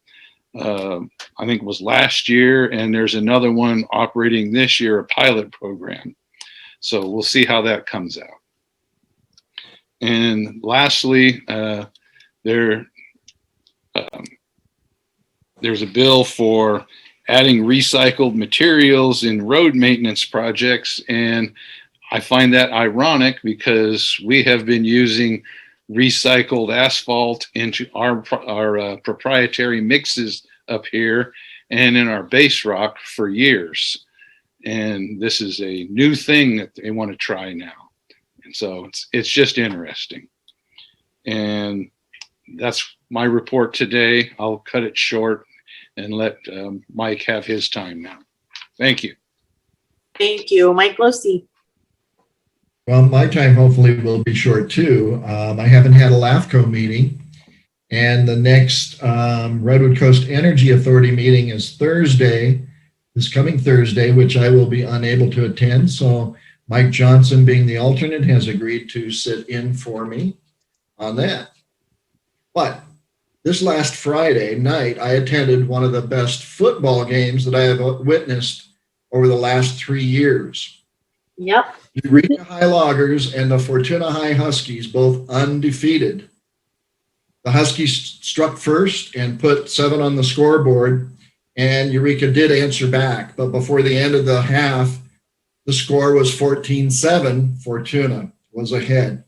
I think it was last year, and there's another one operating this year, a pilot program. So we'll see how that comes out. And lastly, there's a bill for adding recycled materials in road maintenance projects. And I find that ironic because we have been using recycled asphalt into our proprietary mixes up here and in our base rock for years. And this is a new thing that they want to try now. And so it's just interesting. And that's my report today. I'll cut it short and let Mike have his time now. Thank you. Thank you. Mike Losi. Well, my time hopefully will be short too. I haven't had a LAFCO meeting, and the next Redwood Coast Energy Authority meeting is this coming Thursday, which I will be unable to attend. So Mike Johnson, being the alternate, has agreed to sit in for me on that. But this last Friday night, I attended one of the best football games that I have witnessed over the last 3 years. Yep. Eureka High Loggers and the Fortuna High Huskies, both undefeated. The Huskies struck first and put 7 on the scoreboard, and Eureka did answer back. But before the end of the half, the score was 14-7. Fortuna was ahead.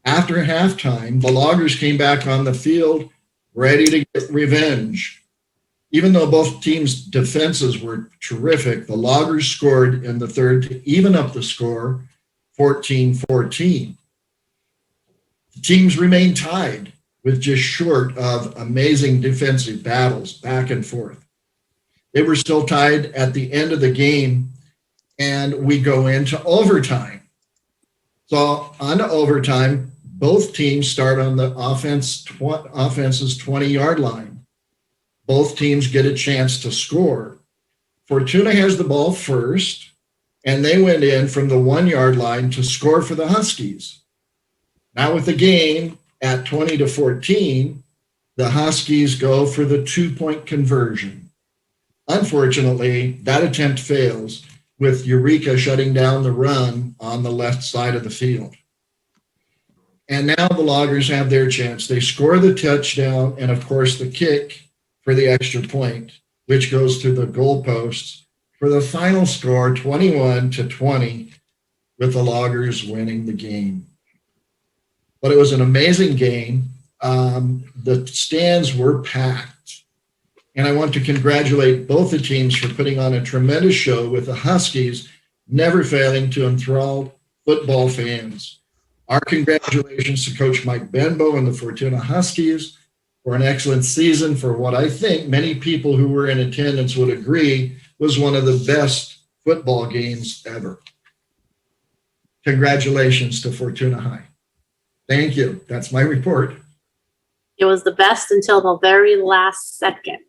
After halftime, the Loggers came back on the field ready to get revenge. Even though both teams' defenses were terrific, the Loggers scored in the third to even up the score, 14-14. The teams remained tied with just short of amazing defensive battles back and forth. They were still tied at the end of the game, and we go into overtime. So on to overtime, both teams start on the offense's 20-yard line. Both teams get a chance to score. Fortuna has the ball first, and they went in from the 1-yard line to score for the Huskies. Now with the game at 20-14, the Huskies go for the 2-point conversion. Unfortunately, that attempt fails, with Eureka shutting down the run on the left side of the field. And now the Loggers have their chance. They score the touchdown and, of course, the kick for the extra point, which goes through the goalposts for the final score, 21-20, with the Loggers winning the game. But it was an amazing game. The stands were packed. And I want to congratulate both the teams for putting on a tremendous show, with the Huskies never failing to enthrall football fans. Our congratulations to Coach Mike Benbow and the Fortuna Huskies for an excellent season for what I think many people who were in attendance would agree was one of the best football games ever. Congratulations to Fortuna High. Thank you. That's my report. It was the best until the very last second.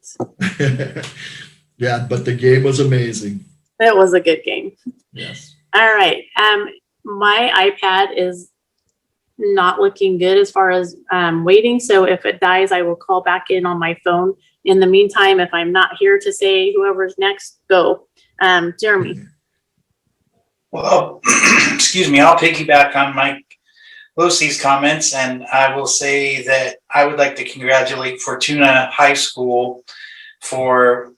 Yeah, but the game was amazing. It was a good game. Yes. All right. My iPad is not looking good as far as waiting. So if it dies, I will call back in on my phone. In the meantime, if I'm not here to say whoever's next, go. Jeremy. Well, excuse me, I'll piggyback on Mike Losi's comments, and I will say that I would like to congratulate Fortuna High School for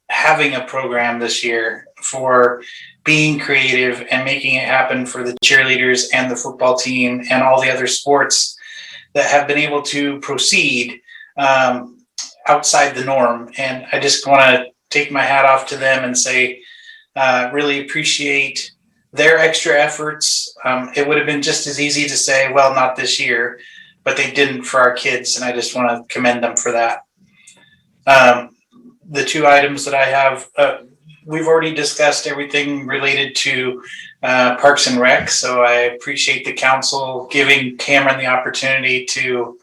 having a program this year, for being creative and making it happen for the cheerleaders and the football team and all the other sports that have been able to proceed outside the norm. And I just want to take my hat off to them and say, really appreciate their extra efforts. It would have been just as easy to say, well, not this year, but they didn't for our kids. And I just want to commend them for that. The 2 items that I have, we've already discussed everything related to Parks and Rec. So I appreciate the council giving Cameron the opportunity to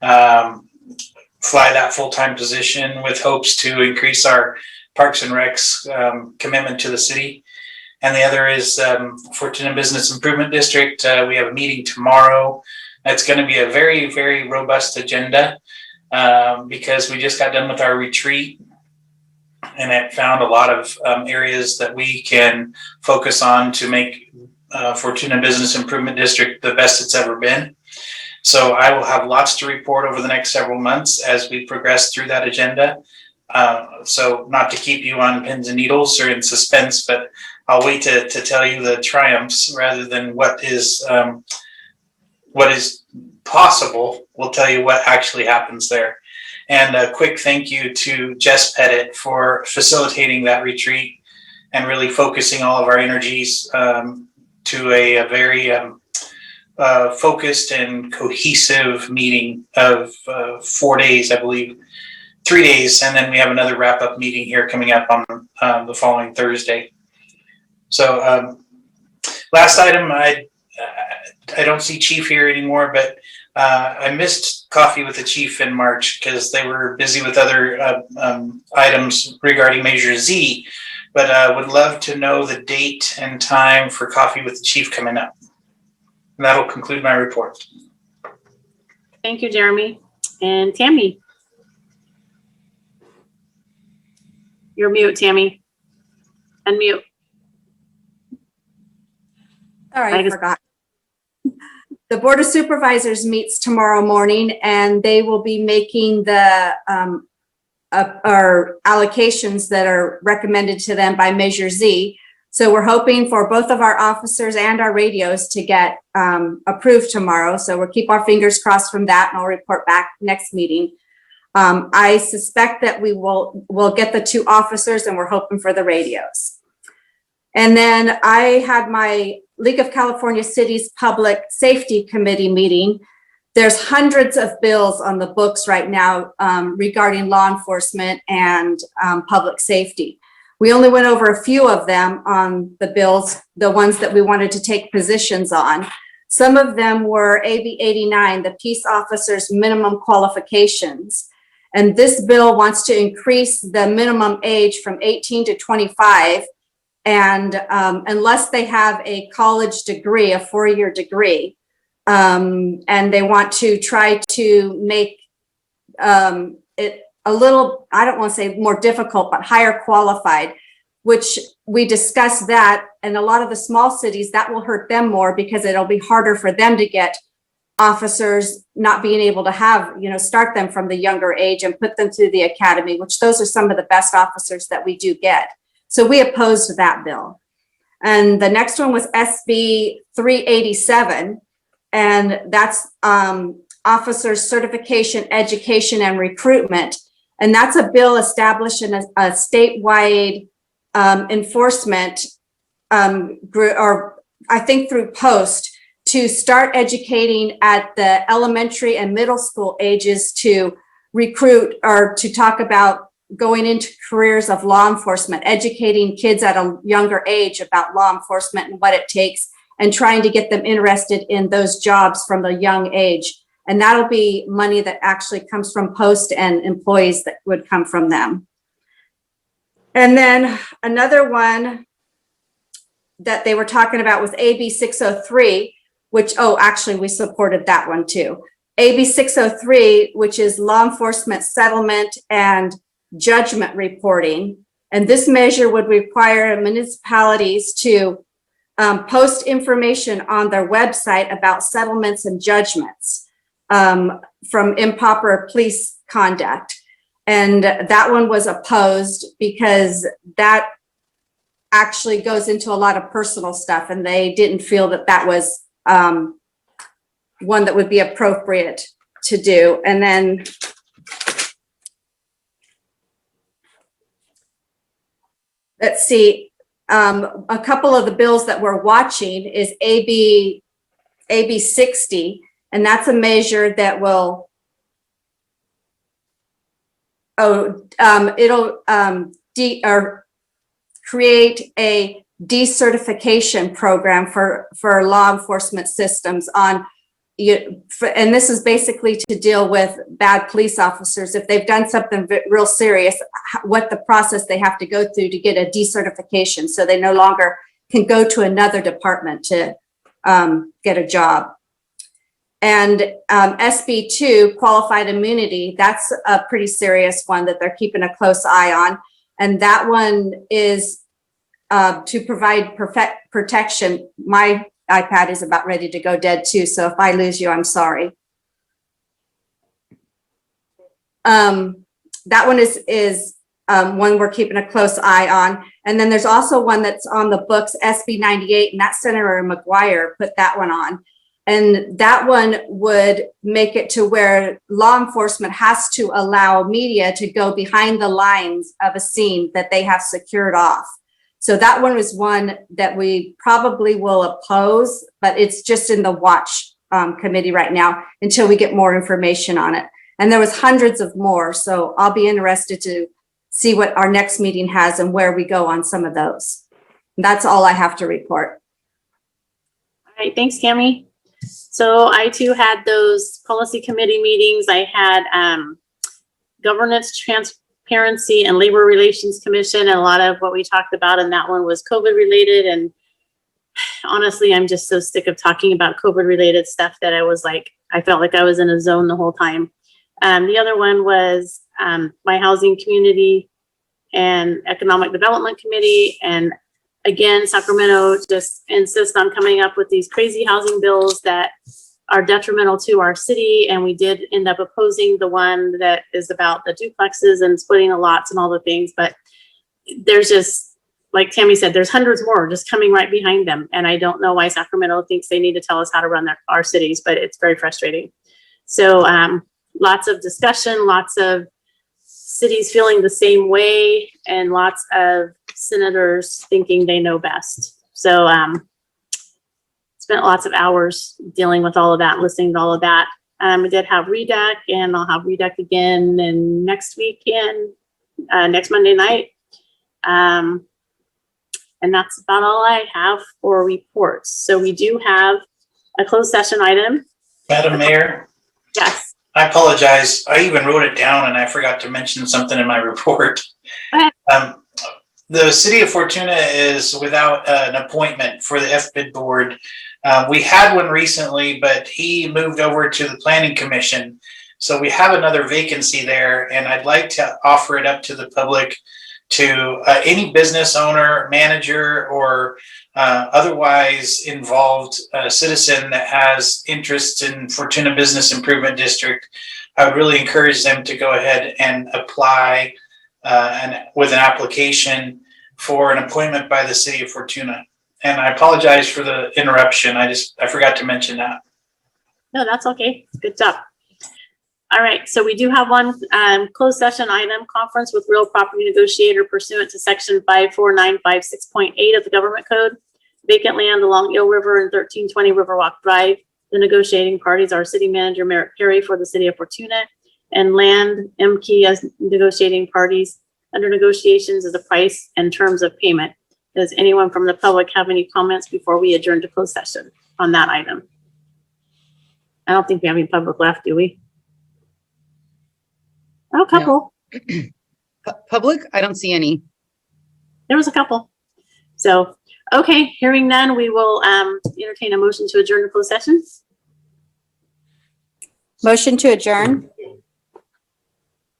fly that full-time position, with hopes to increase our Parks and Rec's commitment to the city. And the other is Fortuna Business Improvement District. We have a meeting tomorrow. It's going to be a very, very robust agenda because we just got done with our retreat, and it found a lot of areas that we can focus on to make Fortuna Business Improvement District the best it's ever been. So I will have lots to report over the next several months as we progress through that agenda. So not to keep you on pins and needles or in suspense, but I'll wait to tell you the triumphs rather than what is possible. We'll tell you what actually happens there. And a quick thank you to Jess Pettit for facilitating that retreat and really focusing all of our energies to a very focused and cohesive meeting of 4 days, I believe, 3 days, and then we have another wrap-up meeting here coming up on the following Thursday. So last item, I don't see Chief here anymore, but I missed coffee with the Chief in March because they were busy with other items regarding Measure Z, but would love to know the date and time for coffee with the Chief coming up. And that'll conclude my report. Thank you, Jeremy. And Tammy. You're mute, Tammy. Unmute. Sorry, I forgot. The Board of Supervisors meets tomorrow morning, and they will be making the our allocations that are recommended to them by Measure Z. So we're hoping for both of our officers and our radios to get approved tomorrow. So we'll keep our fingers crossed from that, and I'll report back next meeting. I suspect that we'll get the 2 officers, and we're hoping for the radios. And then I had my League of California Cities Public Safety Committee meeting. There's hundreds of bills on the books right now regarding law enforcement and public safety. We only went over a few of them on the bills, the ones that we wanted to take positions on. Some of them were AB 89, the Peace Officers Minimum Qualifications. And this bill wants to increase the minimum age from 18 to 25. And unless they have a college degree, a 4-year degree, and they want to try to make it a little, I don't want to say more difficult, but higher qualified, which we discussed that. And a lot of the small cities, that will hurt them more because it'll be harder for them to get officers, not being able to have, start them from the younger age and put them through the academy, which those are some of the best officers that we do get. So we opposed that bill. And the next one was SB 387, and that's Officers Certification, Education, and Recruitment. And that's a bill establishing a statewide enforcement group, or I think through Post, to start educating at the elementary and middle school ages to recruit or to talk about going into careers of law enforcement, educating kids at a younger age about law enforcement and what it takes, and trying to get them interested in those jobs from a young age. And that'll be money that actually comes from Post and employees that would come from them. And then another one that they were talking about was AB 603, which, actually we supported that one too. AB 603, which is law enforcement settlement and judgment reporting. And this measure would require municipalities to post information on their website about settlements and judgments from improper police conduct. And that one was opposed because that actually goes into a lot of personal stuff, and they didn't feel that that was one that would be appropriate to do. And then let's see, a couple of the bills that we're watching is AB 60, and that's a measure that will, create a decertification program for law enforcement systems on, and this is basically to deal with bad police officers. If they've done something real serious, what the process they have to go through to get a decertification, so they no longer can go to another department to get a job. And SB 2, qualified immunity, that's a pretty serious one that they're keeping a close eye on. And that one is to provide protection. My iPad is about ready to go dead too, so if I lose you, I'm sorry. That one is one we're keeping a close eye on. And then there's also one that's on the books, SB 98, and that's Senator McGuire put that one on. And that one would make it to where law enforcement has to allow media to go behind the lines of a scene that they have secured off. So that one is one that we probably will oppose, but it's just in the watch committee right now until we get more information on it. And there was hundreds of more, so I'll be interested to see what our next meeting has and where we go on some of those. And that's all I have to report. All right, thanks, Tammy. So I too had those policy committee meetings. I had governance, transparency, and labor relations commission, and a lot of what we talked about in that one was COVID related. And honestly, I'm just so sick of talking about COVID related stuff that I felt like I was in a zone the whole time. The other one was my housing community and economic development committee. And again, Sacramento just insists on coming up with these crazy housing bills that are detrimental to our city. And we did end up opposing the one that is about the duplexes and splitting the lots and all the things. But there's just, like Tammy said, there's hundreds more just coming right behind them. And I don't know why Sacramento thinks they need to tell us how to run our cities, but it's very frustrating. So lots of discussion, lots of cities feeling the same way, and lots of senators thinking they know best. So spent lots of hours dealing with all of that, listening to all of that. I did have REDAC, and I'll have REDAC again and next weekend, next Monday night. And that's about all I have for reports. So we do have a closed session item. Madam Mayor? Yes. I apologize. I even wrote it down and I forgot to mention something in my report. The city of Fortuna is without an appointment for the FBID board. We had one recently, but he moved over to the planning commission. So we have another vacancy there, and I'd like to offer it up to the public, to any business owner, manager, or otherwise involved citizen that has interest in Fortuna Business Improvement District. I would really encourage them to go ahead and apply with an application for an appointment by the city of Fortuna. And I apologize for the interruption. I forgot to mention that. No, that's okay. Good job. All right, so we do have one closed session item, conference with real property negotiator pursuant to section 54956.8 of the government code. Vacant land along Eel River and 1320 Riverwalk Drive. The negotiating parties are city manager Merritt Perry for the city of Fortuna, and Land MKey as negotiating parties. Under negotiations is the price and terms of payment. Does anyone from the public have any comments before we adjourn to closed session on that item? I don't think we have any public left, do we? Oh, a couple. Public? I don't see any. There was a couple. So, okay, hearing none, we will entertain a motion to adjourn to closed session. Motion to adjourn.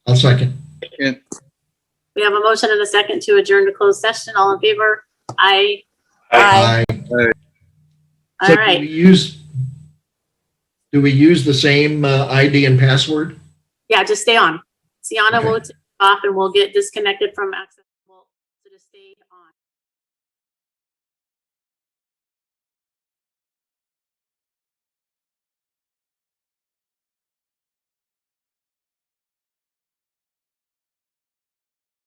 I'll second. We have a motion and a second to adjourn to closed session. All in favor? Aye. Aye. All So right. do we use the same ID and password? Yeah, just stay on. Sienna Okay. will take off and we'll get disconnected from access.